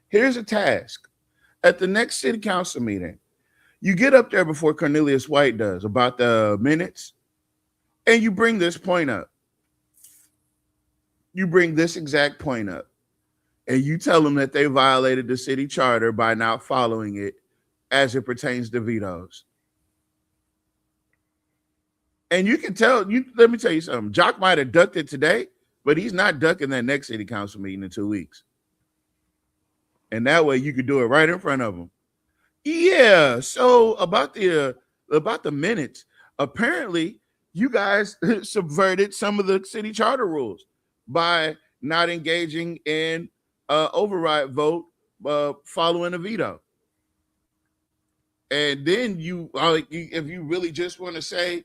here's a task. At the next city council meeting, you get up there before Cornelius White does about the minutes, and you bring this point up. You bring this exact point up, and you tell them that they violated the city charter by not following it as it pertains to vetoes. And you can tell, let me tell you something. Jock might have ducked it today, but he's not ducking that next city council meeting in 2 weeks. And that way you could do it right in front of him. Yeah. So about the minutes, apparently you guys subverted some of the city charter rules by not engaging in override vote following a veto. And then if you really just want to say,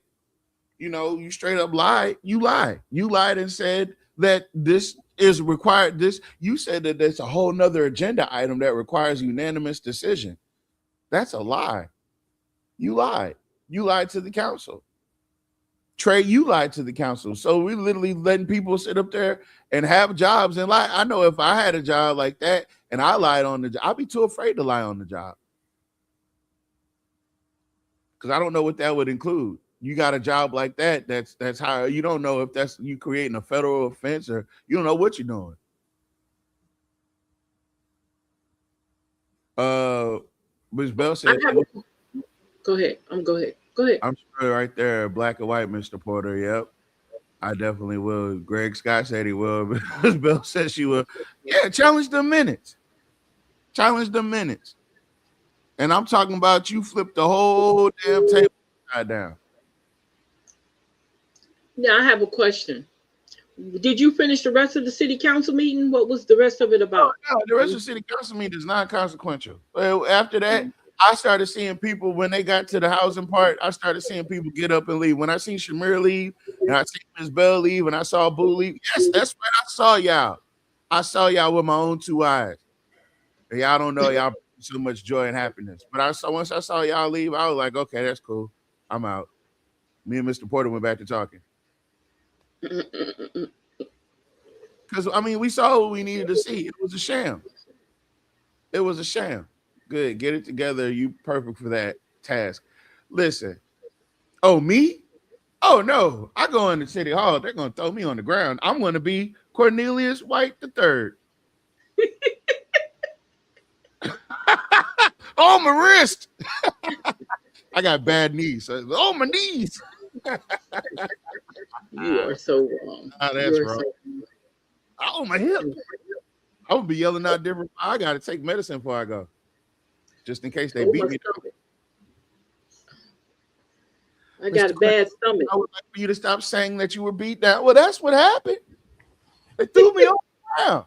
you straight up lied, you lied. You lied and said that this is required. You said that there's a whole nother agenda item that requires unanimous decision. That's a lie. You lied. You lied to the council. Trey, you lied to the council. So we literally letting people sit up there and have jobs and lie. I know if I had a job like that and I lied on the job, I'd be too afraid to lie on the job. Because I don't know what that would include. You got a job like that, that's how you don't know if that's you creating a federal offense or you don't know what you're doing. Ms. Bell said, go ahead. Go ahead. I'm sure right there, black and white, Mr. Porter. Yep. I definitely will. Greg Scott said he will. Ms. Bell said she will. Yeah, challenge the minutes. Challenge the minutes. And I'm talking about you flipped the whole damn table upside down. Now I have a question. Did you finish the rest of the city council meeting? What was the rest of it about? No, the rest of the city council meeting is non-consequential. Well, after that, I started seeing people when they got to the housing part. I started seeing people get up and leave. When I seen Shamir leave, and I seen Ms. Bell leave, and I saw Boo leave. Yes, that's right. I saw y'all. I saw y'all with my own 2 eyes. And y'all don't know y'all bring so much joy and happiness. But once I saw y'all leave, I was like, okay, that's cool. I'm out. Me and Mr. Porter went back to talking. Because, we saw what we needed to see. It was a sham. It was a sham. Good. Get it together. You perfect for that task. Listen. Oh, me? Oh, no. I go into City Hall. They're going to throw me on the ground. I'm going to be Cornelius White III. Oh, my wrist. I got bad knees. Oh, my knees. You are so wrong. That's wrong. Oh, my hip. I would be yelling out different. I got to take medicine before I go, just in case they beat me. I got a bad stomach. I would like for you to stop saying that you were beat down. Well, that's what happened. They threw me on the ground.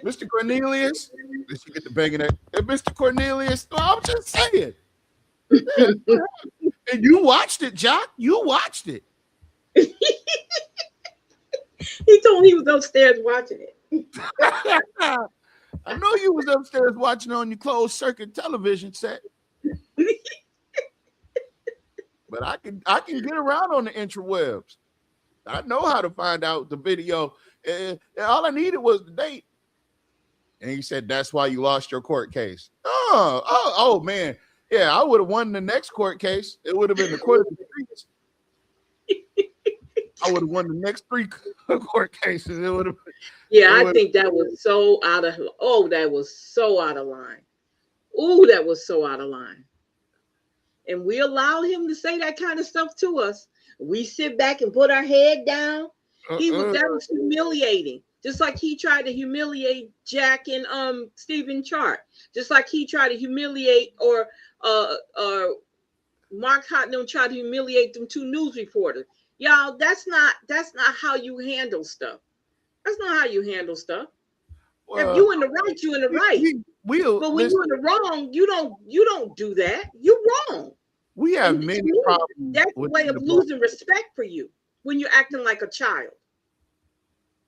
Mr. Cornelius, did you get the banging that? Mr. Cornelius, no, I'm just saying. And you watched it, Jock. You watched it. He told me he was upstairs watching it. I know you was upstairs watching on your closed circuit television set. But I can get around on the interwebs. I know how to find out the video. And all I needed was the date. And you said that's why you lost your court case. Oh man. Yeah, I would have won the next court case. It would have been the court of the streets. I would have won the next 3 court cases. It would have. Yeah, I think that was so out of. Oh, that was so out of line. Oh, that was so out of line. And we allow him to say that kind of stuff to us. We sit back and put our head down. That was humiliating. Just like he tried to humiliate Jack and Stephen Chart. Just like he tried to humiliate or Mark Hotnell tried to humiliate them 2 news reporters. Y'all, that's not how you handle stuff. That's not how you handle stuff. Well, if you in the right, you in the right. But when you're in the wrong, you don't do that. You're wrong. We have many problems. That's a way of losing respect for you when you're acting like a child.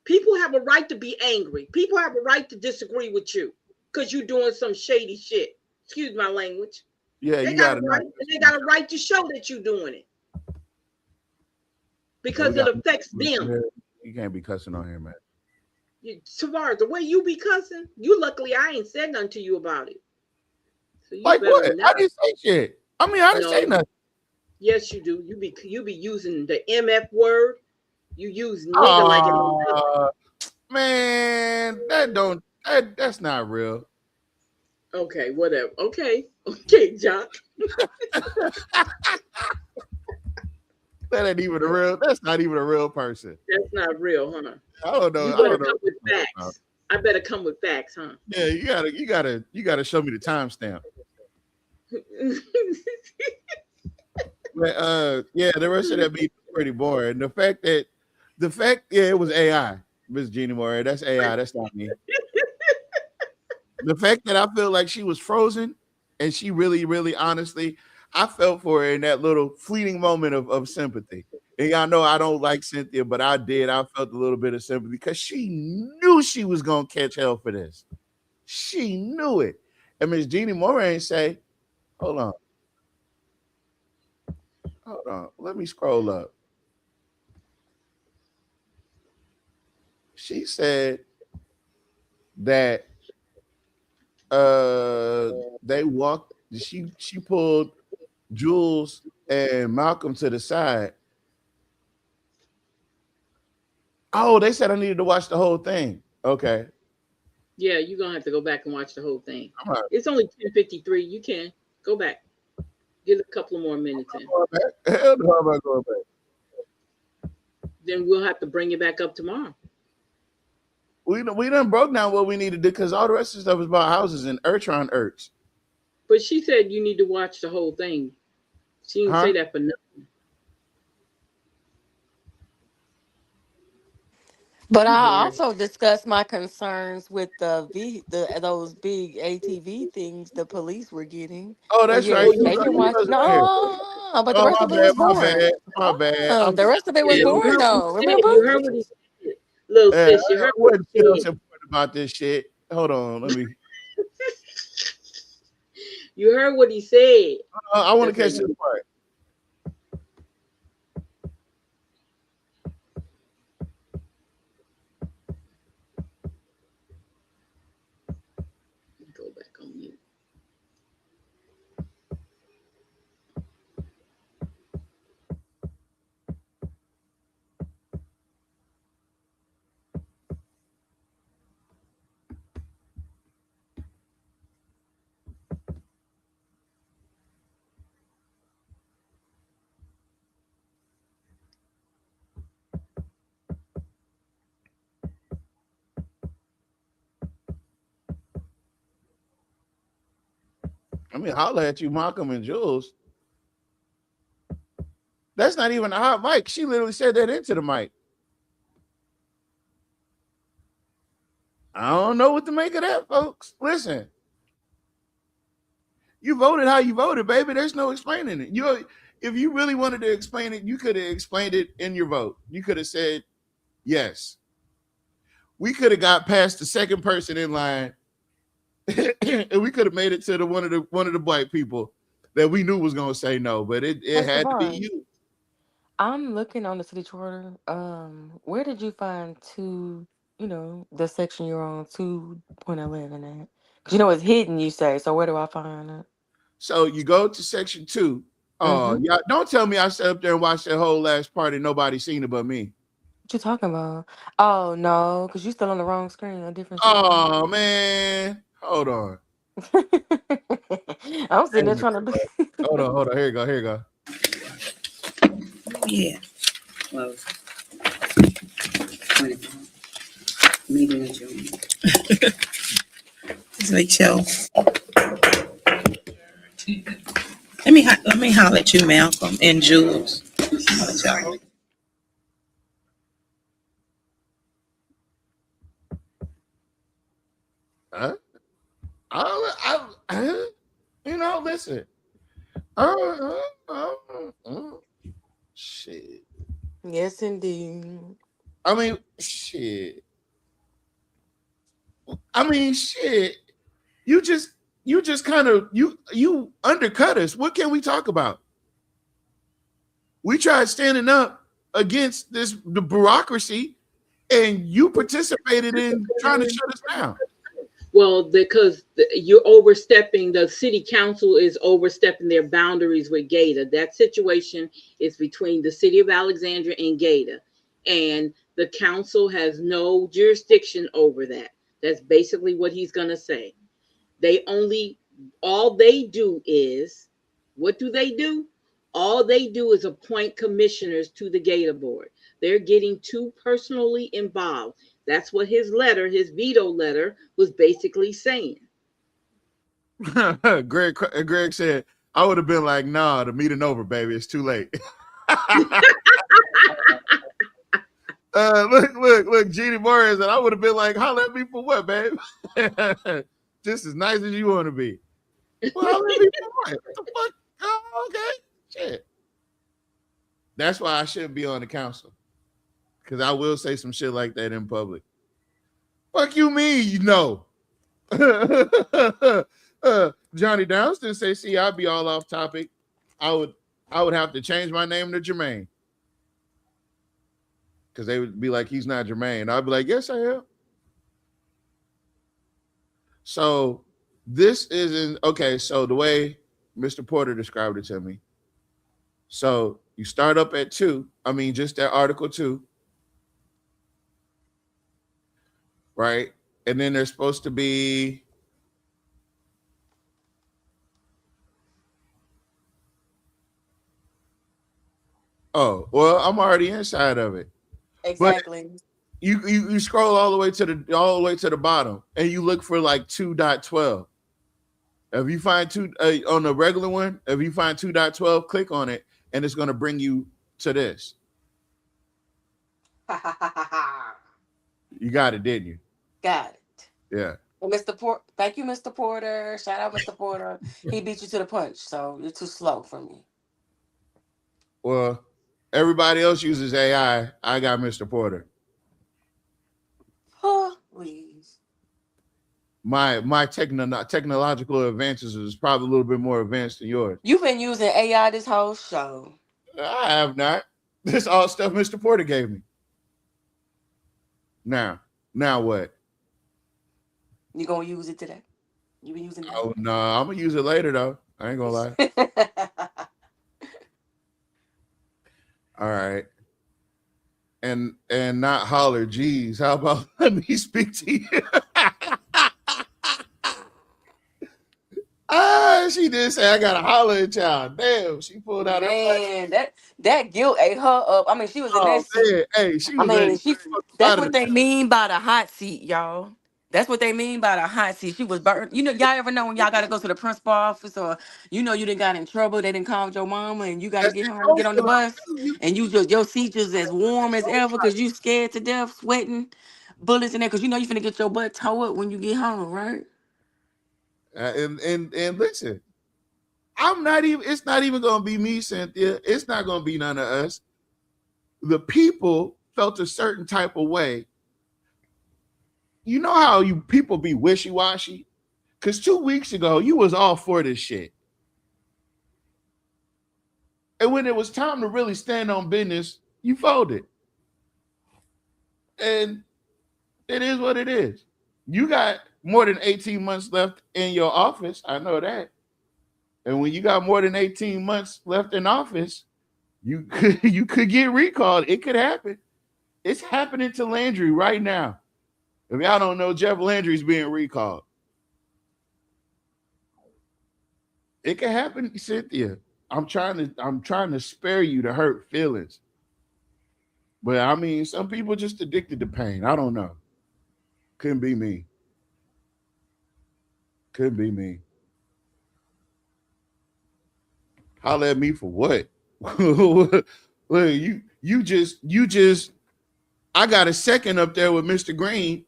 People have a right to be angry. People have a right to disagree with you because you're doing some shady shit. Excuse my language. Yeah, they got a right. They got a right to show that you're doing it because it affects them. You can't be cussing on here, man. Tavares, the way you be cussing, luckily I ain't said nothing to you about it. So like what? I didn't say shit. I mean, I didn't say nothing. Yes, you do. You be using the MF word. You use nigga like it. Man, that's not real. Okay, whatever. Okay, Jock. That's not even a real person. That's not real, huh? I don't know. You better come with facts. I better come with facts, huh? Yeah, you gotta show me the timestamp. But yeah, the rest of that be pretty boring. The fact, it was AI, Miss Jeannie Moore. That's AI. That's not me. The fact that I feel like she was frozen, and she really, really, honestly, I felt for her in that little fleeting moment of sympathy. And y'all know I don't like Cynthia, but I did. I felt a little bit of sympathy because she knew she was gonna catch hell for this. She knew it. And Miss Jeannie Moran say, hold on. Let me scroll up. She said that she pulled Jules and Malcolm to the side. Oh, they said I needed to watch the whole thing. Okay. Yeah, you're gonna have to go back and watch the whole thing. It's only 10:53. You can go back. Get a couple of more minutes in. Hell no, I'm not going back. Then we'll have to bring it back up tomorrow. We done broke down what we need to do because all the rest of the stuff is about houses and Urtron Urts. But she said you need to watch the whole thing. She didn't say that for nothing. But I also discussed my concerns with those big ATV things the police were getting. Oh, that's right. They can watch. No, but the rest of it was boring. My bad. The rest of it was boring, though. Remember? You heard what he said. Little sis, you heard what he said about this shit. Hold on, let me. You heard what he said. I want to catch this part. Go back on mute. I mean, holler at you, Malcolm and Jules. That's not even a hot mic. She literally said that into the mic. I don't know what to make of that, folks. Listen, you voted how you voted, baby. There's no explaining it. If you really wanted to explain it, you could have explained it in your vote. You could have said yes. We could have got past the second person in line, and we could have made it to one of the white people that we knew was going to say no, but it had to be you. I'm looking on the city charter. Where did you find 2 the section you're on 2.11 at. Because it's hidden, you say. So where do I find it? So you go to section 2. Oh, yeah. Don't tell me I sat up there and watched that whole last part and nobody seen it but me. What you talking about? Oh, no, because you still on the wrong screen, a different screen. Oh, man. Hold on. I'm sitting there trying to do. Hold on. Here you go. Yeah. Close. 25. Meeting adjourned. Just make sure. Let me holler at you, Malcolm and Jules. Huh? Listen. Shit. Yes, indeed. Shit. Shit. You just kind of you undercut us. What can we talk about? We tried standing up against the bureaucracy, and you participated in trying to shut us down. Well, because you're overstepping, the city council is overstepping their boundaries with Gator. That situation is between the city of Alexandria and Gator. And the council has no jurisdiction over that. That's basically what he's going to say. All they do is, what do they do? All they do is appoint commissioners to the Gator board. They're getting too personally involved. That's what his veto letter was basically saying. Greg said, I would have been like, nah, the meeting over, baby. It's too late. Look, Jeannie Morris, and I would have been like, holler at me for what, babe? Just as nice as you want to be. Well, holler at me for what? What the fuck? Oh, okay. Shit. That's why I shouldn't be on the council. Because I will say some shit like that in public. Fuck you mean, you know. Johnny Downs didn't say, see, I'd be all off topic. I would have to change my name to Jermaine. Because they would be like, he's not Jermaine. I'd be like, yes, I am. So this isn't okay. So the way Mr. Porter described it to me. So you start up at 2. Just at Article 2. Right? And then there's supposed to be I'm already inside of it. Exactly. But you scroll all the way to the bottom and you look for like 2.12. If you find on the regular one, if you find 2.12, click on it and it's going to bring you to this. You got it, didn't you? Got it. Yeah. Well, thank you, Mr. Porter. Shout out, Mr. Porter. He beat you to the punch, so you're too slow for me. Well, everybody else uses AI. I got Mr. Porter. Oh, please. My technological advances is probably a little bit more advanced than yours. You've been using AI this whole show. I have not. This all stuff Mr. Porter gave me. Now what? You gonna use it today? You been using it? Oh no, I'm gonna use it later though. I ain't gonna lie. All right. And not holler, geez. How about let me speak to you? She did say I gotta holler at y'all. Damn, she pulled out that guilt ate her up. She was in that seat. Hey, she was that's what they mean by the hot seat, y'all. That's what they mean by the hot seat. She was burnt. Y'all ever know when y'all gotta go to the principal office or you didn't got in trouble, they didn't call your mama and you gotta get home and get on the bus and your seat just as warm as ever because you scared to death, sweating, bullets in there because you finna get your butt towed up when you get home, right? And listen, it's not even gonna be me, Cynthia. It's not gonna be none of us. The people felt a certain type of way. You know how you people be wishy-washy? Because 2 weeks ago, you was all for this shit. And when it was time to really stand on business, you folded. And It is what it is. You got more than 18 months left in your office. I know that. And when you got more than 18 months left in office, you could get recalled. It could happen. It's happening to Landry right now. If y'all don't know, Jeff Landry's being recalled. It can happen, Cynthia. I'm trying to spare you the hurt feelings. But I mean, some people just addicted to pain. I don't know. Couldn't be me. Couldn't be me. Holler at me for what? Well, you just I got a second up there with Mr. Green,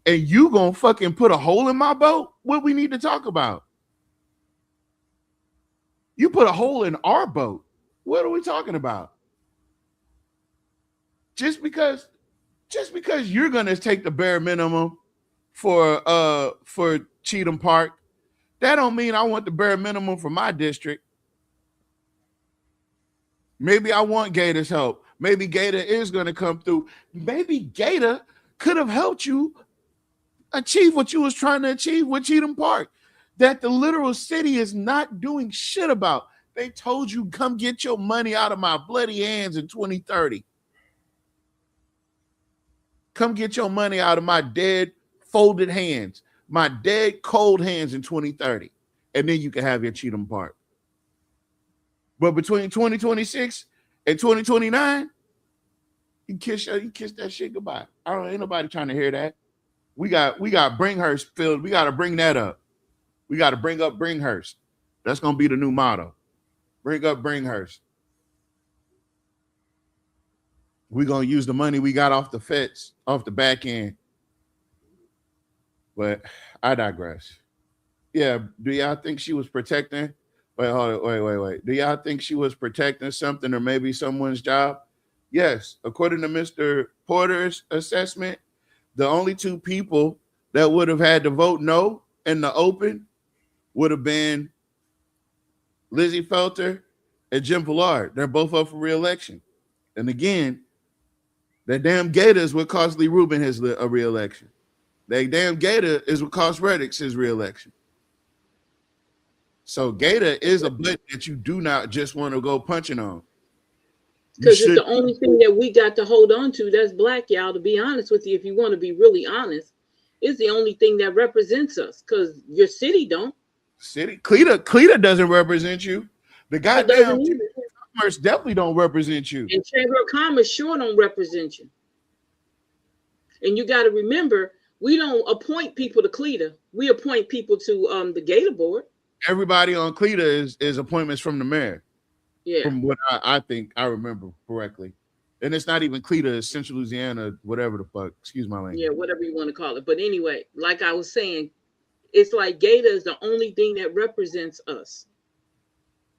and you gonna fucking put a hole in my boat? What we need to talk about? You put a hole in our boat. What are we talking about? Just because you're gonna take the bare minimum for Cheatham Park, that don't mean I want the bare minimum for my district. Maybe I want Gator's help. Maybe Gator is going to come through. Maybe Gator could have helped you achieve what you was trying to achieve with Cheatham Park, that the literal city is not doing shit about. They told you, come get your money out of my bloody hands in 2030. Come get your money out of my dead, folded hands, my dead, cold hands in 2030. And then you can have your Cheatham Park. But between 2026 and 2029, you kiss that shit goodbye. Ain't nobody trying to hear that. We got Bringhurst filled. We got to bring that up. We got to bring up Bringhurst. That's gonna be the new motto. Bring up Bringhurst. We're gonna use the money we got off the feds, off the back end. But I digress. Yeah, do y'all think she was protecting? Wait. Do y'all think she was protecting something or maybe someone's job? Yes. According to Mr. Porter's assessment, the only two people that would have had to vote no in the open would have been Lizzie Felter and Jim Villard. They're both up for re-election. And again, that damn Gator is what cost Lee Rubin his re-election. That damn Gator is what cost Reddick's his re-election. So Gator is a blitz that you do not just want to go punching on. Because it's the only thing that we got to hold on to that's black, y'all, to be honest with you, if you want to be really honest, it's the only thing that represents us, because your city don't. Cleta doesn't represent you. The goddamn Chamber of Commerce definitely don't represent you. And Chamber of Commerce sure don't represent you. And you got to remember, we don't appoint people to Cleta. We appoint people to the Gator Board. Everybody on Cleta is appointments from the mayor. Yeah. From what I think I remember correctly. And it's not even Cleta, it's Central Louisiana, whatever the fuck. Excuse my language. Yeah, whatever you want to call it. But anyway, like I was saying, it's like Gator is the only thing that represents us.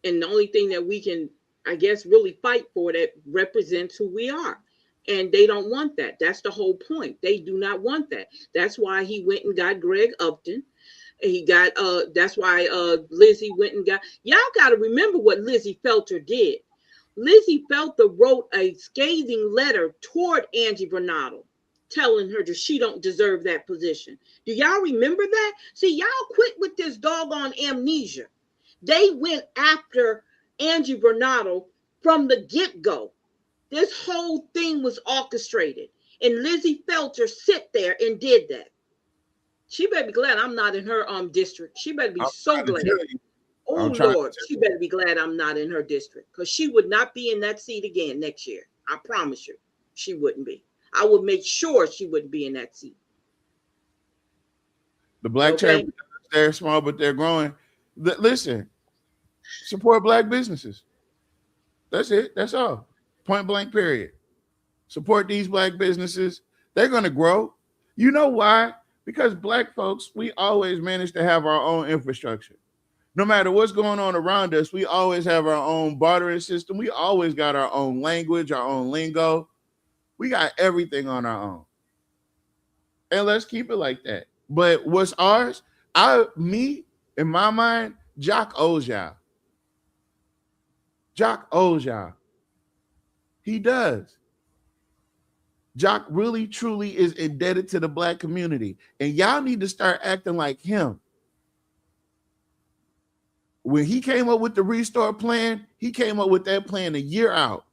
And the only thing that we can, I guess, really fight for that represents who we are. And they don't want that. That's the whole point. They do not want that. That's why he went and got Greg Upton. He got that's why Lizzie went and got, y'all got to remember what Lizzie Felter did. Lizzie Felter wrote a scathing letter toward Angie Bernardo, telling her that she don't deserve that position. Do y'all remember that? See, y'all quit with this doggone amnesia. They went after Angie Bernardo from the get-go. This whole thing was orchestrated, and Lizzie Felter sit there and did that. She better be glad I'm not in her district. She better be so glad. Oh, Lord, she better be glad I'm not in her district, because she would not be in that seat again next year. I promise you, she wouldn't be. I would make sure she wouldn't be in that seat. The black chamber, they're small, but they're growing. Listen, support black businesses. That's it. That's all. Point blank, period. Support these black businesses. They're going to grow. You know why? Because black folks, we always manage to have our own infrastructure. No matter what's going on around us, we always have our own bartering system. We always got our own language, our own lingo. We got everything on our own. And let's keep it like that. But what's ours, in my mind, Jock owes y'all. Jock owes y'all. He does. Jock really truly is indebted to the black community, and y'all need to start acting like him. When he came up with the restore plan, he came up with that plan a year out.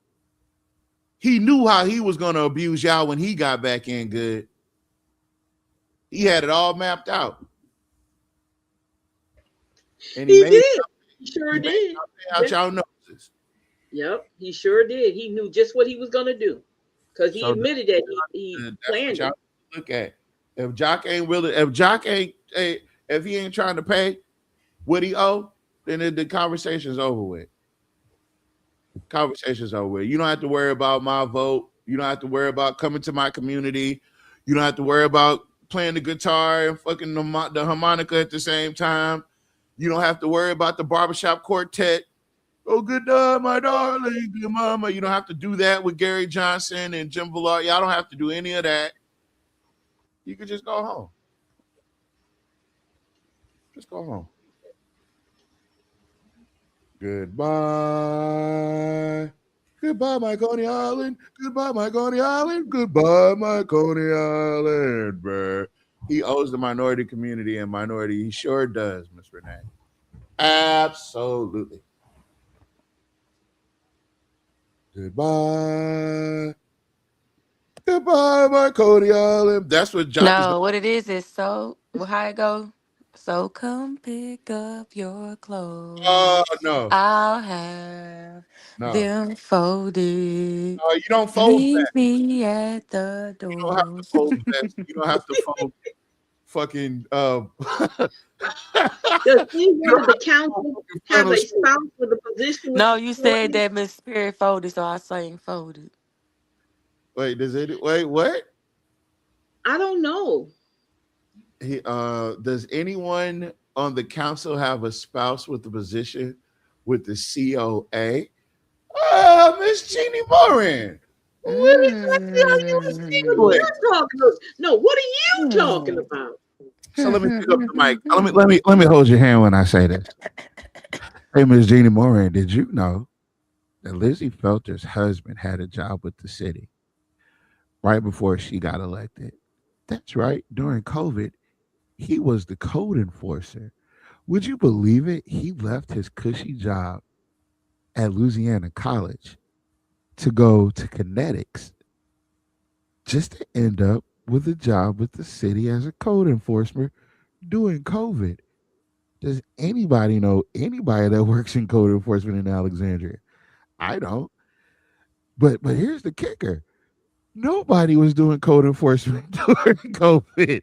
He knew how he was going to abuse y'all when he got back in good. He had it all mapped out. And he did. He sure did. Out y'all noses. Yep, he sure did. He knew just what he was going to do because he admitted that he planned it. Look at if Jock ain't really, if he ain't trying to pay what he owe, then the conversation's over with. Conversation's over with. You don't have to worry about my vote. You don't have to worry about coming to my community. You don't have to worry about playing the guitar and fucking the harmonica at the same time. You don't have to worry about the barbershop quartet. Oh, good night, my darling, good mama. You don't have to do that with Gary Johnson and Jim Villard. Y'all don't have to do any of that. You can just go home. Just go home. Goodbye. Goodbye, my Coney Island. Goodbye, my Coney Island. Goodbye, my Coney Island, bruh. He owes the minority community and minority. He sure does, Miss Renee. Absolutely. Goodbye. Goodbye, my Coney Island. That's what Jock is. No, what it is so, well, how it go? So come pick up your clothes. No. I'll have them folded. No, you don't fold Leave that. me at the door. You don't have to fold that. You don't have to fold fucking Does anyone of the council have a spouse with a position? No, you said that Miss Spirit folded, so I sang folded. Wait, what? I don't know. Does anyone on the council have a spouse with a position with the COA? Miss Jeannie Moran. What are you talking about? No, what are you talking about? So let me pick up the mic. Let me hold your hand when I say this. Hey, Miss Jeannie Moran, did you know that Lizzie Felter's husband had a job with the city right before she got elected? That's right. During COVID, he was the code enforcer. Would you believe it? He left his cushy job at Louisiana College to go to kinetics just to end up with a job with the city as a code enforcer during COVID. Does anybody know anybody that works in code enforcement in Alexandria? I don't. But here's the kicker. Nobody was doing code enforcement during COVID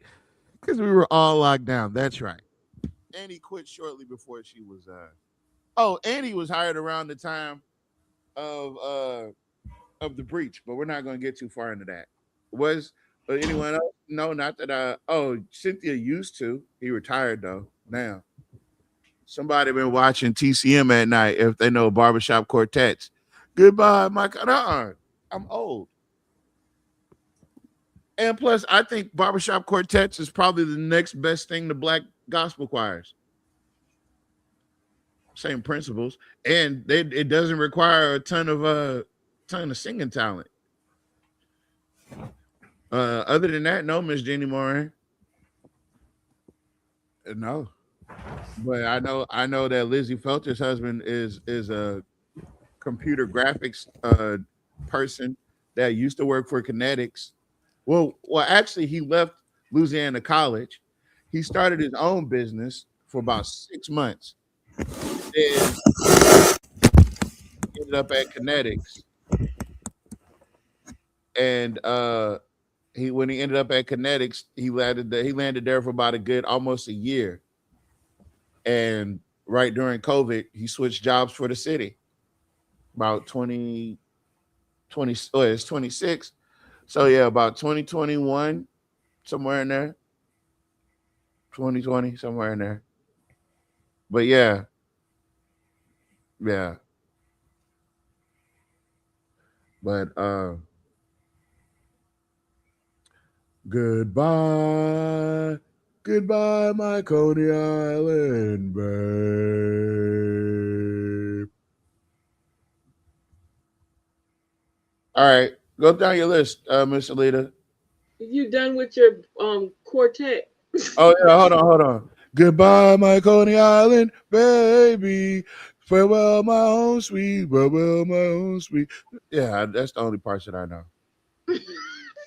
because we were all locked down. That's right. And he quit shortly before she was and he was hired around the time of the breach, but we're not going to get too far into that. Was anyone else? No, not that Cynthia used to. He retired though. Now. Somebody been watching TCM at night if they know barbershop quartets. Goodbye, Mike. I'm old. And plus, I think barbershop quartets is probably the next best thing to black gospel choirs. Same principles. And it doesn't require a ton of singing talent. Other than that, no, Miss Jeannie Moran. No. But I know that Lizzie Felter's husband is a computer graphics person that used to work for Kinetics. Well, actually, he left Louisiana College. He started his own business for about 6 months. Then ended up at Kinetics, and when he ended up at Kinetics, he landed there for about a good almost a year. And right during COVID, he switched jobs for the city. About 20, it's 26. So yeah, about 2021, somewhere in there. 2020, somewhere in there. But yeah. Yeah. But goodbye. Goodbye, my Coney Island, babe. All right. Go down your list, Miss Alita. You done with your quartet? Oh yeah, hold on. Goodbye, my Coney Island, baby. Farewell, my home sweet. Farewell, my home sweet. Yeah, that's the only parts that I know.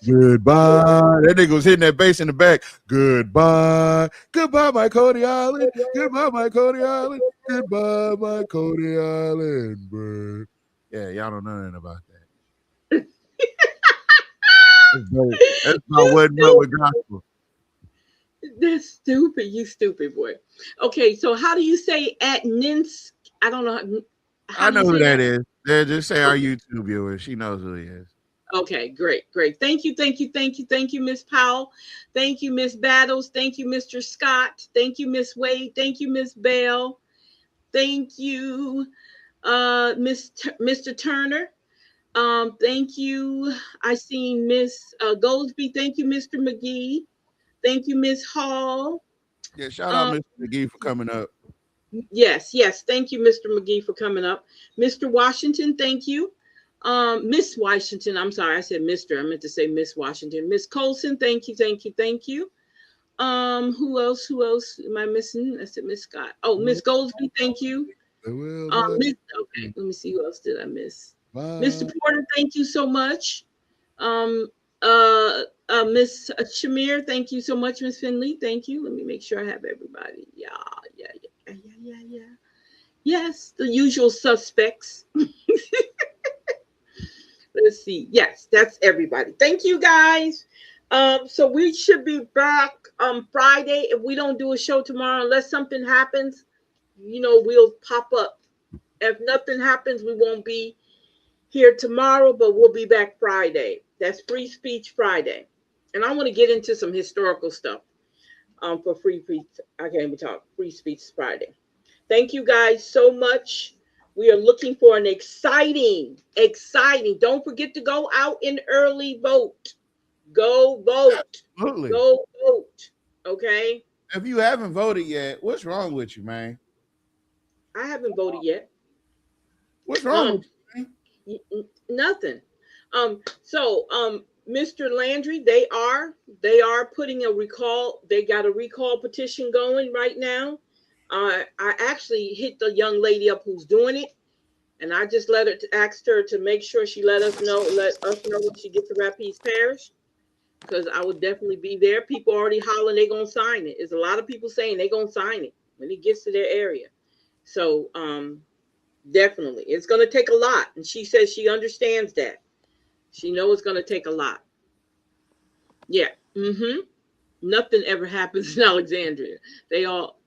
Goodbye. That nigga was hitting that bass in the back. Goodbye. Goodbye, my Coney Island. Goodbye, my Coney Island. Goodbye, my Coney Island, bro. Yeah, y'all don't know nothing about that. That's about what with gospel. That's stupid. You stupid boy. Okay, so how do you say at Nins? I don't know. How I do know you who say that that? is. They just say our YouTube viewer. She knows who he is. Okay, great. Thank you, Miss Powell. Thank you, Miss Battles. Thank you, Mr. Scott. Thank you, Miss Wade. Thank you, Miss Bell. Thank you, Mr. Turner. Thank you. I seen Miss Goldsby. Thank you, Mr. McGee. Thank you, Miss Hall. Yeah, shout out Um, Mr. McGee for coming up. yes. Thank you, Mr. McGee, for coming up. Mr. Washington, thank you. Miss Washington, I'm sorry, I said Mr. I meant to say Miss Washington. Miss Colson, thank you. Who else? Am I missing? I said Miss Scott. Oh, Miss Goldsby, thank you. Okay, let me see, who else did I miss? Mr. Porter, thank you so much. Um, Miss Shamir, thank you so much. Miss Finley, thank you. Let me make sure I have everybody. Yeah. Yes, the usual suspects. Let's see. Yes, that's everybody. Thank you, guys. So we should be back Friday. If we don't do a show tomorrow, unless something happens, we'll pop up. If nothing happens, we won't be here tomorrow, but we'll be back Friday. That's Free Speech Friday. And I want to get into some historical stuff for Free Speech. I can't even talk. Free Speech Friday. Thank you guys so much. We are looking for an exciting. Don't forget to go out and early vote. Go vote. Absolutely. Go vote. Okay. If you haven't voted yet, what's wrong with you, man? I haven't voted yet. What's wrong with you, man? Nothing. Mr. Landry, they are putting a recall. They got a recall petition going right now. I actually hit the young lady up who's doing it, and I just asked her to make sure she let us know when she gets to Rapides Parish, because I would definitely be there. People already hollering they gonna sign it. There's a lot of people saying they gonna sign it when it gets to their area. So definitely, it's gonna take a lot, and she says she understands that. She knows it's gonna take a lot. Yeah. Nothing ever happens in Alexandria.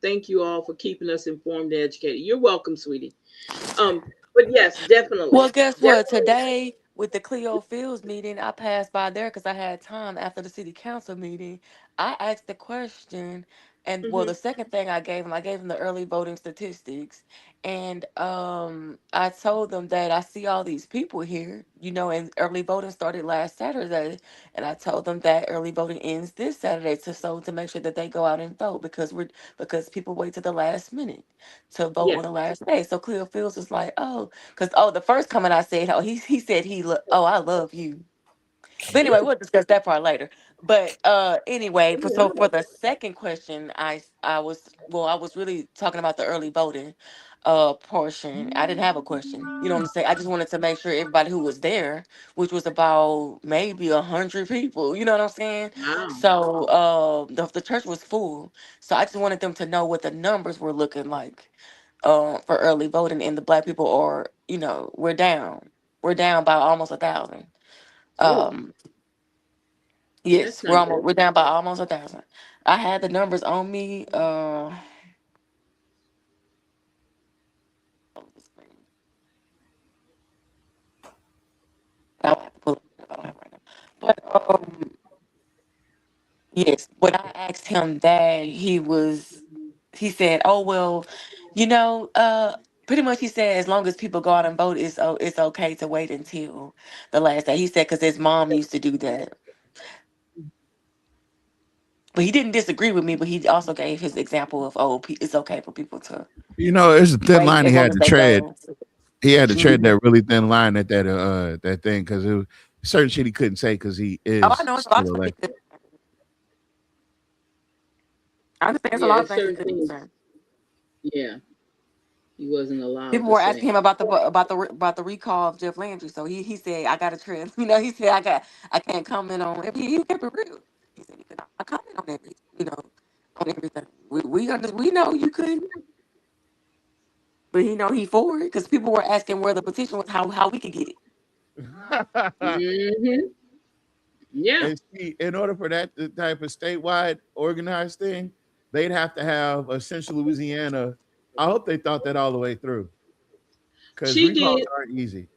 Thank you all for keeping us informed and educated. You're welcome, sweetie. But yes, definitely. Well, guess what? Today with the Cleo Fields meeting, I passed by there because I had time after the city council meeting. I asked the question, and well, the second thing I gave them the early voting statistics, and I told them that I see all these people here, and early voting started last Saturday, and I told them that early voting ends this Saturday, to make sure that they go out and vote because people wait to the last minute to vote on the last day. So Cleo Fields was like, the first comment I said, he said I love you. But anyway, we'll discuss that part later. But anyway, for the second question, I was really talking about the early voting portion. I didn't have a question. You know what I'm saying? I just wanted to make sure everybody who was there, which was about maybe 100 people, you know what I'm saying? Wow. So the church was full. So I just wanted them to know what the numbers were looking like for early voting, and the black people are, we're down. We're down by almost 1,000. Um, yes, That's not good. we're down by almost 1,000. I had the numbers on me. I don't have to pull it up. I don't have it right now. But yes, when I asked him that, he said, "Oh well, you know, pretty much he said as long as people go out and vote, it's okay to wait until the last day." He said because his mom used to do that. But he didn't disagree with me, but he also gave his example of, it's okay for people to It's a thin wait line as he long had as to they tread. go. He had to tread that really thin line at that thing because certain shit he couldn't say because he is Oh, I know it's a lot still of things. elected. I understand it's a Yeah, lot of there's things he certain couldn't things. say. Yeah, he wasn't allowed People to were asking say. him about the recall of Jeff Landry, so he said I got a trans. You know, he said I can't comment on it. He kept it real. He said he could not comment on everything. You know, on everything. We know you couldn't, but he know he for it because people were asking where the petition was, how we could get it. Mm-hmm. Yeah. And see, in order for that type of statewide organized thing, they'd have to have a Central Louisiana. I hope they thought that all the way through, because She recalls did. aren't easy.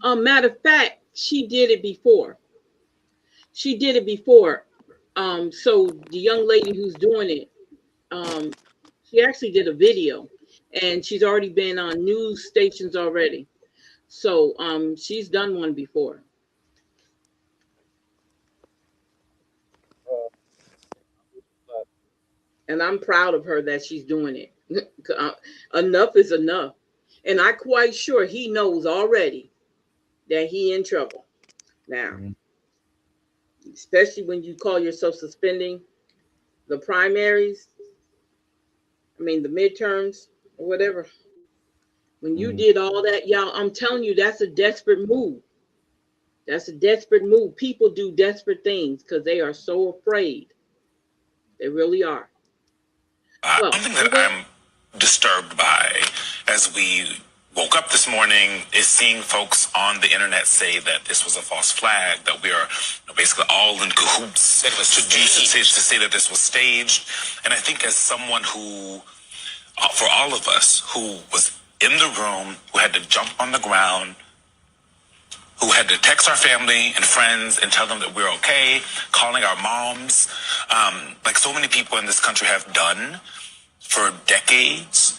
Matter of fact, she did it before. She did it before. So the young lady who's doing it, she actually did a video, and she's already been on news stations already. So she's done one before. And I'm proud of her that she's doing it. Enough is enough. And I'm quite sure he knows already that he in trouble now. Especially when you call yourself suspending the primaries, the midterms or whatever. When you did all that, y'all, I'm telling you, that's a desperate move. That's a desperate move. People do desperate things because they are so afraid. They really are. Something that I'm disturbed by as we woke up this morning is seeing folks on the internet say that this was a false flag, that we are basically all in cahoots to say that this was staged. And I think as someone who, for all of us who was in the room, who had to jump on the ground, who had to text our family and friends and tell them that we're okay, calling our moms, like so many people in this country have done for decades,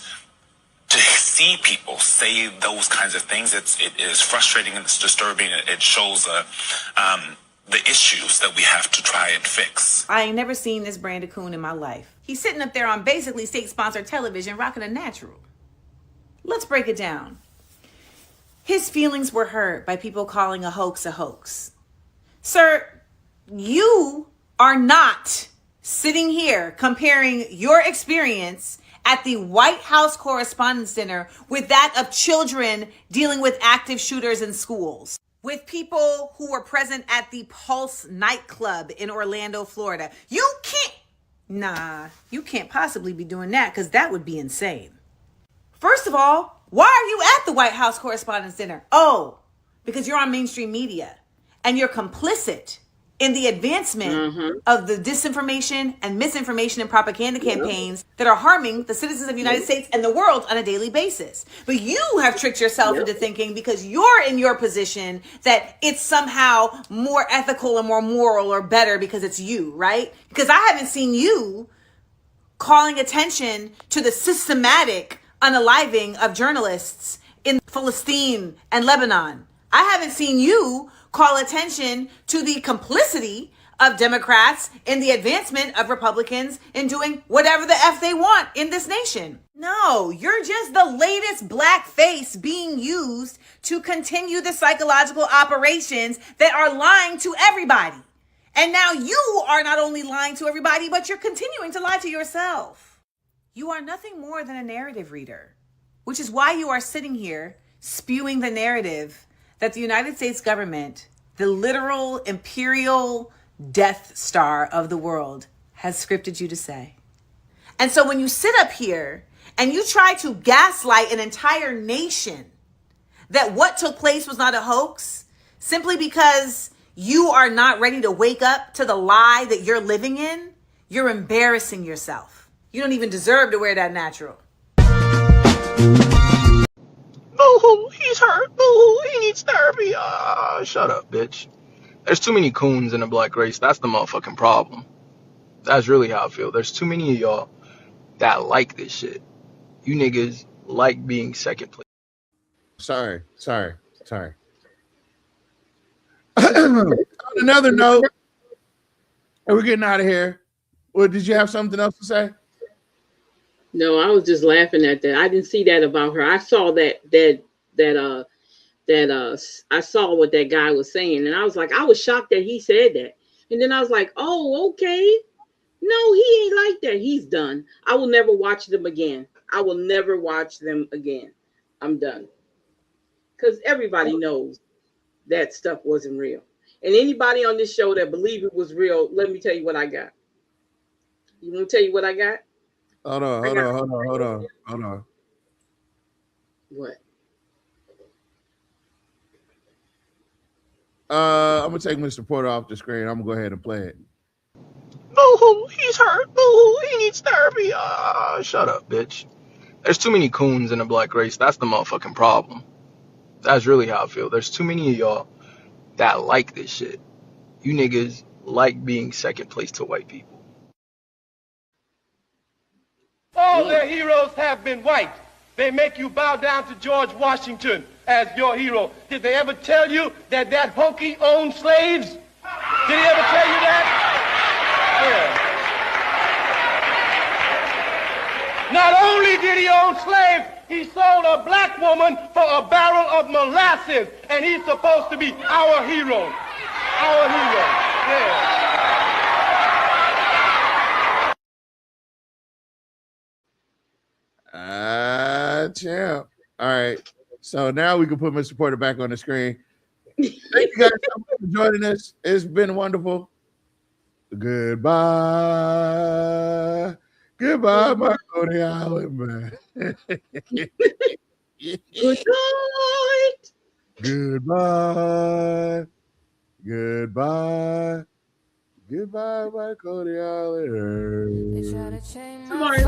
to see people say those kinds of things, it is frustrating and it's disturbing. It shows the issues that we have to try and fix. I ain't never seen this Brandon Coon in my life. He's sitting up there on basically state-sponsored television rocking a natural. Let's break it down. His feelings were hurt by people calling a hoax a hoax. Sir, you are not sitting here comparing your experience at the White House Correspondents' Dinner with that of children dealing with active shooters in schools, with people who were present at the Pulse nightclub in Orlando, Florida. You can't possibly be doing that because that would be insane. First of all, why are you at the White House Correspondents' Dinner? Oh, because you're on mainstream media and you're complicit in the advancement of the disinformation and misinformation and propaganda campaigns that are harming the citizens of the United States and the world on a daily basis. But you have tricked yourself into thinking because you're in your position that it's somehow more ethical and more moral or better because it's you, right? Because I haven't seen you calling attention to the systematic unaliving of journalists in Palestine and Lebanon. I haven't seen you call attention to the complicity of Democrats in the advancement of Republicans in doing whatever the F they want in this nation. No, you're just the latest black face being used to continue the psychological operations that are lying to everybody. And now you are not only lying to everybody, but you're continuing to lie to yourself. You are nothing more than a narrative reader, which is why you are sitting here spewing the narrative that the United States government, the literal imperial Death Star of the world, has scripted you to say. And so when you sit up here and you try to gaslight an entire nation that what took place was not a hoax, simply because you are not ready to wake up to the lie that you're living in, you're embarrassing yourself. You don't even deserve to wear that natural. Boo-hoo, he's hurt. Boo-hoo, he needs therapy. Shut up, bitch. There's too many coons in the black race. That's the motherfucking problem. That's really how I feel. There's too many of y'all that like this shit. You niggas like being second place. Sorry. On another note, and we're getting out of here. Well, did you have something else to say? No, I was just laughing at that. I didn't see that about her. I saw that that I saw what that guy was saying, and I was like, I was shocked that he said that. And then I was like, oh, okay. No, he ain't like that. He's done. I will never watch them again. I will never watch them again. I'm done. Because everybody knows that stuff wasn't real. And anybody on this show that believe it was real, let me tell you what I got. You want to tell you what I got? Hold on. What? I'm gonna take Mr. Porter off the screen. I'm gonna go ahead and play it. Boo-hoo, he's hurt. Boo-hoo, he needs therapy. Shut up, bitch. There's too many coons in the black race. That's the motherfucking problem. That's really how I feel. There's too many of y'all that like this shit. You niggas like being second place to white people. All their heroes have been white. They make you bow down to George Washington as your hero. Did they ever tell you that that hokey owned slaves? Did he ever tell you that? Yeah. Not only did he own slaves, he sold a black woman for a barrel of molasses, and he's supposed to be our hero. Our hero. Yeah. Champ. All right. So now we can put Mr. Porter back on the screen. Thank you guys so much for joining us. It's been wonderful. Goodbye. Goodbye, my Coney Island, man. Good night. Goodbye. Goodbye. Goodbye, my Coney Island. Tomorrow.